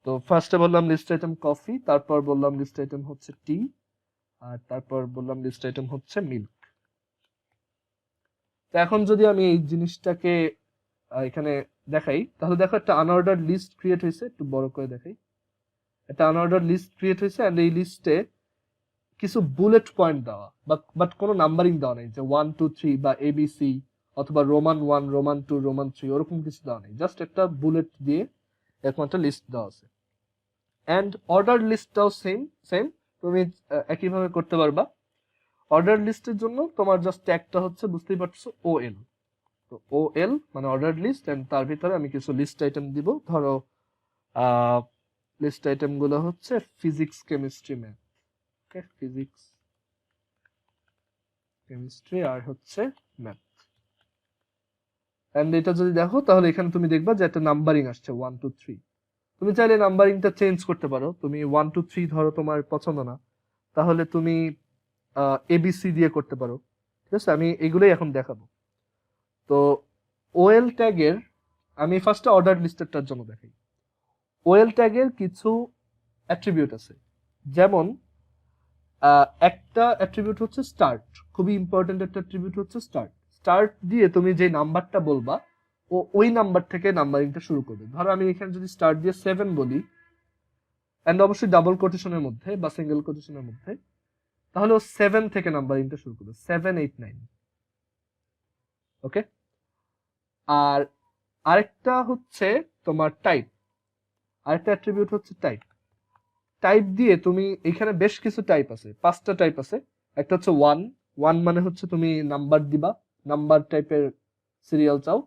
তো ফার্স্টে বললাম লিস্ট আইটেম কফি, তারপর বললাম লিস্ট আইটেম হচ্ছে টি, আর তারপর বললাম লিস্ট আইটেম হচ্ছে মিল্ক। তো এখন যদি আমি এই জিনিসটাকে এখানে দেখাই, তাহলে দেখো একটা আনঅর্ডার্ড লিস্ট ক্রিয়েট হয়েছে, একটু বড় করে দেখাই। একটা আনঅর্ডার্ড লিস্ট ক্রিয়েট হয়েছে, এন্ড এই লিস্টে কিছু বুলেট পয়েন্ট দেওয়া, বাট কোনো নাম্বারিং দেওয়া নেই, যে 1 2 3 বা এবিসি অথবা রোমান 1 রোমান 2 রোমান 3 ওরকম কিছু দেওয়া নেই, জাস্ট একটা বুলেট দিয়ে এরকম একটা লিস্ট দেওয়া আছে। এন্ড অর্ডার লিস্টটাও সেম সেম, তুমি একইভাবে করতে পারবা। অর্ডার লিস্টের জন্য তোমার জাস্ট ট্যাগটা হচ্ছে, বুঝতেই পারছো, ওএল। তো ওএল মানে অর্ডার লিস্ট, এন্ড তার ভিতরে আমি কিছু লিস্ট আইটেম দিব। ধরো লিস্ট আইটেম গুলো হচ্ছে ফিজিক্স, কেমিস্ট্রি, ম্যাথ, ওকে, ফিজিক্স, কেমিস্ট্রি আর হচ্ছে ম্যাথ। এন্ড এটা যদি দেখো তাহলে এখানে তুমি দেখবা যে একটা নাম্বারিং আসছে 1 2 3। তুমি চাইলে নাম্বারিংটা চেঞ্জ করতে পারো, তুমি 1 2 3 ধরো তোমার পছন্দ না, তাহলে তুমি এবিসি দিয়ে করতে পারো, ঠিক আছে? আমি এগুলোই এখন দেখাবো। তো ওএল ট্যাগের আমি ফার্স্টে অর্ডার লিস্টেরটার জন্য দেখাই। ওএল ট্যাগের কিছু অ্যাট্রিবিউট আছে, যেমন একটা অ্যাট্রিবিউট হচ্ছে স্টার্ট, খুবই ইম্পর্টেন্ট একটা অ্যাট্রিবিউট হচ্ছে স্টার্ট। স্টার্ট দিয়ে তুমি যে নাম্বারটা বলবা ও ওই নাম্বার থেকে নাম্বারিংটা শুরু করবে। ধরো আমি এখানে যদি স্টার্ট দিয়ে 7 বলি, এন্ড অবশ্যই ডাবল কোটেশনের মধ্যে বা সিঙ্গেল কোটেশনের মধ্যে, তাহলে ও 7 থেকে নাম্বারিংটা শুরু করবে, 7 8 9, ওকে। আর আরেকটা হচ্ছে তোমার টাইপ, আরেকটা অ্যাট্রিবিউট হচ্ছে টাইপ। টাইপ দিয়ে তুমি এখানে বেশ কিছু টাইপ আছে, 5টা টাইপ আছে। একটা হচ্ছে 1, 1 মানে হচ্ছে তুমি নাম্বার দিবা, নাম্বার টাইপের সিরিয়াল চাও।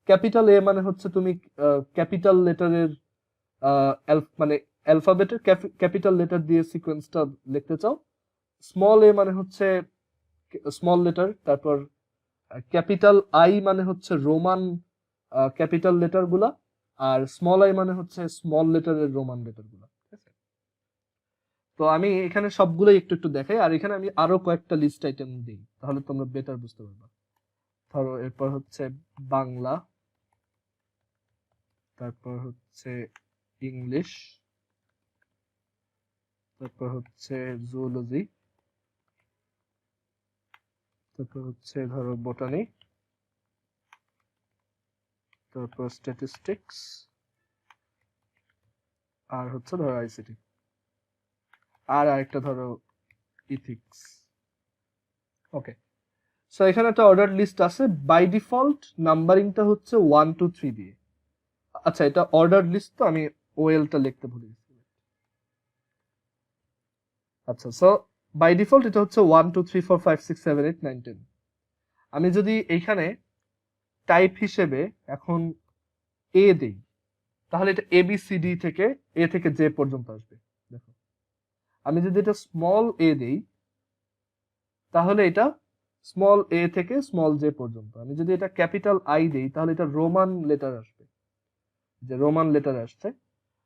ক্যাপিটাল এ মানে হচ্ছে তুমি ক্যাপিটাল লেটারের মানে অ্যালফাবেটের ক্যাপিটাল লেটার দিয়ে সিকোয়েন্সটা লিখতে চাও। স্মল এ মানে হচ্ছে স্মল লেটার, তারপর ক্যাপিটাল আই মানে হচ্ছে রোমান ক্যাপিটাল লেটার গুলা, আর স্মল আই মানে হচ্ছে স্মল লেটারের রোমান লেটার গুলা, ঠিক আছে? তো আমি এখানে সবগুলোই একটু একটু দেখাই, আর এখানে আমি আরো কয়েকটা লিস্ট আইটেম দিই, তাহলে তোমরা বেটার বুঝতে পারবা। ধরো এরপর হচ্ছে বাংলা, তারপর হচ্ছে ইংলিশ, তারপর হচ্ছে জুওলজি, তারপর হচ্ছে ধরো বোটানি, তারপর স্ট্যাটিস্টিক্স, আর হচ্ছে ধরো আইসিটি, আর আরেকটা ধরো ইথিক্স, ওকে। সো এখানে একটা অর্ডার লিস্ট আছে, বাই ডিফল্ট নাম্বারিংটা হচ্ছে 1 2 3 দিয়ে। আচ্ছা, এটা অর্ডার লিস্ট, তো আমি ওএলটা লিখতে ভুলে গেছি। আচ্ছা, সো বাই ডিফল্ট এটা হচ্ছে 1 2 3 4 5 6 7 8 9 10। আমি যদি এইখানে টাইপ হিসেবে এখন এ দেই, তাহলে এটা এবিসিডি থেকে এ থেকে জে পর্যন্ত আসবে। দেখো, আমি যদি এটা স্মল এ দেই, তাহলে এটা স্মল এ থেকে স্মল জে পর্যন্ত। আমি যদি এটা ক্যাপিটাল আই দেই, তাহলে এটা রোমান লেটার আসবে, যে রোমান লেটার আসছে।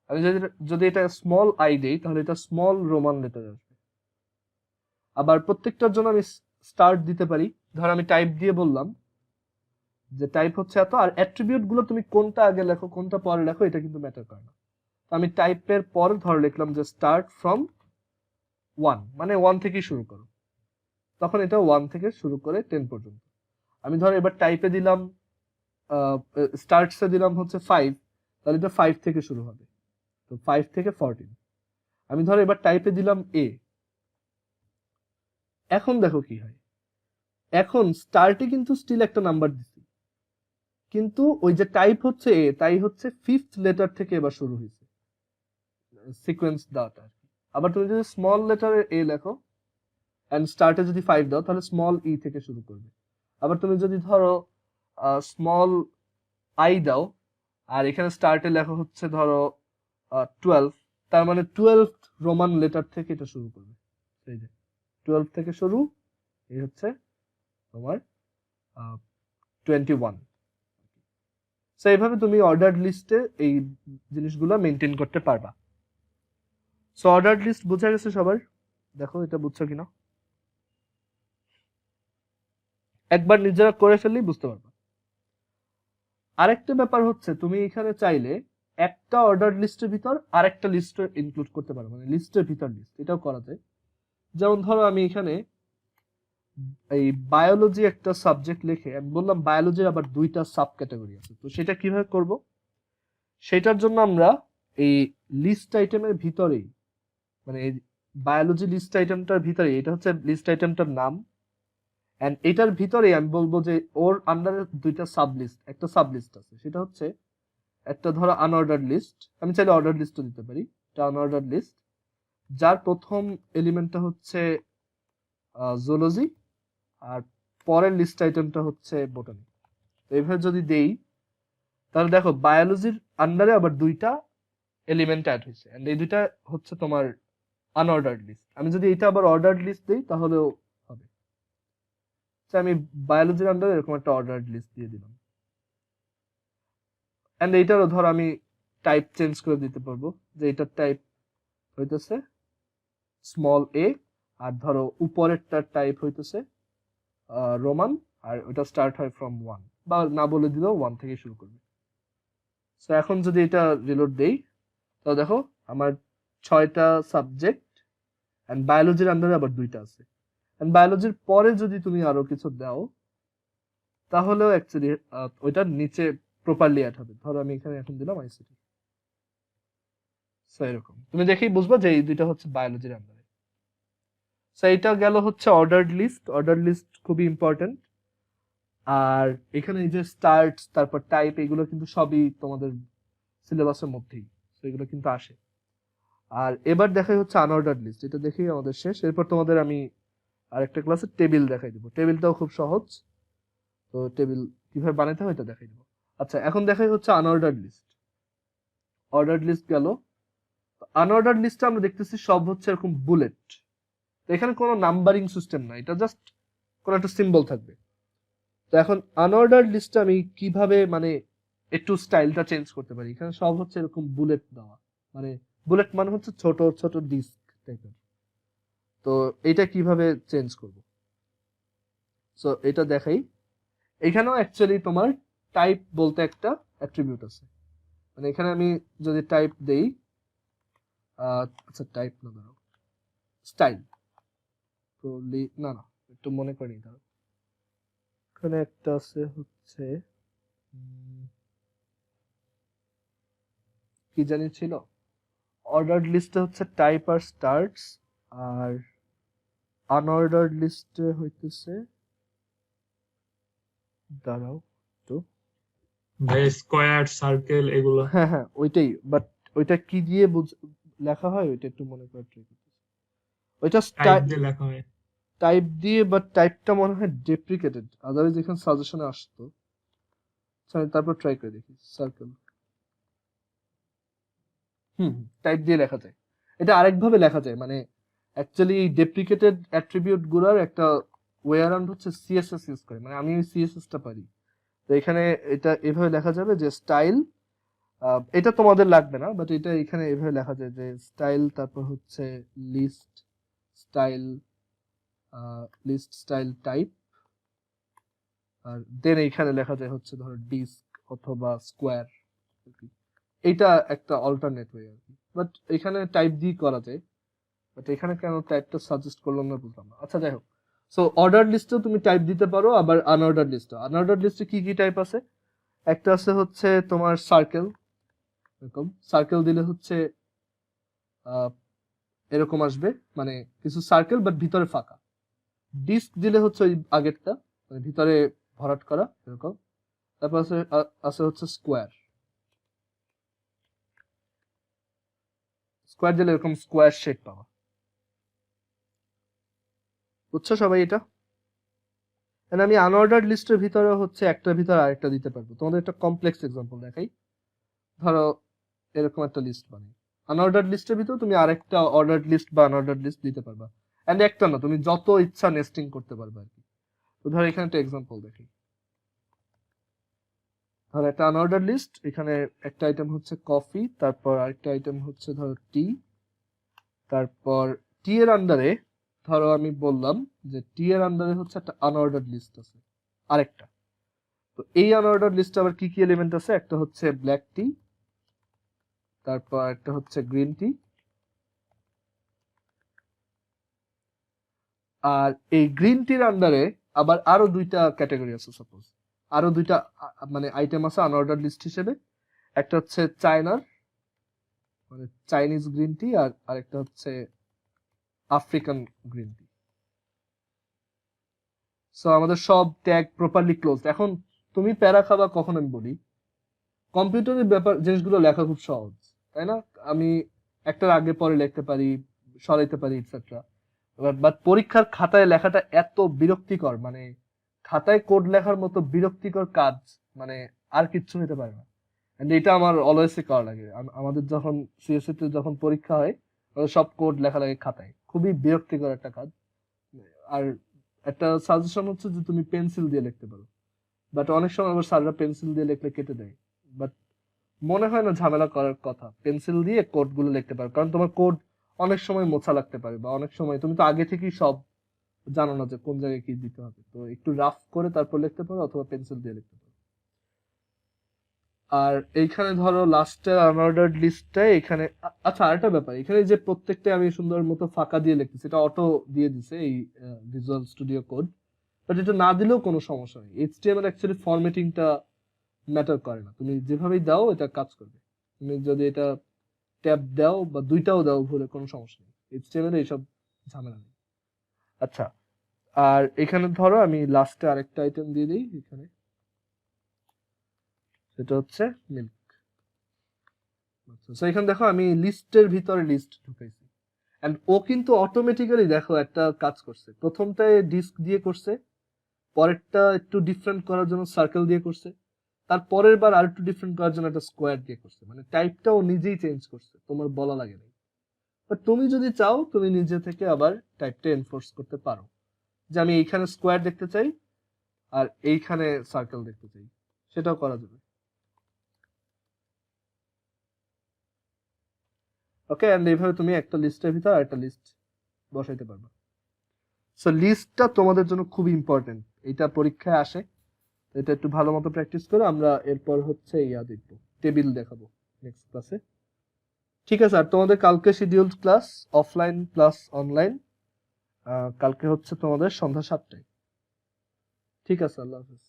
আমি যদি যদি এটা স্মল আই দেই, তাহলে এটা স্মল রোমান লেটার আসবে। আবার প্রত্যেকটার জন্য আমি স্টার্ট দিতে পারি। ধর আমি টাইপ দিয়ে বললাম যে টাইপ হচ্ছে এত, আর অ্যাট্রিবিউট গুলো তুমি কোনটা আগে লেখো কোনটা পরে লেখো এটা কিন্তু ম্যাটার করে না। তো আমি টাইপের পর ধর লিখলাম যে স্টার্ট ফ্রম 1, মানে 1 থেকেই শুরু করো, তখন এটা 1 থেকে শুরু করে 10 পর্যন্ত। আমি ধর এবার টাইপে দিলাম স্টার্টসে দিলাম হচ্ছে 5, তাহলে এটা 5 থেকে শুরু হবে, তো 5 থেকে 14। আমি ধর এবার টাইপে দিলাম এ, এখন দেখো কি হয়, এখন স্টার্টে কিন্তু স্টিল একটা নাম্বার দিছি, কিন্তু ওই যে টাইপ হচ্ছে এ, তাই হচ্ছে 5th লেটার থেকে এবার শুরু হয়েছে সিকোয়েন্স দাওটা আর কি। আবার তুমি যদি স্মল লেটারে এ লেখো এন্ড স্টার্টে যদি 5 দাও তাহলে স্মল ই থেকে শুরু করবে। আবার তুমি যদি ধরো স্মল আই দাও আর এখানে স্টার্টে লেখা হচ্ছে ধরো 12, তার মানে 12th রোমান লেটার থেকে এটা শুরু করবে। এই যে 12 থেকে শুরু, এই হচ্ছে তোমার 21। সো এইভাবে তুমি অর্ডার লিস্টে এই জিনিসগুলো মেনটেন করতে পারবা। সো অর্ডার লিস্ট বোঝা গেছে সবার? দেখো এটা বুঝছো কিনা, একবার নিজেরা করে ফেললেই বুঝতে পারবা। আরেকটা ব্যাপার হচ্ছে তুমি এখানে চাইলে একটা অর্ডার লিস্টের ভিতর আরেকটা লিস্ট ইনক্লুড করতে পারো, মানে লিস্টের ভিতর লিস্ট, এটাও করা যায়। যেমন ধরো আমি এখানে এই বায়োলজি একটা সাবজেক্ট লিখে আমি বললাম বায়োলজির আবার 2টা সাব ক্যাটাগরি আছে, তো সেটা কিভাবে করব, সেটার জন্য আমরা এই লিস্ট আইটেমের ভিতরেই, মানে এই বায়োলজি লিস্ট আইটেমটার ভিতরে, এটা হচ্ছে লিস্ট আইটেমটার নাম, এন্ড এটার ভিতরে আমি বলবো যে ওর আন্ডারে 2টা সাব লিস্ট, একটা সাব লিস্ট আছে, সেটা হচ্ছে একটা ধরো আনঅর্ডার লিস্ট, আমি চাইলে অর্ডার লিস্টও দিতে পারি, এটা আনঅর্ডার লিস্ট, যার প্রথম এলিমেন্টটা হচ্ছে জুলজি আর পরের লিস্ট আইটেমটা হচ্ছে বোটানি। তো এইভাবে যদি দেই তাহলে দেখো বায়োলজির আন্ডারে আবার 2টা এলিমেন্ট অ্যাড হয়েছে, এন্ড এই 2টা হচ্ছে তোমার আনঅর্ডার্ড লিস্ট। আমি যদি এটা আবার অর্ডার্ড লিস্ট দিই তাহলেও হবে। আমি বায়োলজির আন্ডারে এরকম একটা অর্ডার্ড লিস্ট দিয়ে দিলাম, এন্ড এইটারও ধর আমি টাইপ চেঞ্জ করে দিতে পারবো, যে এটার টাইপ হইতেছে স্মল এ, আর ধরো উপরেরটার টাইপ হইতেছে রোমান, আর ওটা স্টার্ট হয় ফ্রম 1, বা না বলে দিলেও 1 থেকে শুরু করবে। সো এখন যদি এটা রিলোড দেই তাহলে দেখো আমার 6টা সাবজেক্ট, এন্ড বায়োলজির আন্ডারে আবার 2টা আছে, এন্ড বায়োলজির পরে যদি তুমি আরো কিছু দাও তাহলেও অ্যাকচুয়ালি ওইটার নিচে প্রপারলি অ্যাড হবে। ধরো আমি এখানে এখন দিলাম আইসিটি, সো এরকম তুমি দেখেই বুঝবা যে এই 2টা হচ্ছে বায়োলজির আন্ডারে। সো এইটা গেল হচ্ছে অর্ডার্ড লিস্ট। অর্ডার লিস্ট খুবই ইম্পর্টেন্ট। আর এখানে এই যে স্টার্ট তারপর টাইপ এগুলো কিন্তু সবই তোমাদের সিলেবাসের মধ্যেই, তো এগুলো কিন্তু আসে। আর এবার দেখাই হচ্ছে আনঅর্ডার্ড লিস্ট, এটা দেখেই আমাদের শেষ। এরপর তোমাদের আমি আরেকটা ক্লাসে টেবিল দেখাই দিব, টেবিলটাও খুব সহজ, তো টেবিল কিভাবে বানাতে হয় এটা দেখাই দিব। আচ্ছা এখন দেখাই হচ্ছে আনঅর্ডার্ড লিস্ট। অর্ডার্ড লিস্ট গেল, আনঅর্ডার্ড লিস্টে আমরা দেখতেছি সব হচ্ছে এরকম বুলেট, তো এখানে কোনো নাম্বারিং সিস্টেম নাই, এটা জাস্ট কোনো একটা সিম্বল থাকবে। তো এখন আনঅর্ডার্ড লিস্টে আমি কিভাবে মানে একটু স্টাইলটা চেঞ্জ করতে পারি, এখানে সব হচ্ছে এরকম বুলেট দেওয়া, মানে বুলেট মানে হচ্ছে ছোট ছোট ডিস্ক টাইপের। তো এটা কিভাবে চেঞ্জ করব, সো এটা দেখাই। এখানেও অ্যাকচুয়ালি তোমার টাইপ বলতে একটা অ্যাট্রিবিউট আছে, মানে এখানে আমি যদি টাইপ দেই, আচ্ছা টাইপ না দাঁড়াও, স্টাইল, প্রবলি না না একটু মনে করি, দাঁড়াও এখানে একটা আছে হচ্ছে কি জানি ছিল, অর্ডার্ড লিস্টে হচ্ছে টাইপ আর স্টার্টস, আর আনঅর্ডার্ড লিস্টে হইতেছে, দাঁড়াও তো, ভাই স্কোয়ার সার্কেল এগুলো। হ্যাঁ হ্যাঁ ওইটাই, বাট ওইটা কি দিয়ে লেখা হয় ওইটা একটু মনে করার ট্রাই করতেছি। ওইটা টাইপ দিয়ে লেখা হয়। টাইপ দিয়ে, বাট টাইপটা মনে হয় ডেপ্রিকেটেড, আদারওয়াইজ এখানে সাজেশনে আসতো। তারপর ট্রাই করে দেখি সার্কেল, টাইপ দিয়ে লেখা যায়। এটা আরেকভাবে লেখা যায়, মানে অ্যাকচুয়ালি ডেপ্রিকেটেড অ্যাট্রিবিউট গুলার একটা ওয়ে অ্যারাউন্ড হচ্ছে সিএসএস ইউজ করে, মানে আমি সিএসএস টা পারি। তো এখানে এটা এভাবে লেখা যাবে যে স্টাইল, এটা তোমাদের লাগবে না, বাট এটা এখানে এভাবে লেখা যায় যে স্টাইল, তারপর হচ্ছে list style list style type, আর দেন এইখানে লেখা যায় হচ্ছে ধরো ডিস্ক অথবা স্কোয়ার। এইটা একটা অল্টারনেট ওয়ে আর কি, বাট এখানে টাইপ দিয়ে করা যায়, বাট এখানে কেন টাইপটা সাজেস্ট করলাম না বুঝলাম না। আচ্ছা যাই হোক, সো অর্ডার লিস্টেও তুমি টাইপ দিতে পারো, আবার আনঅর্ডার লিস্টে। আনঅর্ডার লিস্টে কি কি টাইপ আছে? একটা আছে হচ্ছে তোমার সার্কেল, এরকম সার্কেল দিলে হচ্ছে এরকম আসবে, মানে কিছু সার্কেল বাট ভিতরে ফাঁকা। ডিস্ক দিলে হচ্ছে ওই আগেরটা, মানে ভিতরে ভরাট করা এরকম। তারপর আছে হচ্ছে স্কোয়ার। স্কোয়ার দিলে এরকম স্কোয়ার শেপ পাবা। বুঝছো সবাই এটা? আমি আনঅর্ডার লিস্টের ভিতরে হচ্ছে একটার ভিতরে আরেকটা দিতে পারবো। তোমাদের একটা কমপ্লেক্স এক্সাম্পল দেখাই। ধরো এরকম একটা লিস্ট বানাই, আনঅর্ডার লিস্টের ভিতরে তুমি আরেকটা অর্ডার লিস্ট বা আনঅর্ডার লিস্ট দিতে পারবা। এন্ড একটা না, তুমি যত ইচ্ছা নেস্টিং করতে পারবে আর কি। তো ধরো এখানে একটা এক্সাম্পল দেখি। ধরো একটা আনঅর্ডার লিস্ট, এখানে একটা আইটেম হচ্ছে কফি, তারপর আরেকটা আইটেম হচ্ছে ধরো টি, তারপর টি এর আন্ডারে ধরো আমি বললাম যে টি এর আন্ডারে হচ্ছে একটা আনঅর্ডার লিস্ট আছে আরেকটা। তো এই আনঅর্ডার লিস্টে আবার কি কি এলিমেন্ট আছে? একটা হচ্ছে ব্ল্যাক টি, তারপর একটা হচ্ছে গ্রিন টি, আর এই গ্রিন টির আন্ডারে আবার আরো দুইটা ক্যাটাগরি আছে। সাপোজ আরো দুইটা মানে আইটেম আছে আনঅর্ডার লিস্ট হিসেবে। একটা হচ্ছে চায়নার মানে চাইনিজ গ্রিন টি, আর আরেকটা হচ্ছে আফ্রিকান গ্রিন টি। সো আমাদের সব ট্যাগ প্রপারলি ক্লোজ। এখন তুমি প্যারা খাবা কখন আমি বলি, কম্পিউটারের ব্যাপার জিনিসগুলো লেখা খুব সহজ, তাই না? আমি একটার আগে পরে লিখতে পারি, সরাইতে পারি এটসেট্রা। বাট পরীক্ষার খাতায় লেখাটা এত বিরক্তিকর, মানে খাতায় কোড লেখার মতো বিরক্তিকর কাজ মানে আর কিচ্ছু হতে পারে না। এন্ড এটা আমার অলওয়েজই করা লাগে। আমাদের যখন সিএসসি তে যখন পরীক্ষা হয়, সব কোড লেখা লাগে খাতায়, খুবই বিরক্তিকর একটা কাজ। আর একটা সাজেশন হচ্ছে যে তুমি পেন্সিল দিয়ে লিখতে পারো, বাট অনেক সময় আবার স্যাররা পেন্সিল দিয়ে লিখলে কেটে দেয়। বাট মনে হয় না ঝামেলা করার কথা, পেন্সিল দিয়ে কোড গুলো লিখতে পারো, কারণ তোমার কোড অনেক সময় মোছা লাগতে পারে, বা অনেক সময় তুমি তো আগে থেকেই সব জানো না যে কোন জায়গায় কি দিতে হবে, তো একটু রাফ করে তারপর লিখতে পারো, অথবা পেন্সিল দিয়ে লিখতে পারো। আর এইখানে ধরো লাস্টের আনঅর্ডার্ড লিস্টটায় এখানে আচ্ছা আরেকটা ব্যাপার, এখানে যে প্রত্যেকটা আমি সুন্দর মতো ফাঁকা দিয়ে লিখতেছি, এটা অটো দিয়ে দিছে এই ভিজুয়াল স্টুডিও কোড। বাট এটা না দিলেও কোনো সমস্যা নেই। এইচটিএমএল অ্যাকচুয়ালি ফরম্যাটিংটা ম্যাটার করে না, তুমি যেভাবেই দাও এটা কাজ করবে। তুমি যদি এটা ট্যাব দাও বা দুইটাও দাও ভুলে, কোনো সমস্যা নেই। এইচটিএমএল এইসব ঝামেলা নেই। আচ্ছা, আর এখানে ধরো আমি লাস্টে আরেকটা আইটেম দিয়ে দিই এখানে, সেটা হচ্ছে মিল্ক। আচ্ছা, এখানে দেখো আমি লিস্টের ভিতরে লিস্ট ঢুকাইছি, এন্ড ও কিন্তু অটোমেটিক্যালি দেখো একটা কাজ করছে। প্রথমটায় ডিস্ক দিয়ে করছে, পরেরটা একটু ডিফারেন্ট করার জন্য সার্কেল দিয়ে করছে, তার পরের বার আর একটু ডিফারেন্ট করার জন্য একটা স্কোয়ার দিয়ে করছে। মানে টাইপটা ও নিজেই চেঞ্জ করছে, তোমার বলা লাগে না। বাট তুমি যদি চাও তুমি নিজে থেকে আবার টাইপটা এনফোর্স করতে পারো, যে আমি এইখানে স্কোয়ার দেখতে চাই আর এইখানে সার্কেল দেখতে চাই, সেটাও করা যাবে। ওকে, এন্ড এইভাবে তুমি একটা লিস্টের ভিতর আরেকটা লিস্ট বসাইতে পারবে। সো লিস্টটা তোমাদের জন্য খুব ইম্পর্টেন্ট, এটা পরীক্ষায় আসে, এটা একটু ভালো মতো প্র্যাকটিস করে আমরা এরপর হচ্ছে দেখবো, টেবিল দেখাবো নেক্সট ক্লাসে। ঠিক আছে, আর তোমাদের কালকে scheduled class offline plus online, কালকে হচ্ছে তোমাদের সন্ধ্যা 7টায়। ঠিক আছে, আল্লাহ হাফেজ।